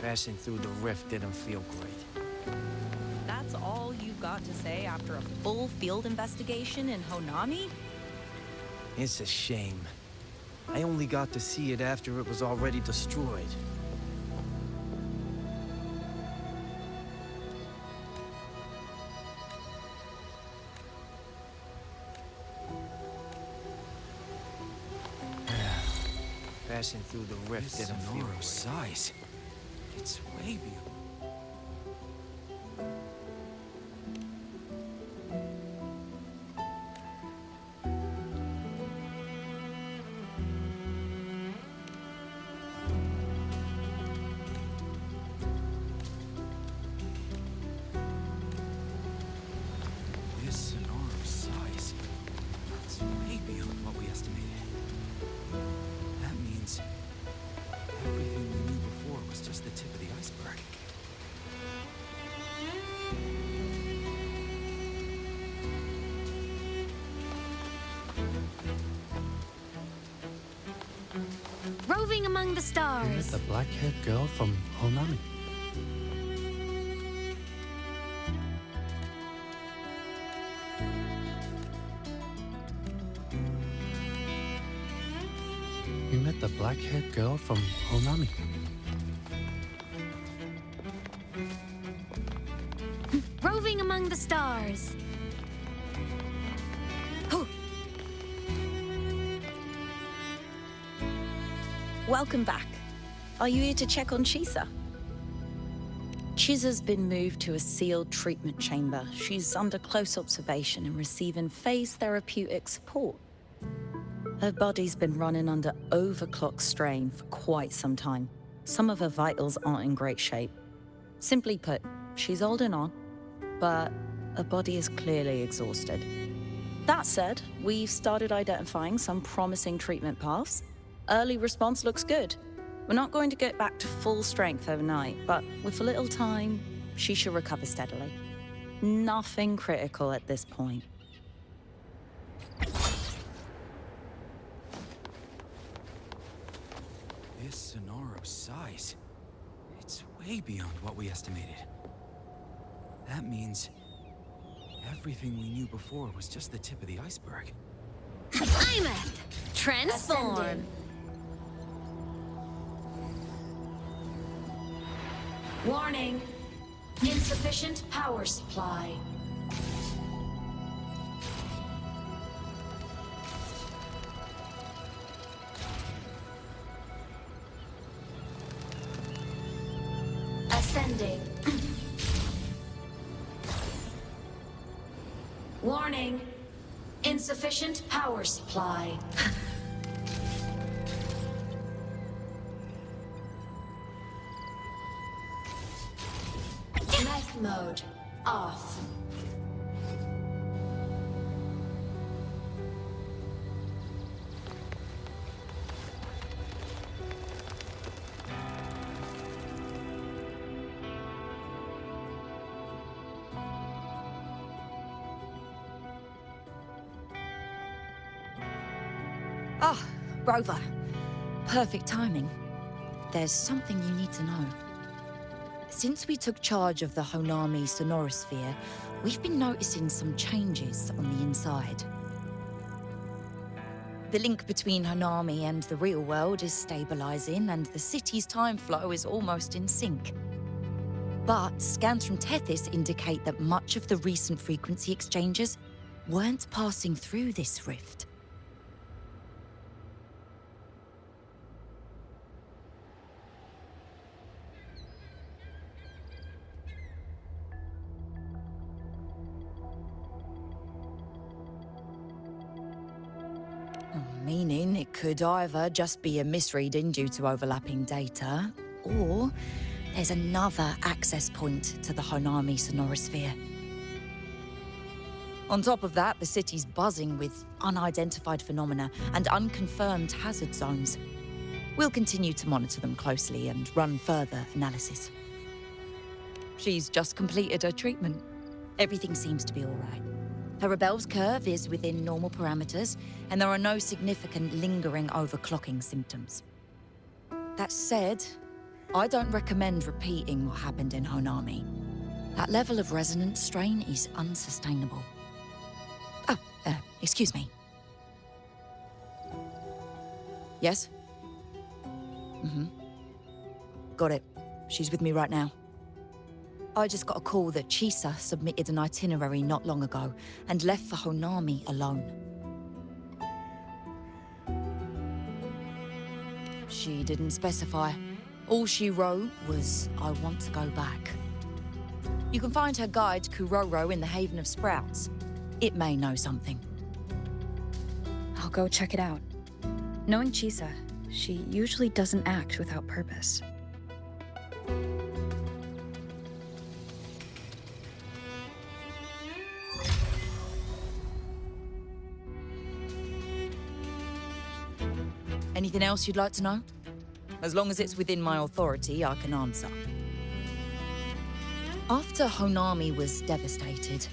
Passing through the rift didn't feel great. That's all you've got to say after a full field investigation in Honami? It's a shame. I only got to see it after it was already destroyed. Passing through the rift didn't feel great. Size. It's way beyond. Roving among the You met stars. the black-haired girl from Honami. You met the black-haired girl from Honami. Roving among the stars. Welcome back. Are you here to check on Chisa? Chisa's been moved to a sealed treatment chamber. She's under close observation and receiving phase therapeutic support. Her body's been running under overclock strain for quite some time. Some of her vitals aren't in great shape. Simply put, she's holding on, but her body is clearly exhausted. That said, we've started identifying some promising treatment paths. Early response looks good. We're not going to get back to full strength overnight, but with a little time, she should recover steadily. Nothing critical at this point. This Sonora's size, it's way beyond what we estimated. That means everything we knew before was just the tip of the iceberg. Imeth! Transform! Ascending. Warning. Insufficient power supply. Ascending. Warning. Insufficient power supply. Mech mode off. Ah, Rover. Perfect timing. There's something you need to know. Since we took charge of the Honami Sonorosphere, we've been noticing some changes on the inside. The link between Honami and the real world is stabilizing, and the city's time flow is almost in sync. But scans from Tethys indicate that much of the recent frequency exchanges weren't passing through this rift. Meaning it could either just be a misreading due to overlapping data, or there's another access point to the Honami Sonorosphere. On top of that, the city's buzzing with unidentified phenomena and unconfirmed hazard zones. We'll continue to monitor them closely and run further analysis. She's just completed her treatment. Everything seems to be all right. Her Rebel's curve is within normal parameters, and there are no significant lingering overclocking symptoms. That said, I don't recommend repeating what happened in Honami. That level of resonance strain is unsustainable. Oh, excuse me. Yes? Got it. She's with me right now. I just got a call that Chisa submitted an itinerary not long ago and left for Honami alone. She didn't specify. All she wrote was, "I want to go back." You can find her guide, Kuroro, in the Haven of Sprouts. It may know something. I'll go check it out. Knowing Chisa, she usually doesn't act without purpose. Anything else you'd like to know? As long as it's within my authority, I can answer. After Honami was devastated,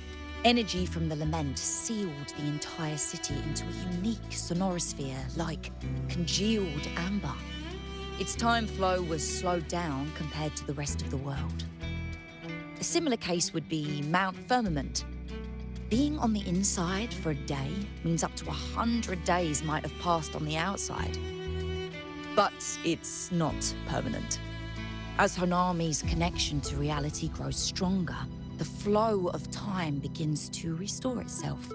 energy from the lament sealed the entire city into a unique sonorosphere like congealed amber. Its time flow was slowed down compared to the rest of the world. A similar case would be Mount Firmament. Being on the inside for a day means up to 100 days might have passed on the outside. But it's not permanent. As Honami's connection to reality grows stronger, the flow of time begins to restore itself.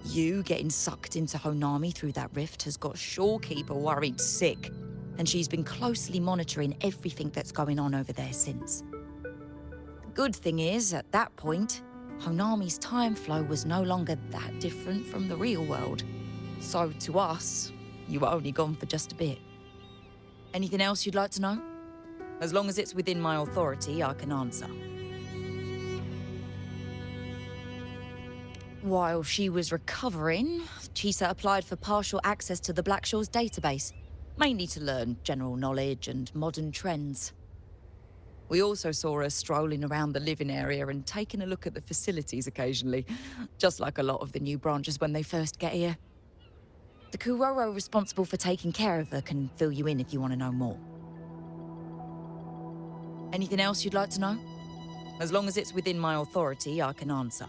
You getting sucked into Honami through that rift has got Shorekeeper worried sick, and she's been closely monitoring everything that's going on over there since. The good thing is, at that point, Honami's time flow was no longer that different from the real world. So to us, you were only gone for just a bit. Anything else you'd like to know? As long as it's within my authority, I can answer. While she was recovering, Chisa applied for partial access to the Blackshaw's database, mainly to learn general knowledge and modern trends. We also saw her strolling around the living area and taking a look at the facilities occasionally, just like a lot of the new branches when they first get here. The Kuroro responsible for taking care of her can fill you in if you want to know more. Anything else you'd like to know? As long as it's within my authority, I can answer.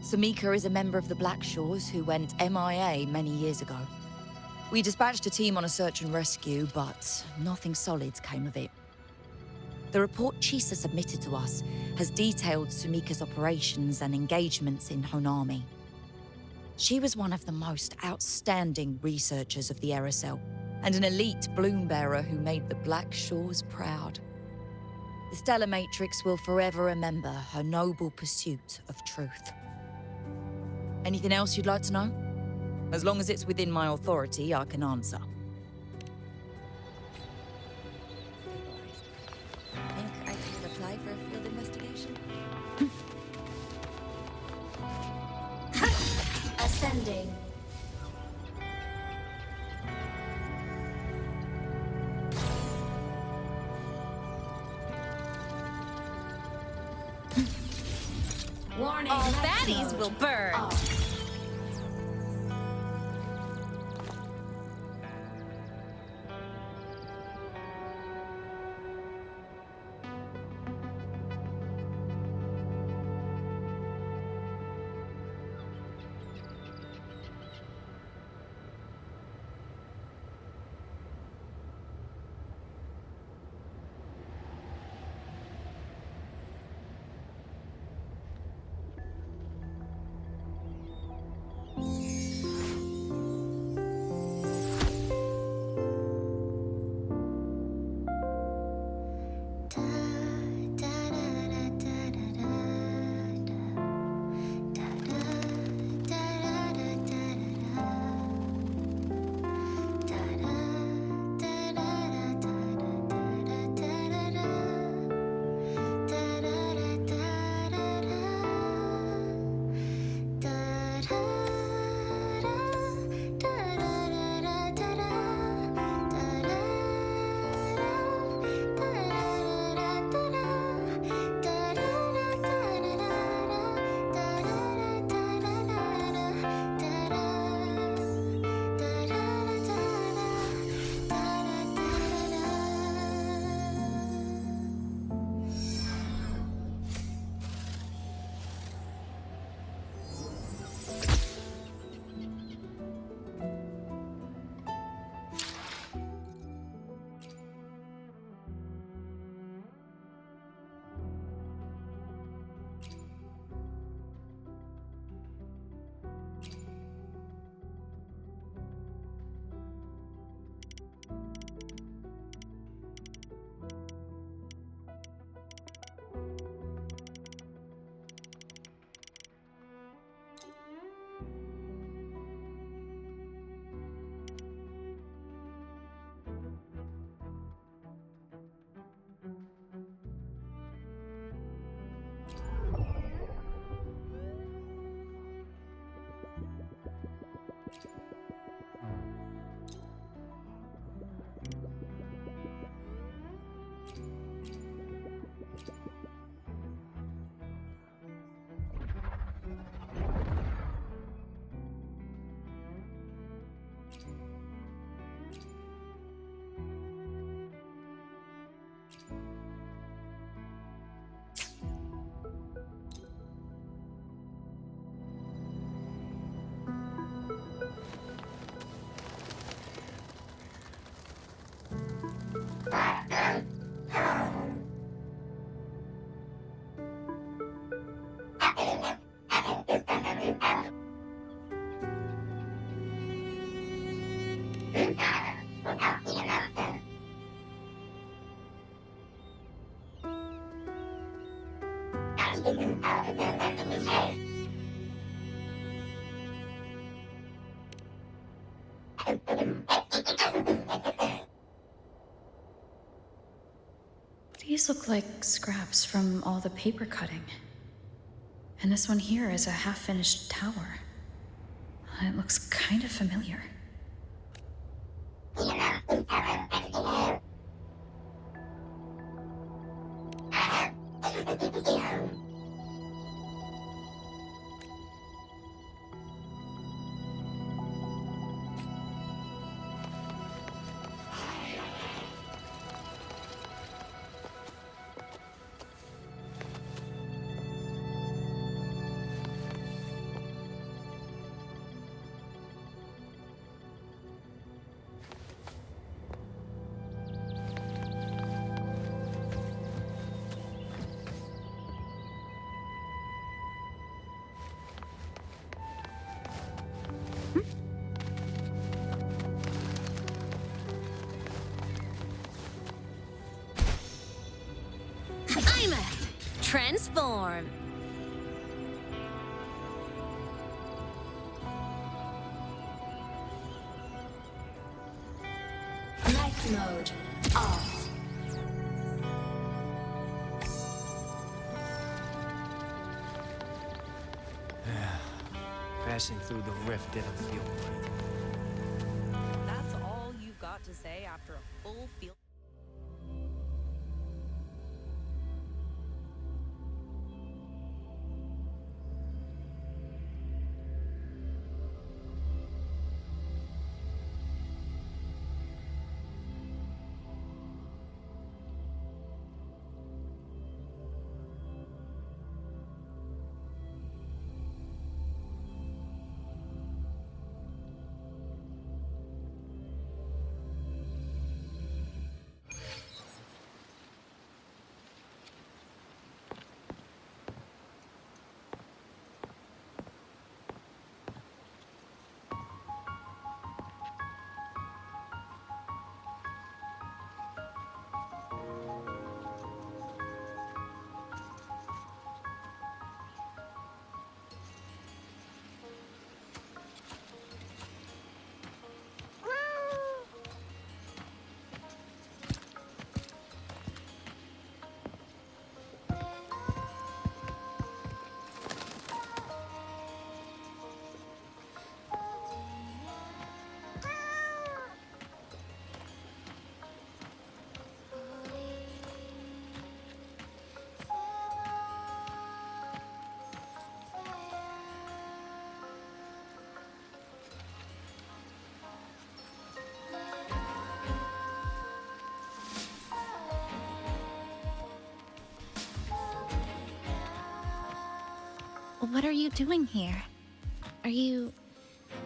Samika is a member of the Blackshaws who went MIA many years ago. We dispatched a team on a search and rescue, but nothing solid came of it. The report Chisa submitted to us has detailed Sumika's operations and engagements in Honami. She was one of the most outstanding researchers of the Aerocell, and an elite bloom bearer who made the Blackshaws proud. The Stellar Matrix will forever remember her noble pursuit of truth. Anything else you'd like to know? As long as it's within my authority, I can answer. Think I could apply for a field investigation? Ascending. Warning. All baddies will burn. These look like scraps from all the paper cutting. And this one here is a half-finished tower. It looks kind of familiar. I'm a transform. Night mode off. Passing through the rift didn't feel right. That's all you've got to say after a full field. What are you doing here? Are you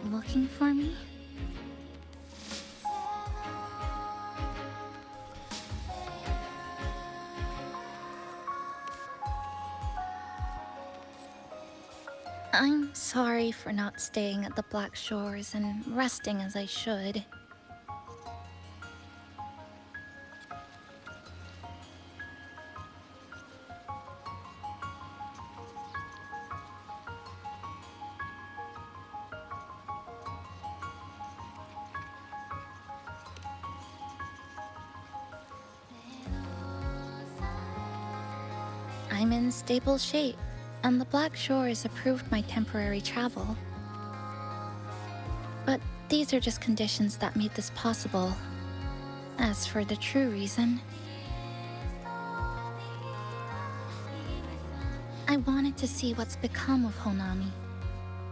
looking for me? I'm sorry for not staying at the Black Shores and resting as I should. I'm in stable shape, and the Black Shores approved my temporary travel. But these are just conditions that made this possible. As for the true reason, I wanted to see what's become of Honami.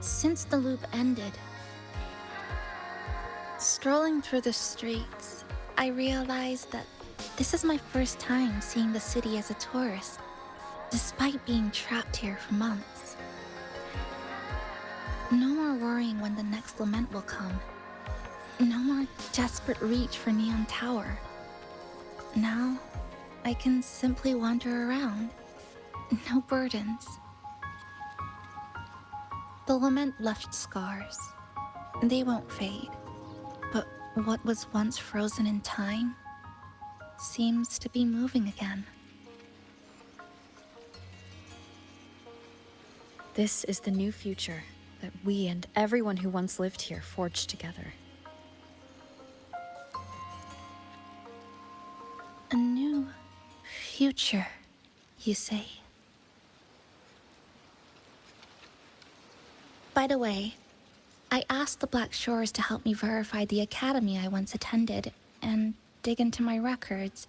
Since the loop ended, strolling through the streets, I realized that this is my first time seeing the city as a tourist, despite being trapped here for months. No more worrying when the next lament will come. No more desperate reach for Neon Tower. Now, I can simply wander around. No burdens. The lament left scars. They won't fade. But what was once frozen in time seems to be moving again. This is the new future that we and everyone who once lived here forged together. A new future, you say? By the way, I asked the Black Shores to help me verify the academy I once attended and dig into my records.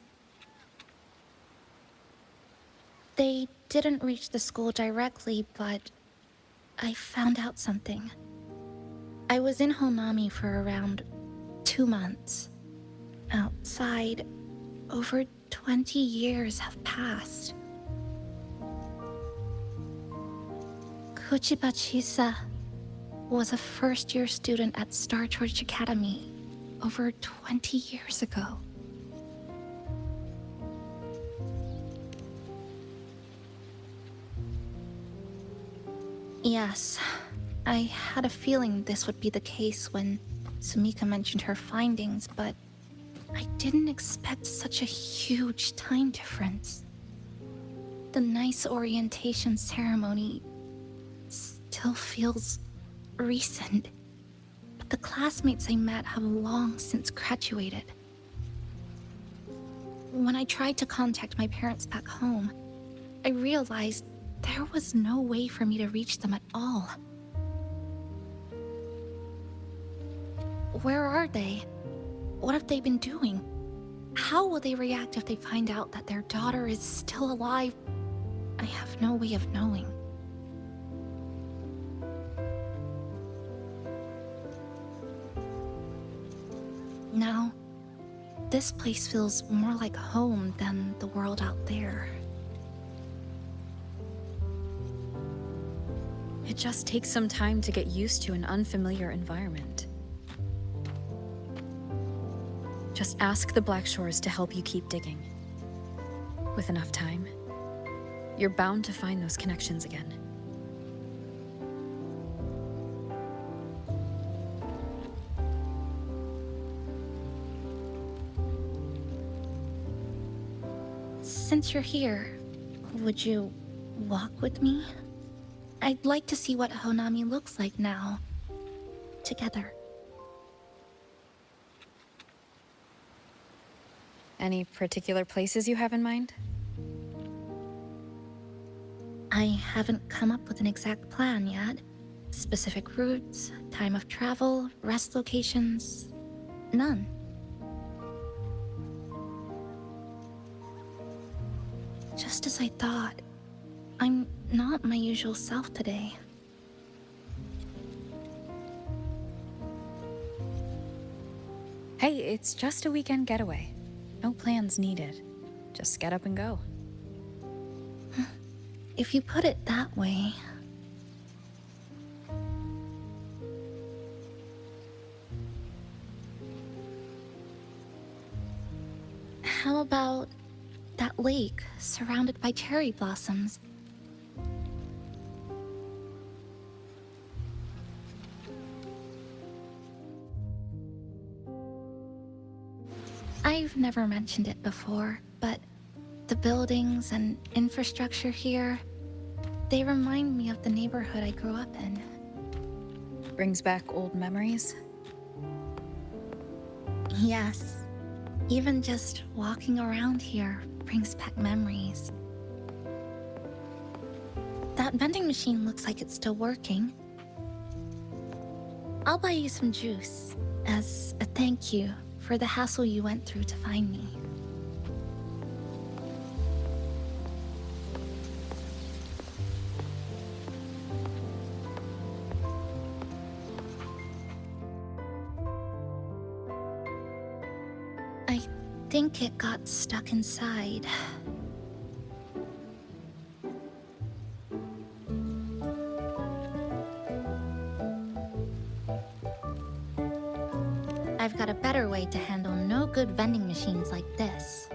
They didn't reach the school directly, but I found out something. I was in Honami for around 2 months. Outside, over 20 years have passed. Kuchiba Chisa was a first-year student at Star Church Academy over 20 years ago. Yes, I had a feeling this would be the case when Sumika mentioned her findings, but I didn't expect such a huge time difference. The nice orientation ceremony still feels recent, but the classmates I met have long since graduated. When I tried to contact my parents back home, I realized there was no way for me to reach them at all. Where are they? What have they been doing? How will they react if they find out that their daughter is still alive? I have no way of knowing. Now, this place feels more like home than the world out there. It just takes some time to get used to an unfamiliar environment. Just ask the Black Shores to help you keep digging. With enough time, you're bound to find those connections again. Since you're here, would you walk with me? I'd like to see what Honami looks like now. Together. Any particular places you have in mind? I haven't come up with an exact plan yet. Specific routes, time of travel, rest locations, none. Just as I thought, I'm not my usual self today. Hey, it's just a weekend getaway. No plans needed. Just get up and go. If you put it that way... How about that lake surrounded by cherry blossoms? I've never mentioned it before, but the buildings and infrastructure here, they remind me of the neighborhood I grew up in. Brings back old memories? Yes. Even just walking around here brings back memories. That vending machine looks like it's still working. I'll buy you some juice as a thank you for the hassle you went through to find me. I think it got stuck inside. I've got a better way to handle no good vending machines like this.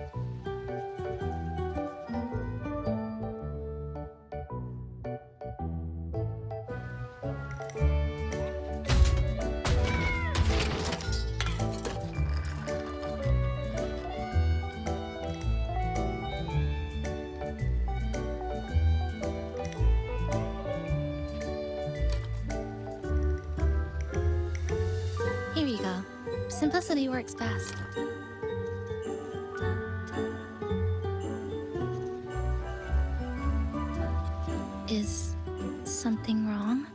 Simplicity works best. Is something wrong?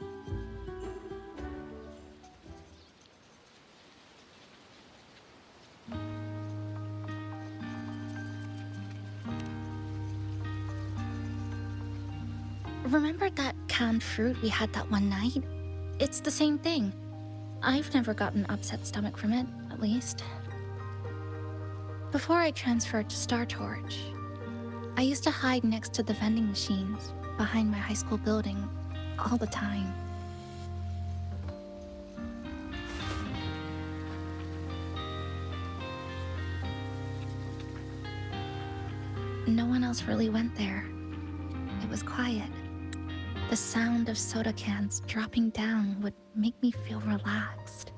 Remember that canned fruit we had that one night? It's the same thing. I've never gotten upset stomach from it, at least. Before I transferred to Star Torch, I used to hide next to the vending machines behind my high school building all the time. No one else really went there. It was quiet. The sound of soda cans dropping down would make me feel relaxed.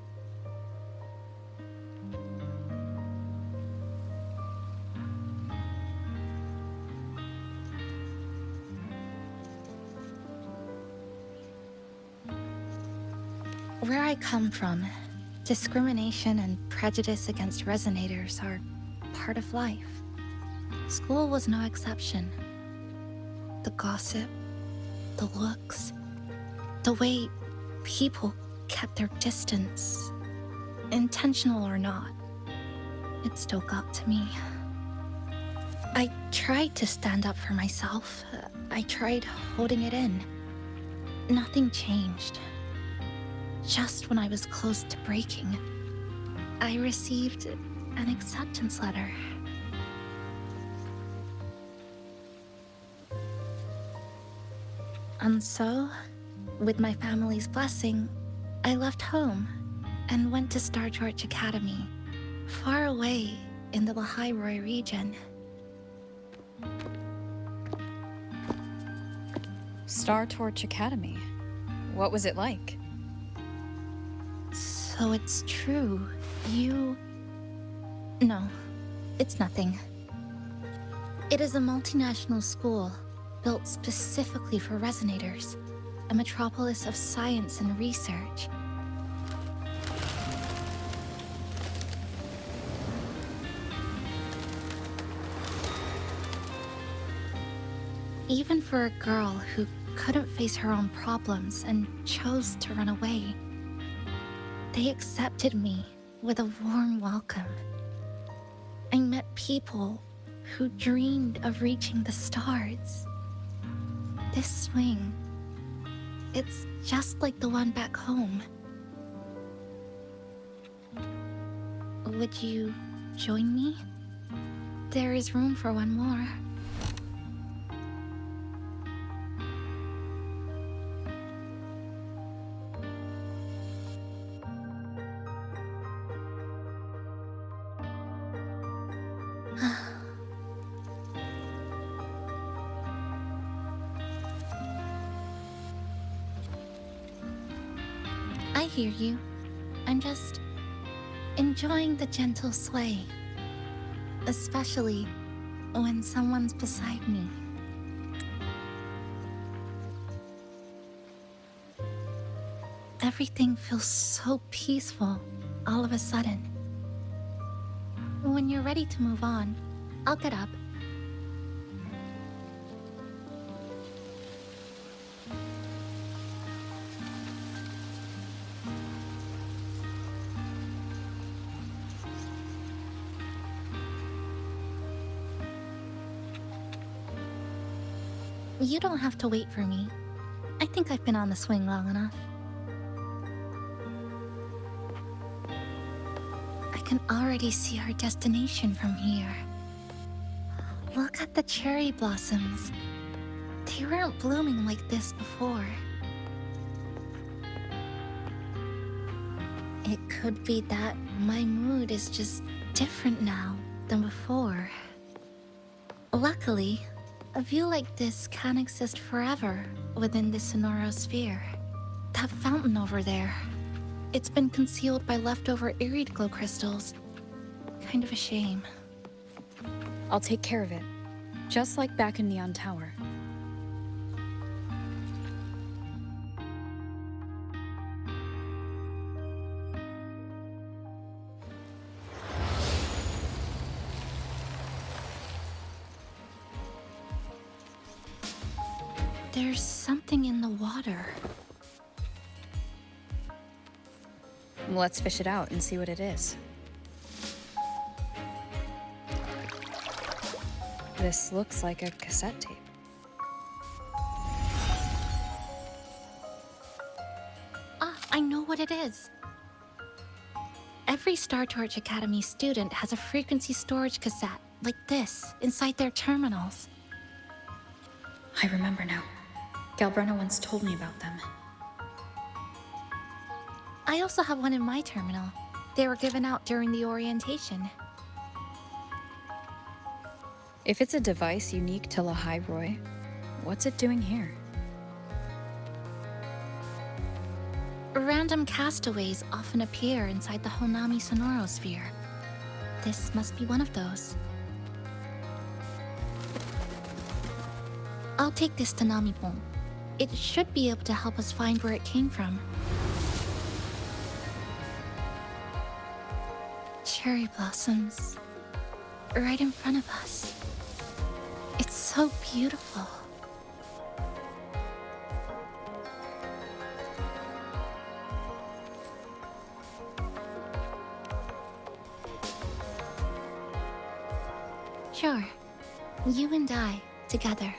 Where I come from, discrimination and prejudice against resonators are part of life. School was no exception. The gossip, the looks, the way people kept their distance, intentional or not, it still got to me. I tried to stand up for myself. I tried holding it in. Nothing changed. Just when I was close to breaking, I received an acceptance letter. And so, with my family's blessing, I left home and went to Star Torch Academy, far away in the Lahairoi region. Star Torch Academy? What was it like? So it's true. You... No, it's nothing. It is a multinational school built specifically for resonators, a metropolis of science and research. Even for a girl who couldn't face her own problems and chose to run away, they accepted me with a warm welcome. I met people who dreamed of reaching the stars. This swing, it's just like the one back home. Would you join me? There is room for one more. I hear you. I'm just enjoying the gentle sway, especially when someone's beside me. Everything feels so peaceful all of a sudden. When you're ready to move on, I'll get up. You don't have to wait for me. I think I've been on the swing long enough. I can already see our destination from here. Look at the cherry blossoms. They weren't blooming like this before. It could be that my mood is just different now than before. Luckily, a view like this can exist forever within the Sonoro sphere. That fountain over there, it's been concealed by leftover irid glow crystals. Kind of a shame. I'll take care of it, just like back in Neon Tower. There's something in the water. Let's fish it out and see what it is. This looks like a cassette tape. Ah, I know what it is. Every Star Torch Academy student has a frequency storage cassette, like this, inside their terminals. I remember now. Galbrena once told me about them. I also have one in my terminal. They were given out during the orientation. If it's a device unique to Lahairoi, what's it doing here? Random castaways often appear inside the Honami sonorosphere. This must be one of those. I'll take this to Namipon. It should be able to help us find where it came from. Cherry blossoms. Right in front of us. It's so beautiful. Sure. You and I, together.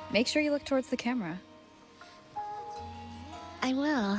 Make sure you look towards the camera. I will.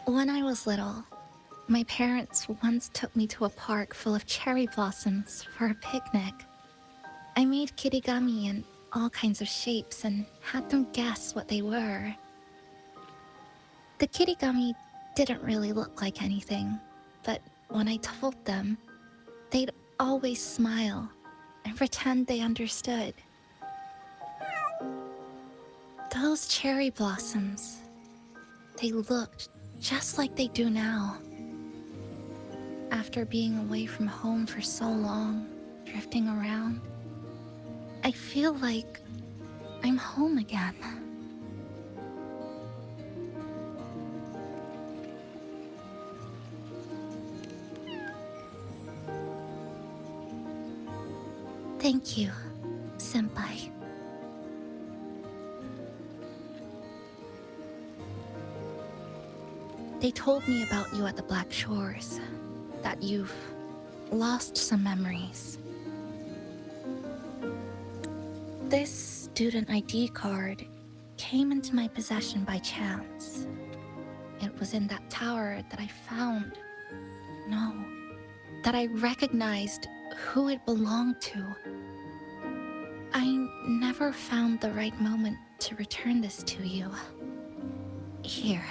When I was little, my parents once took me to a park full of cherry blossoms for a picnic. I made kirigami in all kinds of shapes and had them guess what they were. The kirigami didn't really look like anything, but when I told them, they'd always smile and pretend they understood. Those cherry blossoms, they looked just like they do now. After being away from home for so long, drifting around, I feel like I'm home again. Thank you, Senpai. They told me about you at the Black Shores, that you've lost some memories. This student ID card came into my possession by chance. It was in that tower that I found. No, that I recognized who it belonged to. I never found the right moment to return this to you. Here.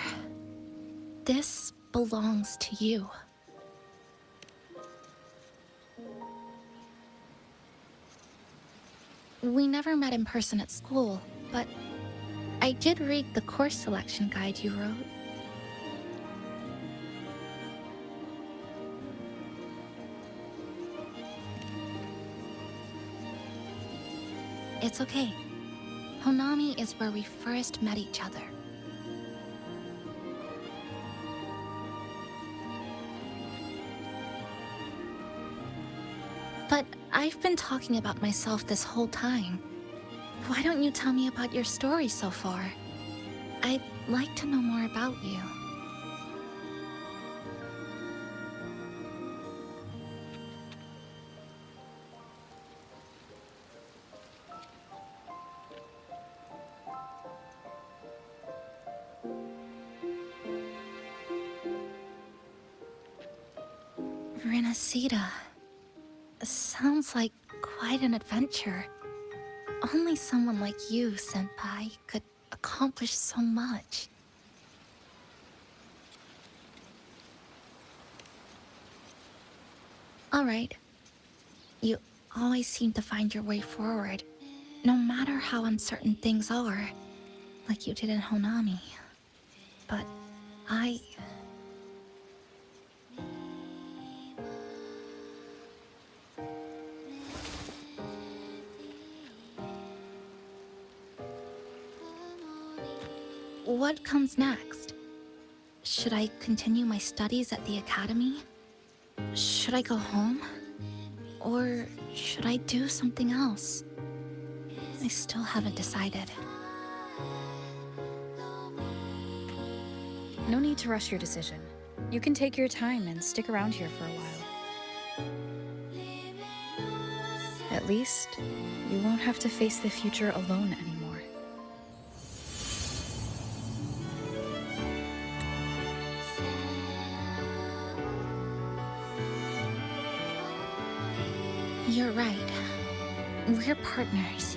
This belongs to you. We never met in person at school, but I did read the course selection guide you wrote. It's okay. Honami is where we first met each other. But I've been talking about myself this whole time. Why don't you tell me about your story so far? I'd like to know more about you. Renacida. Sounds like quite an adventure. Only someone like you, Senpai, could accomplish so much. Alright. You always seem to find your way forward, no matter how uncertain things are, like you did in Honami. But I... What comes next? Should I continue my studies at the academy? Should I go home? Or should I do something else? I still haven't decided. No need to rush your decision. You can take your time and stick around here for a while. At least, you won't have to face the future alone anymore. You're right. We're partners.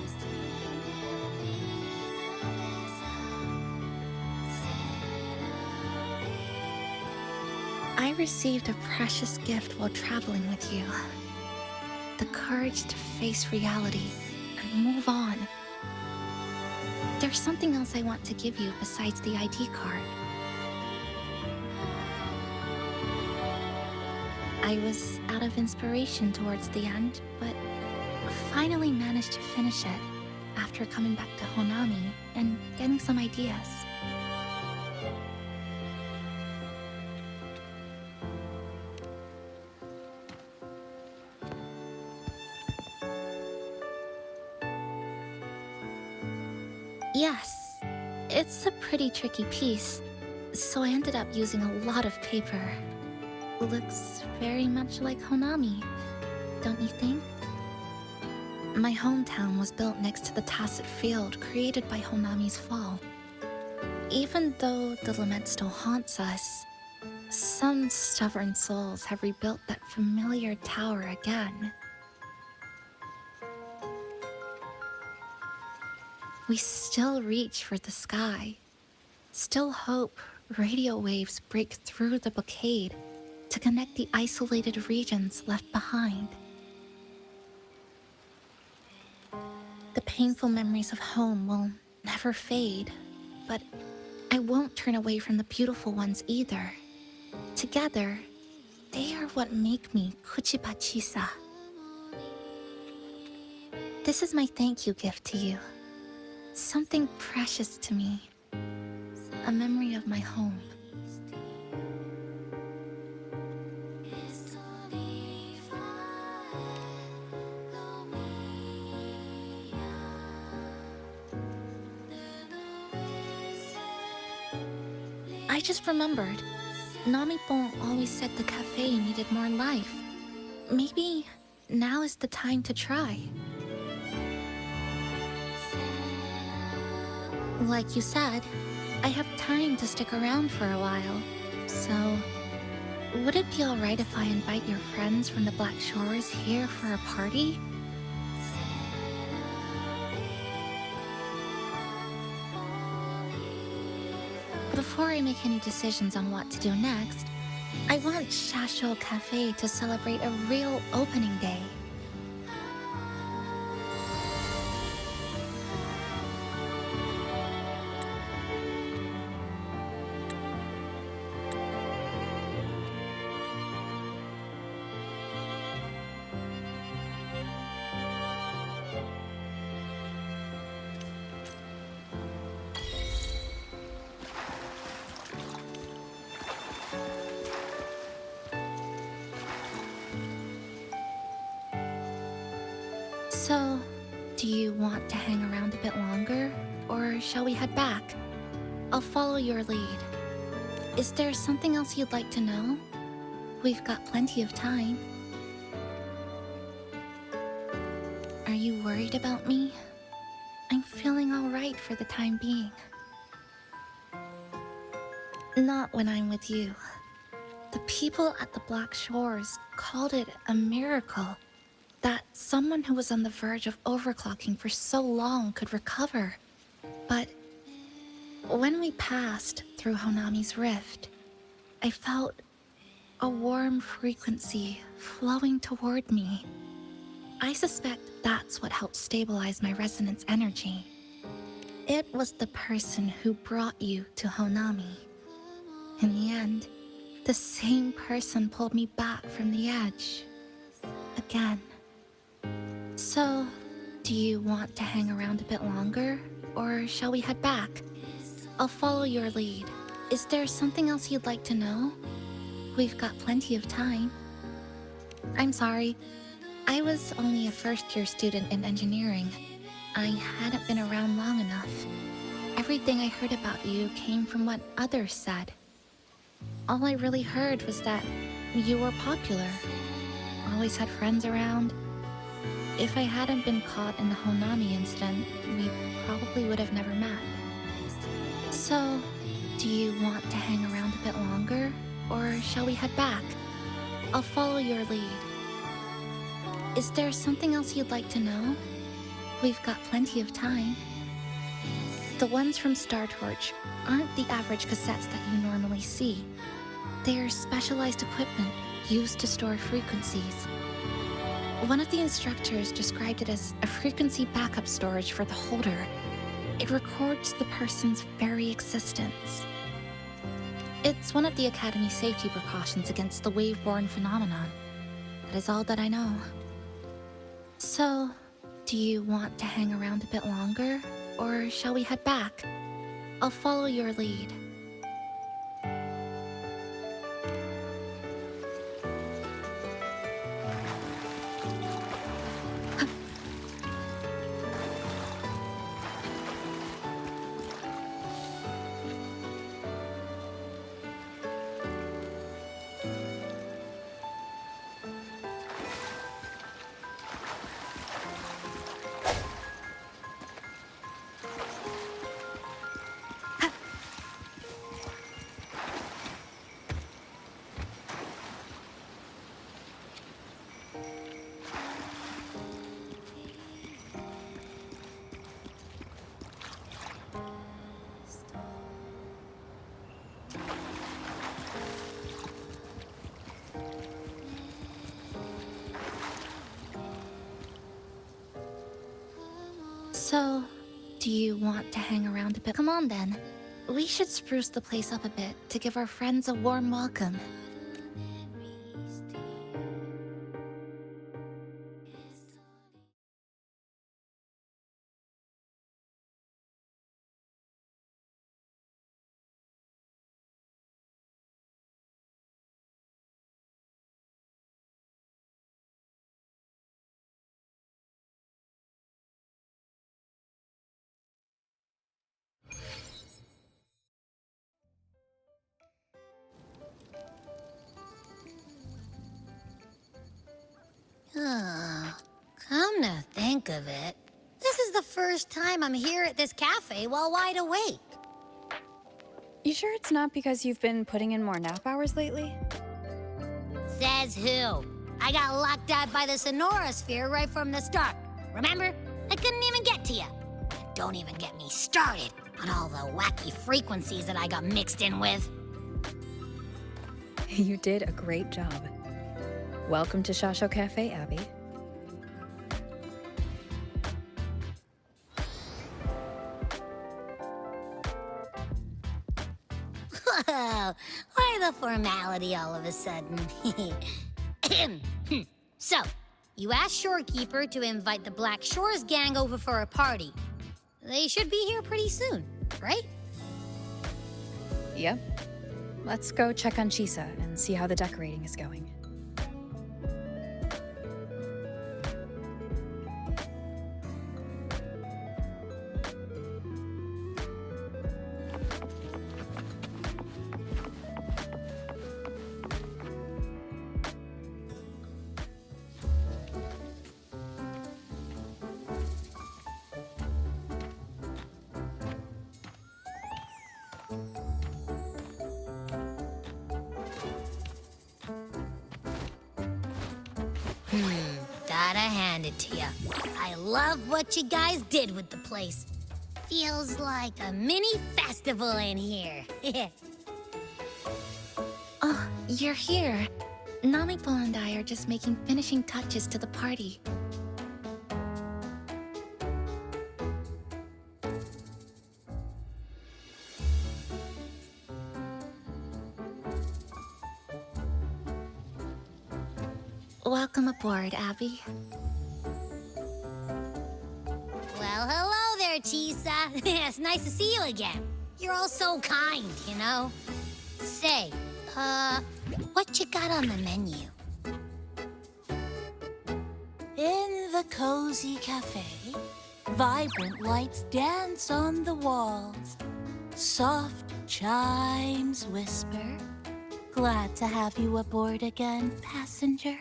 I received a precious gift while traveling with you. The courage to face reality and move on. There's something else I want to give you besides the ID card. I was out of inspiration towards the end, but finally managed to finish it after coming back to Honami and getting some ideas. Yes, it's a pretty tricky piece, so I ended up using a lot of paper. Looks very much like Honami, don't you think? My hometown was built next to the tacit field created by Honami's fall. Even though the lament still haunts us, some stubborn souls have rebuilt that familiar tower again. We still reach for the sky, still hope radio waves break through the blockade to connect the isolated regions left behind. The painful memories of home will never fade, but I won't turn away from the beautiful ones either. Together, they are what make me Kuchiba Chisa. This is my thank you gift to you. Something precious to me. A memory of my home. I just remembered. Namipon always said the cafe needed more life. Maybe now is the time to try. Like you said, I have time to stick around for a while. So, would it be alright if I invite your friends from the Black Shores here for a party? Before I make any decisions on what to do next, I want Shasho Cafe to celebrate a real opening day. So, do you want to hang around a bit longer, or shall we head back? I'll follow your lead. Is there something else you'd like to know? We've got plenty of time. Are you worried about me? I'm feeling alright for the time being. Not when I'm with you. The people at the Black Shores called it a miracle that someone who was on the verge of overclocking for so long could recover. But when we passed through Honami's rift, I felt a warm frequency flowing toward me. I suspect that's what helped stabilize my resonance energy. It was the person who brought you to Honami. In the end, the same person pulled me back from the edge. Again. So, do you want to hang around a bit longer, or shall we head back? I'll follow your lead. Is there something else you'd like to know? We've got plenty of time. I'm sorry. I was only a first-year student in engineering. I hadn't been around long enough. Everything I heard about you came from what others said. All I really heard was that you were popular. Always had friends around. If I hadn't been caught in the Honami incident, we probably would have never met. So, do you want to hang around a bit longer, or shall we head back? I'll follow your lead. Is there something else you'd like to know? We've got plenty of time. The ones from Star Torch aren't the average cassettes that you normally see. They are specialized equipment used to store frequencies. One of the instructors described it as a frequency backup storage for the holder. It records the person's very existence. It's one of the Academy's safety precautions against the wave-borne phenomenon. That is all that I know. So, do you want to hang around a bit longer, or shall we head back? I'll follow your lead. So, do you want to hang around a bit? Come on then. We should spruce the place up a bit to give our friends a warm welcome. Oh, come to think of it, this is the first time I'm here at this cafe while wide awake. You sure it's not because you've been putting in more nap hours lately? Says who? I got locked out by the Sonora Sphere right from the start. Remember? I couldn't even get to you. And don't even get me started on all the wacky frequencies that I got mixed in with. You did a great job. Welcome to Shasho Cafe, Abby. Whoa, why the formality all of a sudden? So, you asked Shorekeeper to invite the Black Shores gang over for a party. They should be here pretty soon, right? Yep. Let's go check on Chisa and see how the decorating is going. Gotta hand it to you. I love what you guys did with the place. Feels like a mini festival in here. Oh, you're here. Namiko and I are just making finishing touches to the party. Welcome aboard, Abby. Well, hello there, Chisa. It's nice to see you again. You're all so kind, you know? Say, what you got on the menu? In the cozy cafe, vibrant lights dance on the walls. Soft chimes whisper. Glad to have you aboard again, passenger.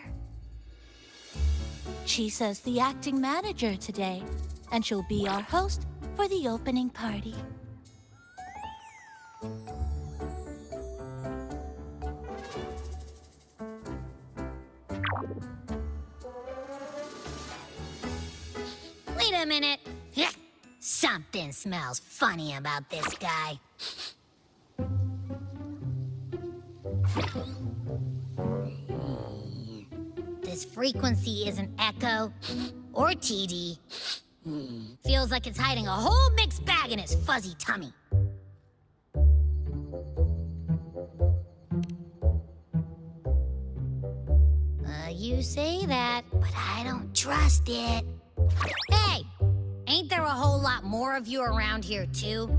Chisa's the acting manager today, and she'll be our host for the opening party. Wait a minute. Something smells funny about this guy. This frequency isn't echo or TD. Feels like it's hiding a whole mixed bag in its fuzzy tummy. You say that, but I don't trust it. Hey, ain't there a whole lot more of you around here, too?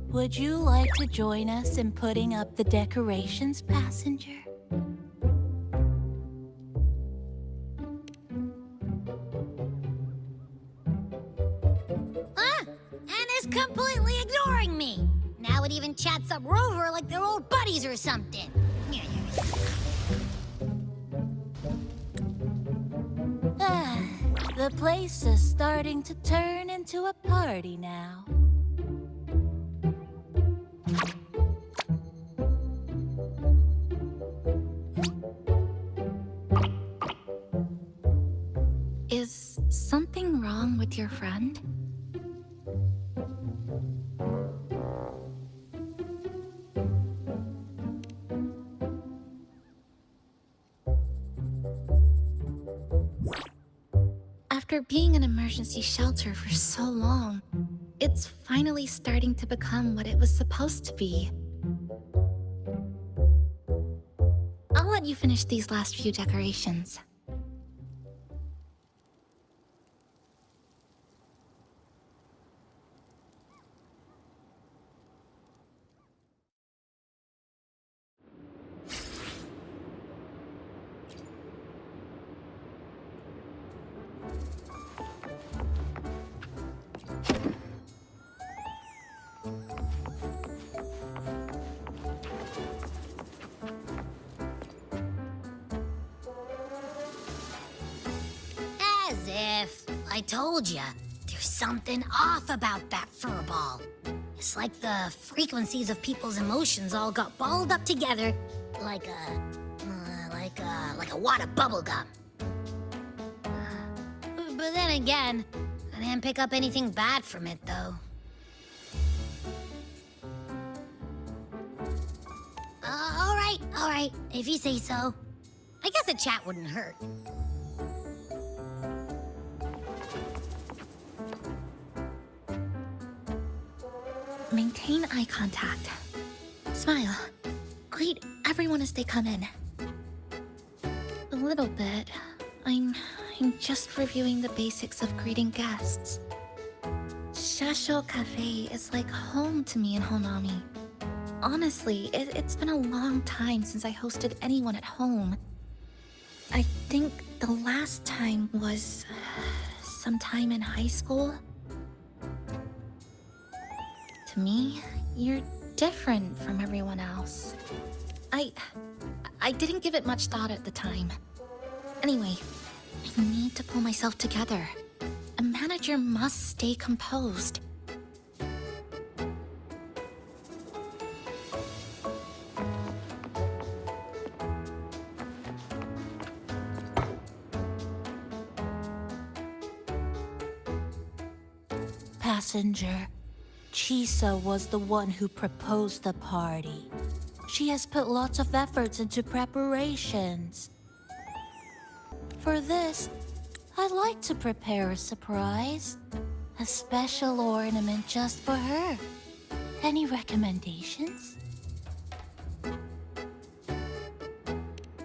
Would you like to join us in putting up the decorations, passenger? And it's completely ignoring me. Now it even chats up Rover like they're old buddies or something. The place is starting to turn into a party now. Is something wrong with your friend? After being an emergency shelter for so long, it's finally starting to become what it was supposed to be. I'll let you finish these last few decorations. As if. I told ya, there's something off about that furball. It's like the frequencies of people's emotions all got balled up together like a wad of bubble gum. But then again, I didn't pick up anything bad from it, though. All right, if you say so. I guess a chat wouldn't hurt. Maintain eye contact. Smile. Greet everyone as they come in. A little bit. I'm just reviewing the basics of greeting guests. Shasho Cafe is like home to me in Honami. Honestly, it's been a long time since I hosted anyone at home. I think the last time was sometime in high school. To me, you're different from everyone else. I didn't give it much thought at the time. Anyway, I need to pull myself together. A manager must stay composed. passenger. Chisa was the one who proposed the party. She has put lots of efforts into preparations. For this, I'd like to prepare a surprise. A special ornament just for her. Any recommendations?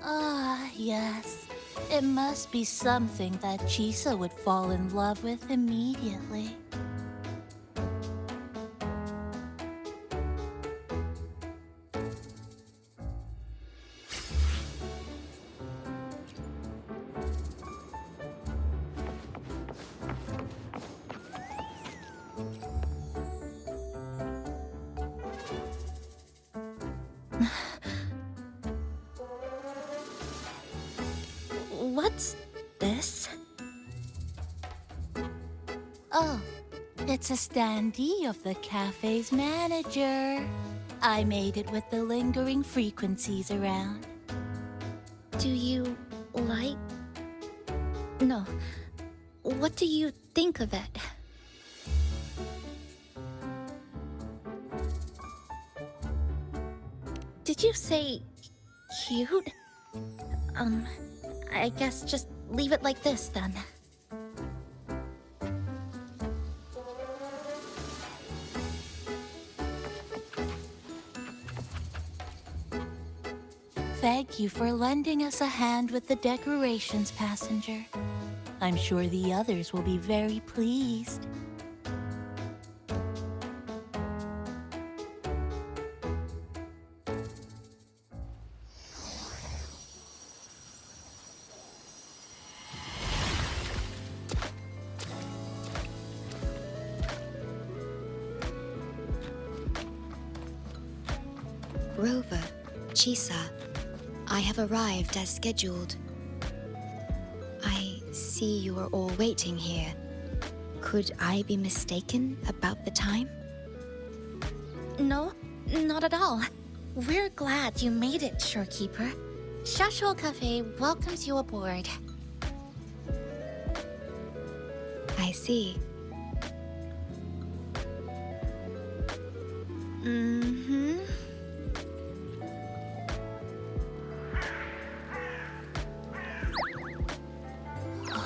Ah, yes. It must be something that Chisa would fall in love with immediately. What's this? Oh, it's a standee of the cafe's manager. I made it with the lingering frequencies around. Do you like... No. What do you think of it? Did you say cute? I guess just leave it like this then. Thank you for lending us a hand with the decorations, passenger. I'm sure the others will be very pleased. Rover, Chisa, I have arrived as scheduled. I see you are all waiting here. Could I be mistaken about the time? No, not at all. We're glad you made it, Shorekeeper. Shasho Cafe welcomes you aboard. I see. Mm-hmm.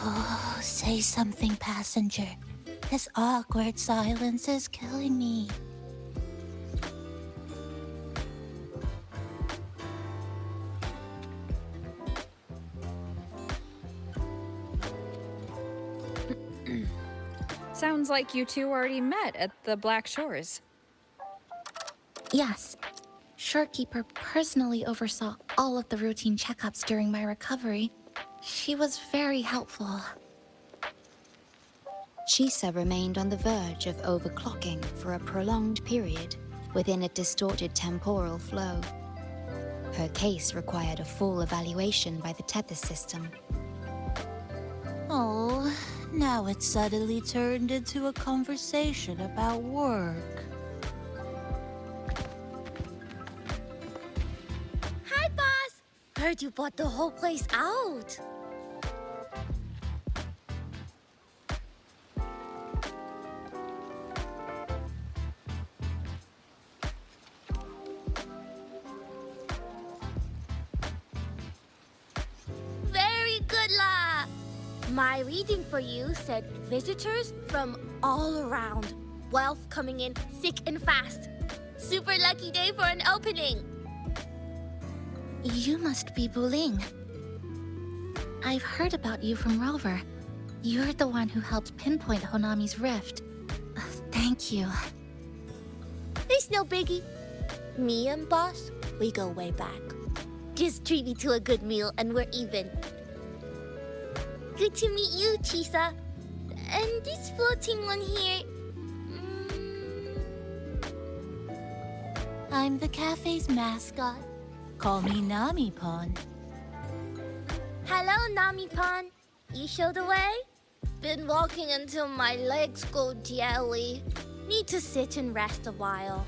Oh, say something, passenger. This awkward silence is killing me. Sounds like you two already met at the Black Shores. Yes. Shorekeeper personally oversaw all of the routine checkups during my recovery. She was very helpful. Chisa remained on the verge of overclocking for a prolonged period within a distorted temporal flow. Her case required a full evaluation by the tether system. Oh, now it's suddenly turned into a conversation about work. Hi, boss! Heard you bought the whole place out. Very good, La! My reading for you said visitors from all around. Wealth coming in thick and fast. Super lucky day for an opening. You must be Buling. I've heard about you from Rover. You're the one who helped pinpoint Honami's rift. Thank you. It's no biggie. Me and boss, we go way back. Just treat me to a good meal and we're even. Good to meet you, Chisa. And this floating one here... I'm the cafe's mascot. Call me Nami-pon. Hello, Nami-pon. You show the way? Been walking until my legs go jelly. Need to sit and rest a while.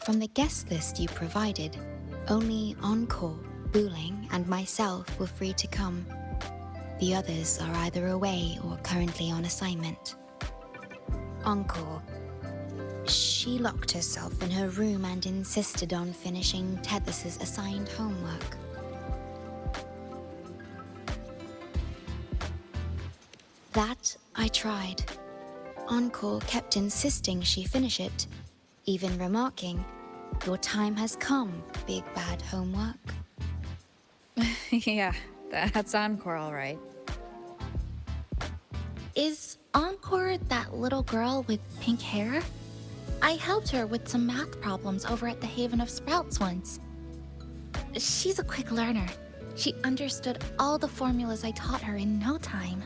From the guest list you provided, only Encore, Booling, and myself were free to come. The others are either away or currently on assignment. Encore. She locked herself in her room and insisted on finishing Tethys's assigned homework. That I tried. Encore kept insisting she finish it, even remarking, "Your time has come, big bad homework." Yeah, that's Encore, all right. Is Encore that little girl with pink hair? I helped her with some math problems over at the Haven of Sprouts once. She's a quick learner. She understood all the formulas I taught her in no time.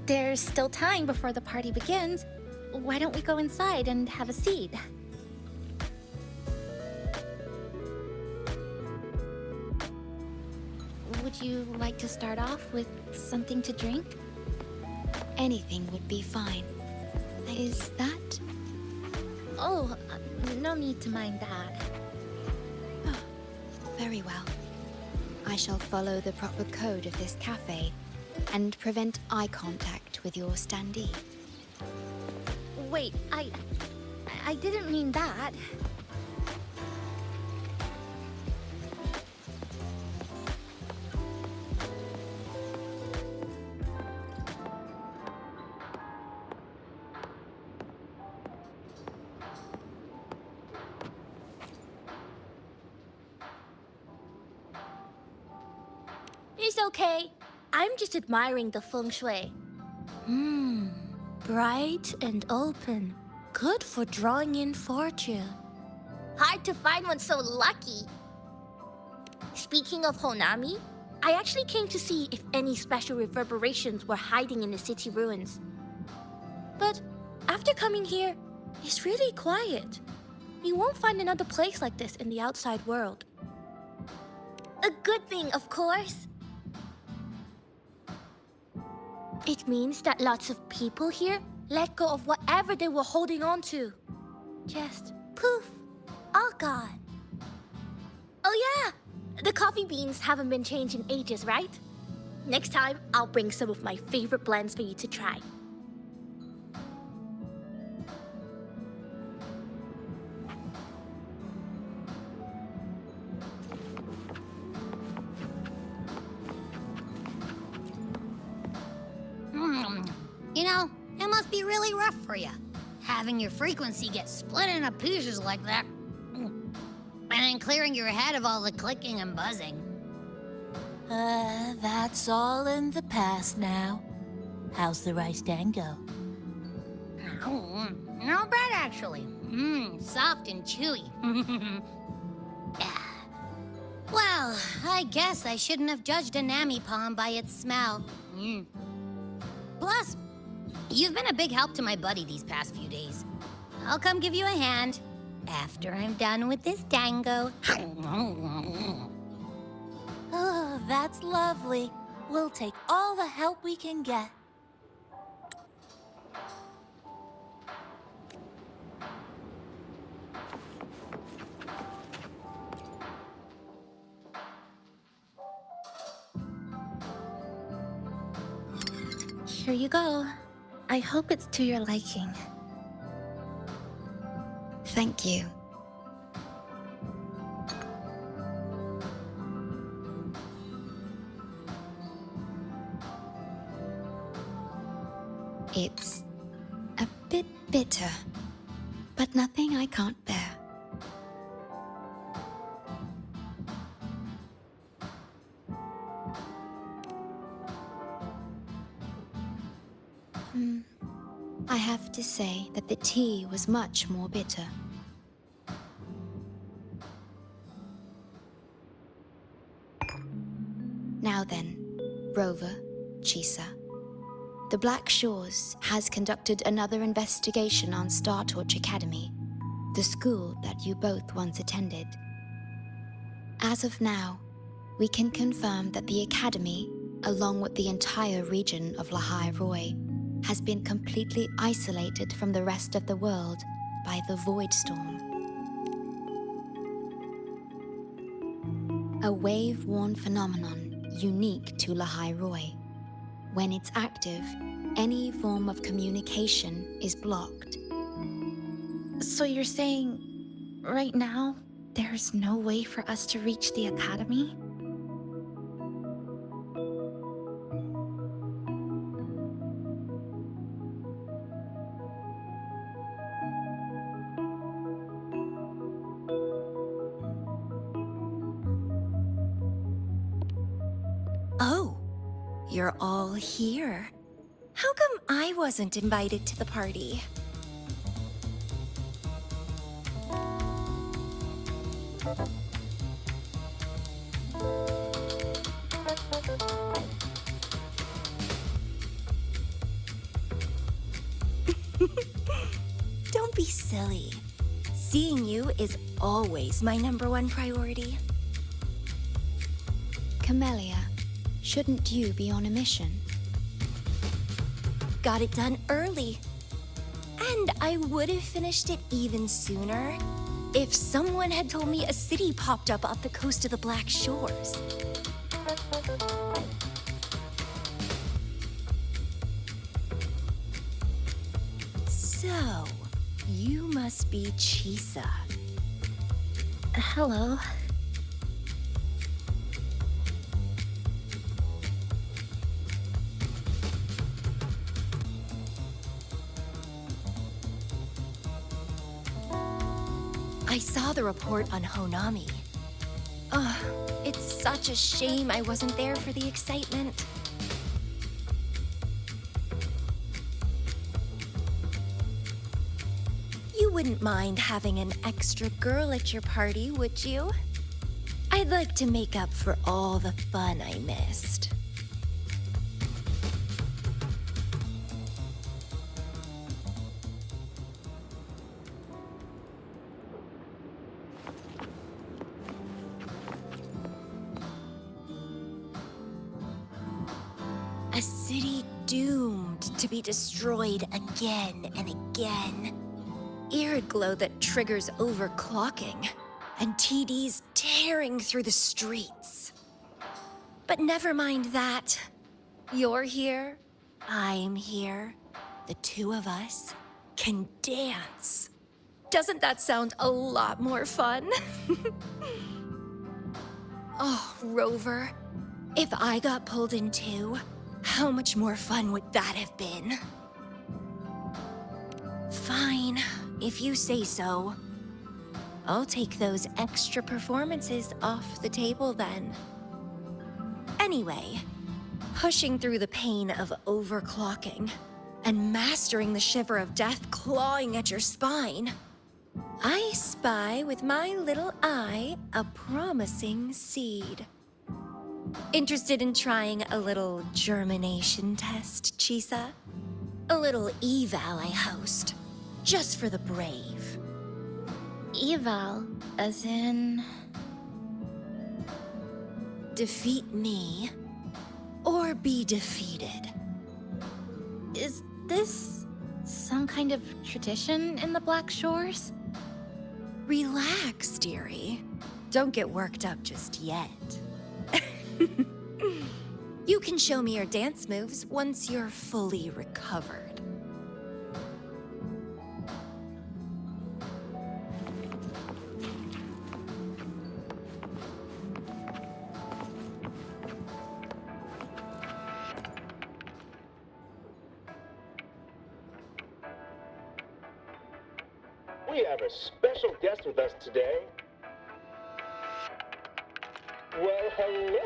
There's still time before the party begins. Why don't we go inside and have a seat? Would you like to start off with something to drink? Anything would be fine. Is that? Oh, no need to mind that. Oh, very well. I shall follow the proper code of this cafe and prevent eye contact with your standee. Wait, I didn't mean that. It's okay. I'm just admiring the feng shui. Bright and open. Good for drawing in fortune. Hard to find one so lucky. Speaking of Honami, I actually came to see if any special reverberations were hiding in the city ruins. But after coming here, it's really quiet. You won't find another place like this in the outside world. A good thing, of course. It means that lots of people here let go of whatever they were holding on to. Just poof, all gone. Oh yeah, the coffee beans haven't been changed in ages, right? Next time, I'll bring some of my favorite blends for you to try. You know, it must be really rough for you, having your frequency get split into pieces like that. And then clearing your head of all the clicking and buzzing. That's all in the past now. How's the rice dango? Not bad, actually. Soft and chewy. Well, I guess I shouldn't have judged a Nami palm by its smell. Plus, you've been a big help to my buddy these past few days. I'll come give you a hand after I'm done with this dango. Oh, that's lovely. We'll take all the help we can get. Here you go. I hope it's to your liking. Thank you. It's a bit bitter, but nothing I can't bear. I have to say that the tea was much more bitter. Now then, Rover, Chisa, the Black Shores has conducted another investigation on Star Torch Academy, the school that you both once attended. As of now, we can confirm that the Academy, along with the entire region of Lahai Roy, has been completely isolated from the rest of the world by the Void Storm. A wave-worn phenomenon unique to Lahai Roi. When it's active, any form of communication is blocked. So you're saying, right now, there's no way for us to reach the Academy? Oh, you're all here. How come I wasn't invited to the party? Don't be silly. Seeing you is always my #1 priority. Camellia, shouldn't you be on a mission? Got it done early. And I would have finished it even sooner if someone had told me a city popped up off the coast of the Black Shores. So, you must be Chisa. Hello. I saw the report on Honami. Ugh, it's such a shame I wasn't there for the excitement. You wouldn't mind having an extra girl at your party, would you? I'd like to make up for all the fun I missed. A city doomed to be destroyed again and again. Eerid glow that triggers overclocking, and TDs tearing through the streets. But never mind that. You're here, I'm here. The two of us can dance. Doesn't that sound a lot more fun? Oh, Rover, if I got pulled in too, how much more fun would that have been? Fine, if you say so. I'll take those extra performances off the table then. Anyway, pushing through the pain of overclocking and mastering the shiver of death clawing at your spine, I spy with my little eye a promising seed. Interested in trying a little germination test, Chisa? A little eval I host, just for the brave. Eval, as in... Defeat me, or be defeated. Is this some kind of tradition in the Black Shores? Relax, dearie. Don't get worked up just yet. You can show me your dance moves once you're fully recovered. We have a special guest with us today. Well, hello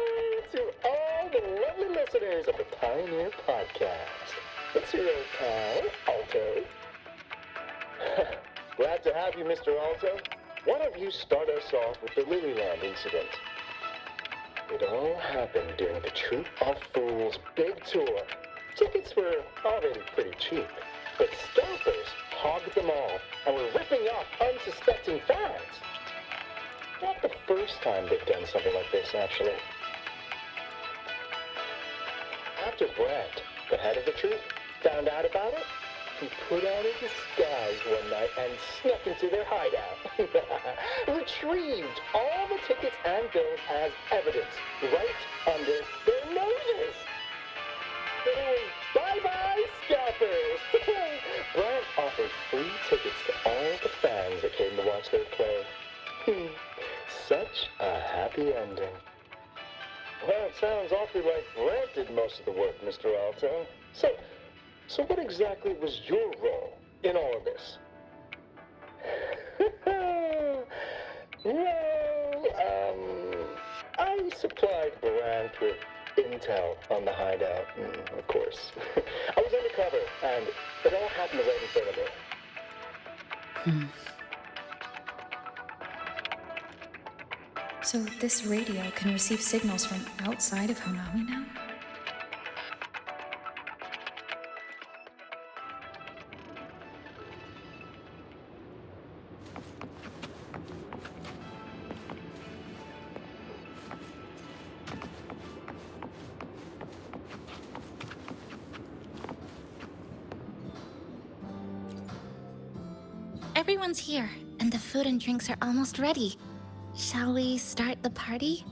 to all the lovely listeners of the Pioneer Podcast. It's your old pal, Alto. Glad to have you, Mr. Alto. Why don't you start us off with the Lilyland incident? It all happened during the Troop of Fools big tour. Tickets were already pretty cheap, but scalpers hogged them all and were ripping off unsuspecting fans. Not the first time they've done something like this, actually. After Brent, the head of the troop, Found out about it? He put on a disguise one night and snuck into their hideout. Retrieved all the tickets and bills as evidence right under their noses. It was bye-bye scalpers. Brant offered free tickets to all the fans that came to watch their play. Such a happy ending. Well, it sounds awfully like Brant did most of the work, Mr. Alto. So what exactly was your role in all of this? I supplied Brant with intel on the hideout, of course. I was undercover, and it all happened right in front of me. So this radio can receive signals from outside of Honami now? Everyone's here, and the food and drinks are almost ready. Shall we start the party?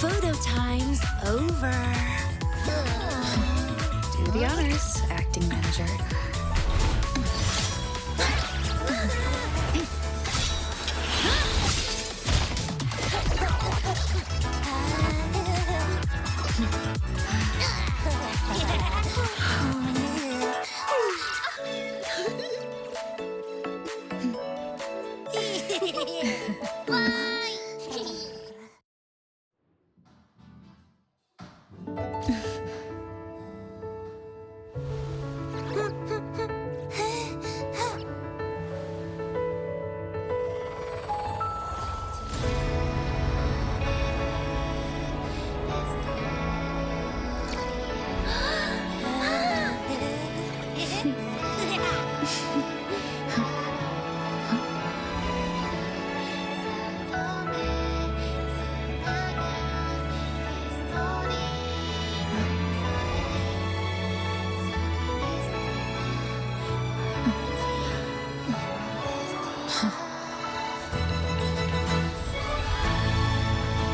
Photo time's over. Do the honors, acting manager.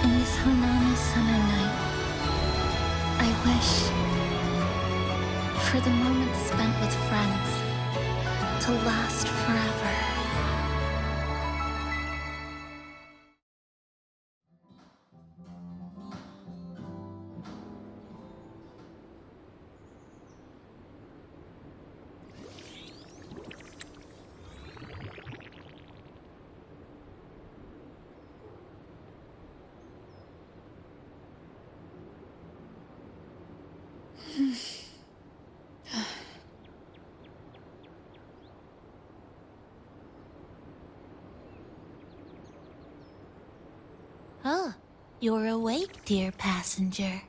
In this Honami summer night, I wish for the moments spent with friends to last forever. Oh, you're awake, dear passenger.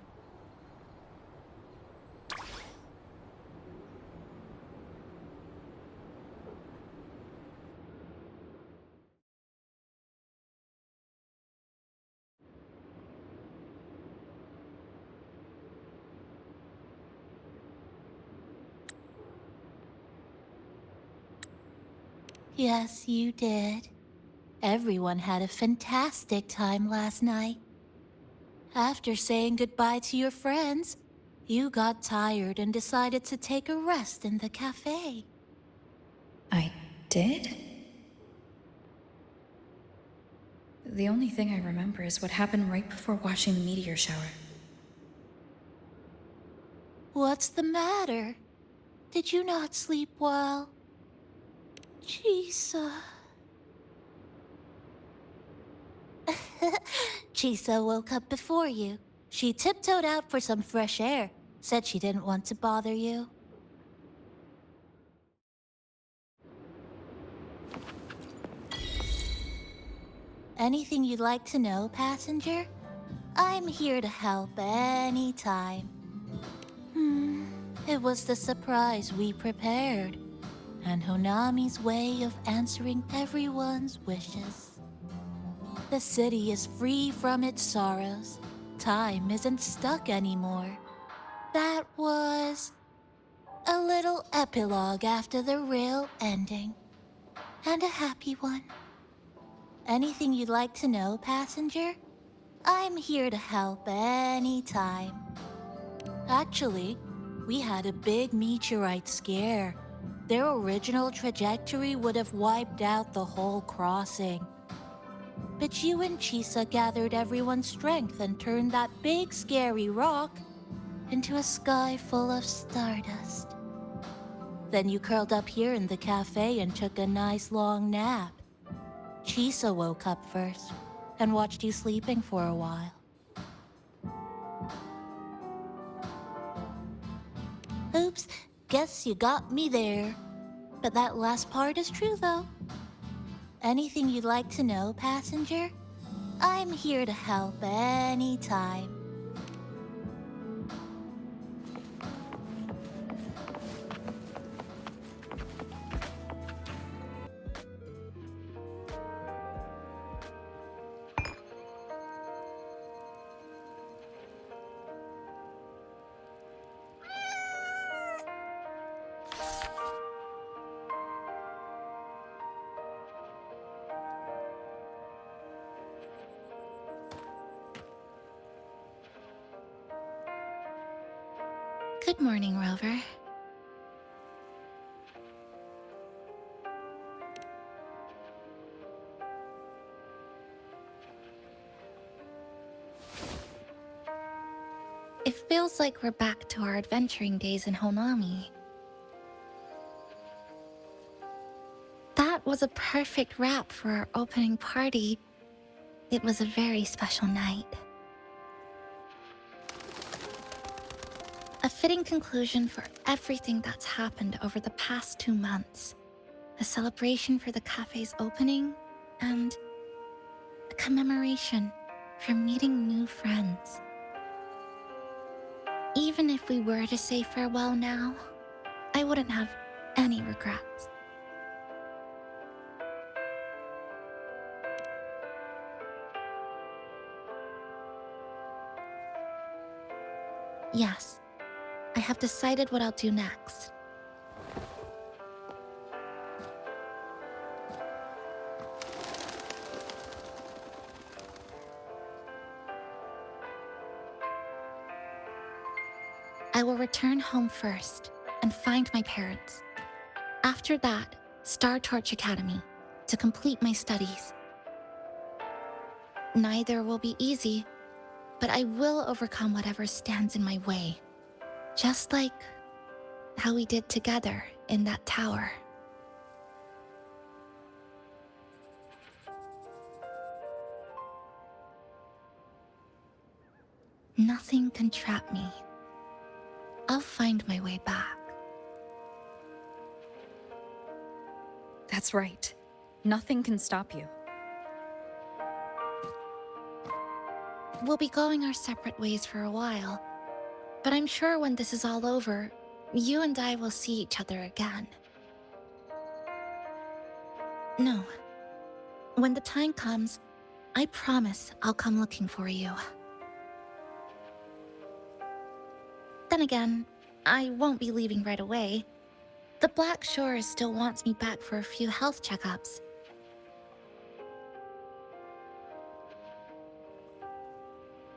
Yes, you did. Everyone had a fantastic time last night. After saying goodbye to your friends, you got tired and decided to take a rest in the cafe. I did? The only thing I remember is what happened right before watching the meteor shower. What's the matter? Did you not sleep well? Chisa. Chisa woke up before you. She tiptoed out for some fresh air. Said she didn't want to bother you. Anything you'd like to know, passenger? I'm here to help anytime. It was the surprise we prepared, and Honami's way of answering everyone's wishes. The city is free from its sorrows. Time isn't stuck anymore. That was a little epilogue after the real ending. And a happy one. Anything you'd like to know, passenger? I'm here to help anytime. Actually, we had a big meteorite scare. Their original trajectory would have wiped out the whole crossing. But you and Chisa gathered everyone's strength and turned that big scary rock into a sky full of stardust. Then you curled up here in the cafe and took a nice long nap. Chisa woke up first and watched you sleeping for a while. Oops, guess you got me there. But that last part is true, though. Anything you'd like to know, passenger? I'm here to help anytime. Good morning, Rover. It feels like we're back to our adventuring days in Honami. That was a perfect wrap for our opening party. It was a very special night. A fitting conclusion for everything that's happened over the past 2 months. A celebration for the cafe's opening, and a commemoration for meeting new friends. Even if we were to say farewell now, I wouldn't have any regrets. Yes, I have decided what I'll do next. I will return home first and find my parents. After that, Star Torch Academy to complete my studies. Neither will be easy, but I will overcome whatever stands in my way. Just like how we did together in that tower. Nothing can trap me. I'll find my way back. That's right. Nothing can stop you. We'll be going our separate ways for a while, but I'm sure when this is all over, you and I will see each other again. No. When the time comes, I promise I'll come looking for you. Then again, I won't be leaving right away. The Black Shores still wants me back for a few health checkups.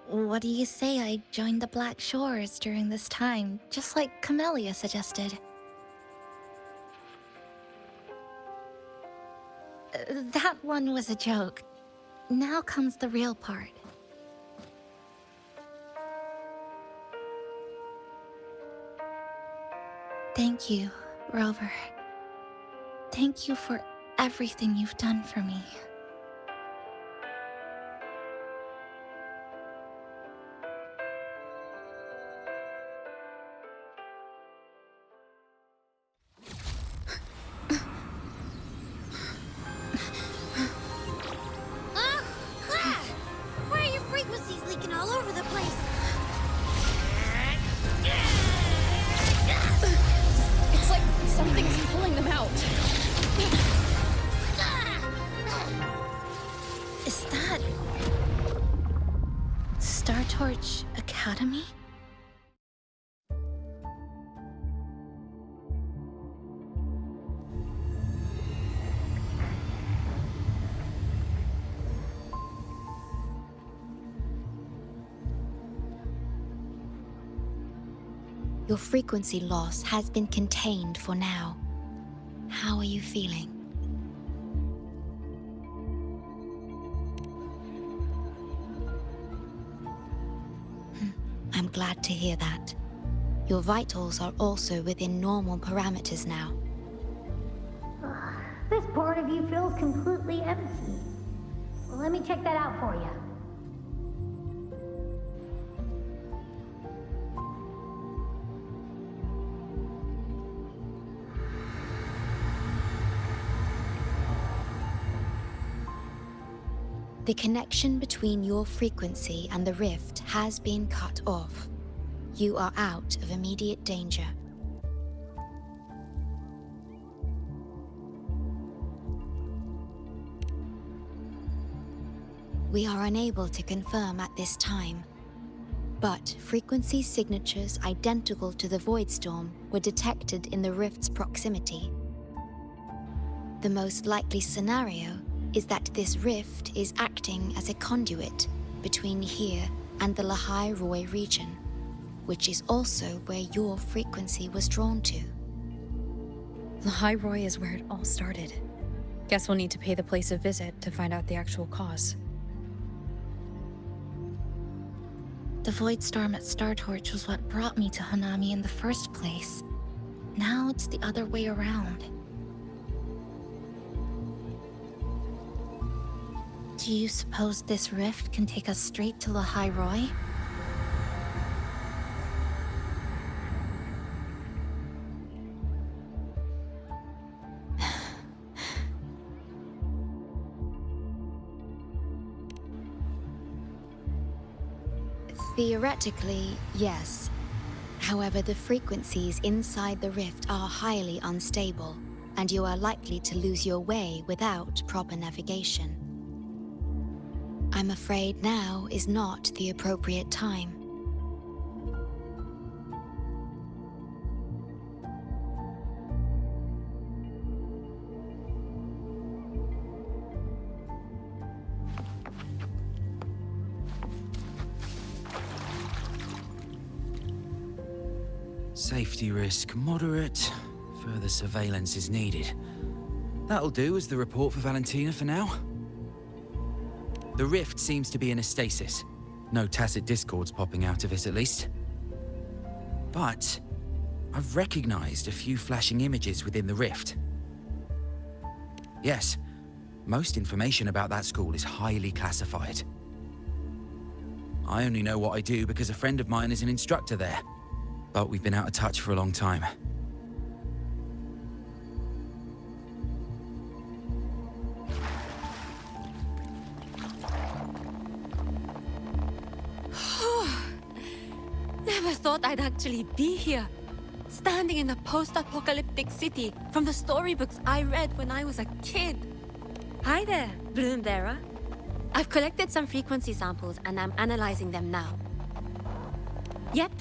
What do you say I join the Black Shores during this time, just like Camellia suggested? That one was a joke. Now comes the real part. Thank you, Rover. Thank you for everything you've done for me. Is that Star Torch Academy? Your frequency loss has been contained for now. How are you feeling? I'm glad to hear that. Your vitals are also within normal parameters now. This part of you feels completely empty. Well, let me check that out for you. The connection between your frequency and the rift has been cut off. You are out of immediate danger. We are unable to confirm at this time, but frequency signatures identical to the void storm were detected in the rift's proximity. The most likely scenario is that this rift is acting as a conduit between here and the Lehigh Roy region, which is also where your frequency was drawn to. Lehigh Roy is where it all started. Guess we'll need to pay the place a visit to find out the actual cause. The void storm at Star Torch was what brought me to Hanami in the first place. Now it's the other way around. Do you suppose this rift can take us straight to Lehigh Roy? Theoretically, yes. However, the frequencies inside the rift are highly unstable, and you are likely to lose your way without proper navigation. I'm afraid now is not the appropriate time. Safety risk moderate. Further surveillance is needed. That'll do as the report for Valentina for now. The rift seems to be in a stasis. No tacit discords popping out of it, at least. But I've recognized a few flashing images within the rift. Yes, most information about that school is highly classified. I only know what I do because a friend of mine is an instructor there. But we've been out of touch for a long time. Never thought I'd actually be here. Standing in a post-apocalyptic city from the storybooks I read when I was a kid. Hi there, Bloomberra. I've collected some frequency samples and I'm analyzing them now. Yep.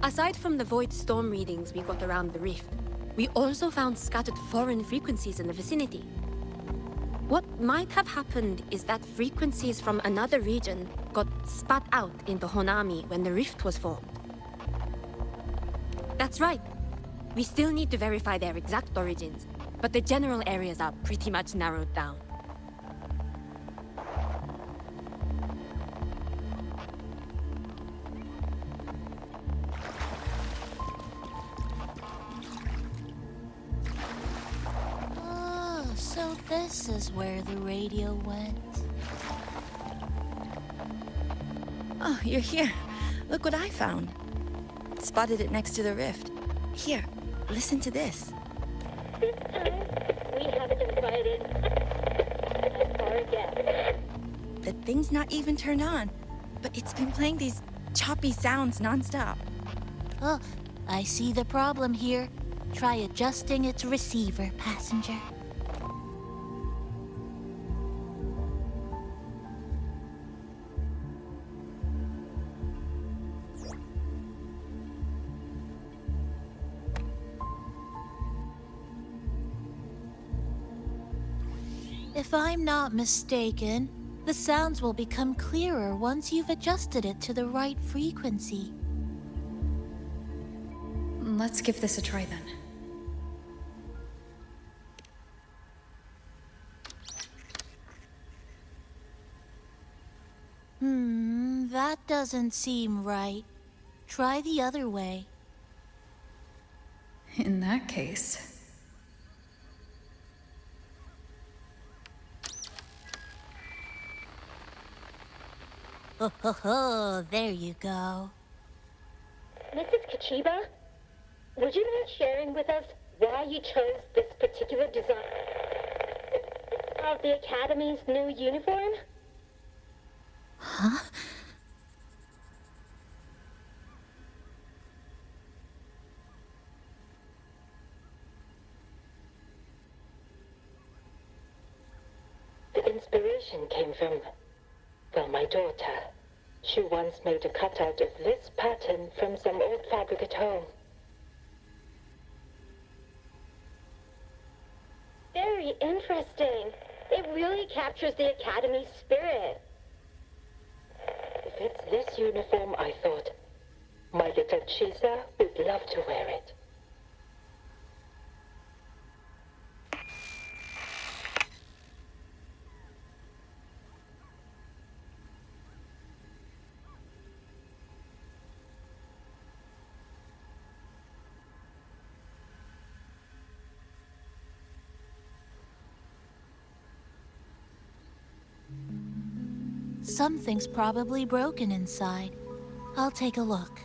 Aside from the void storm readings we got around the rift, we also found scattered foreign frequencies in the vicinity. What might have happened is that frequencies from another region got spat out into Honami when the rift was formed. That's right. We still need to verify their exact origins, but the general areas are pretty much narrowed down. So this is where the radio went. Oh, you're here. Look what I found. Spotted it next to the rift. Here, listen to this. This time, we have invited our guest. The thing's not even turned on, but it's been playing these choppy sounds nonstop. Oh, I see the problem here. Try adjusting its receiver, passenger. If I'm not mistaken, the sounds will become clearer once you've adjusted it to the right frequency. Let's give this a try then. That doesn't seem right. Try the other way. In that case... Oh, there you go. Mrs. Kachiba, would you mind sharing with us why you chose this particular design of the Academy's new uniform? Huh? The inspiration came from, well, my daughter. She once made a cutout of this pattern from some old fabric at home. Very interesting. It really captures the Academy's spirit. If it's this uniform, I thought, my little Chisa would love to wear it. Something's probably broken inside. I'll take a look.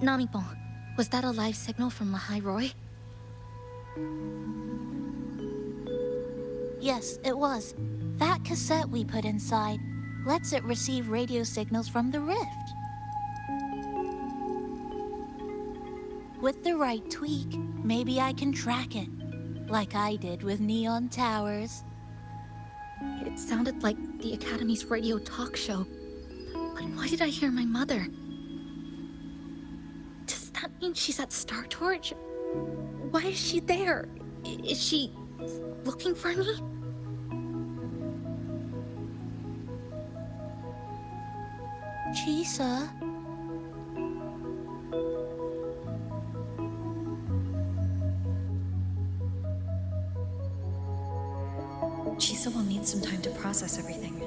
Namipon, was that a live signal from Lahai Roy? Yes, it was. That cassette we put inside lets it receive radio signals from the rift. With the right tweak, maybe I can track it, like I did with Neon Towers. It sounded like the Academy's radio talk show. But why did I hear my mother? Does that mean she's at Star Torch? Why is she there? Is she looking for me? Chisa? Chisa will need some time to process everything.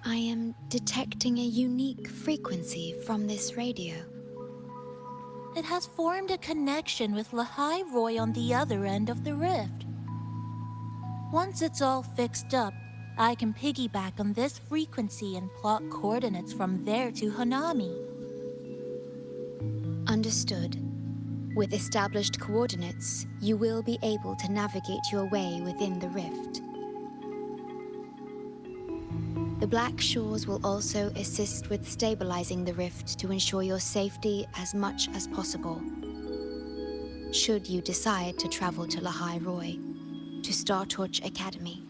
I am detecting a unique frequency from this radio. It has formed a connection with Lahai Roy on the other end of the rift. Once it's all fixed up, I can piggyback on this frequency and plot coordinates from there to Hanami. Understood. With established coordinates, you will be able to navigate your way within the rift. The Black Shores will also assist with stabilizing the rift to ensure your safety as much as possible. Should you decide to travel to Lahai Roy, to Star Torch Academy.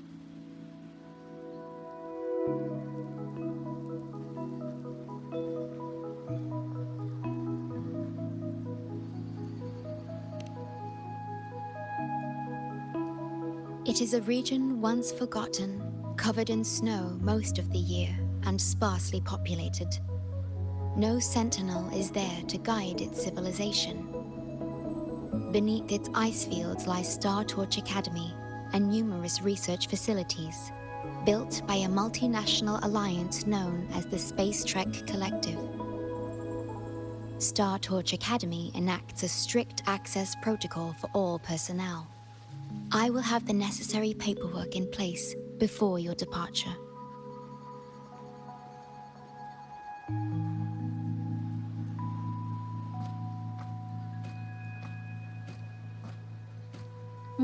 It is a region once forgotten, covered in snow most of the year and sparsely populated. No sentinel is there to guide its civilization. Beneath its ice fields lies Star Torch Academy and numerous research facilities, built by a multinational alliance known as the Space Trek Collective. Star Torch Academy enacts a strict access protocol for all personnel. I will have the necessary paperwork in place before your departure.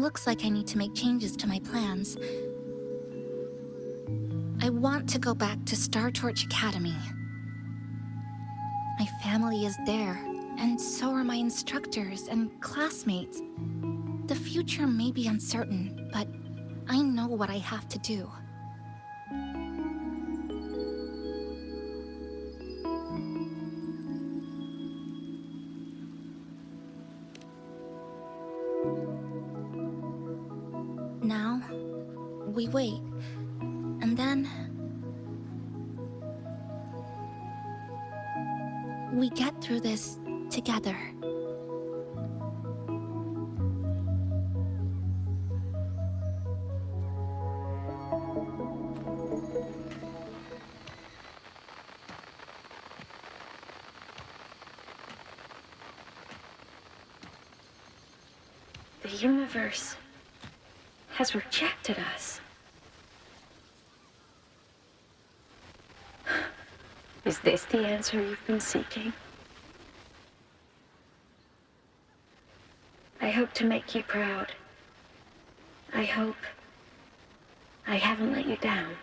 Looks like I need to make changes to my plans. I want to go back to Star Torch Academy. My family is there, and so are my instructors and classmates. The future may be uncertain, but I know what I have to do. Now, we wait, and then we get through this together. The universe has rejected us. Is this the answer you've been seeking? I hope to make you proud. I hope I haven't let you down.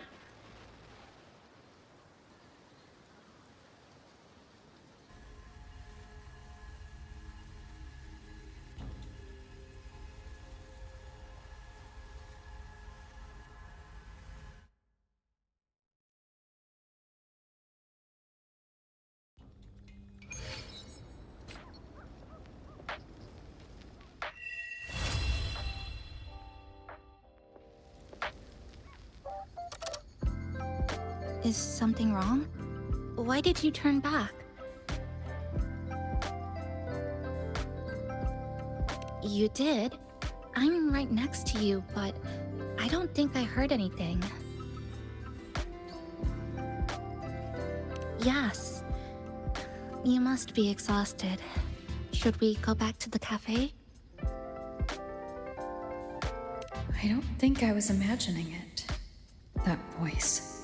Is something wrong? Why did you turn back? You did. I'm right next to you, but I don't think I heard anything. Yes. You must be exhausted. Should we go back to the cafe? I don't think I was imagining it. That voice.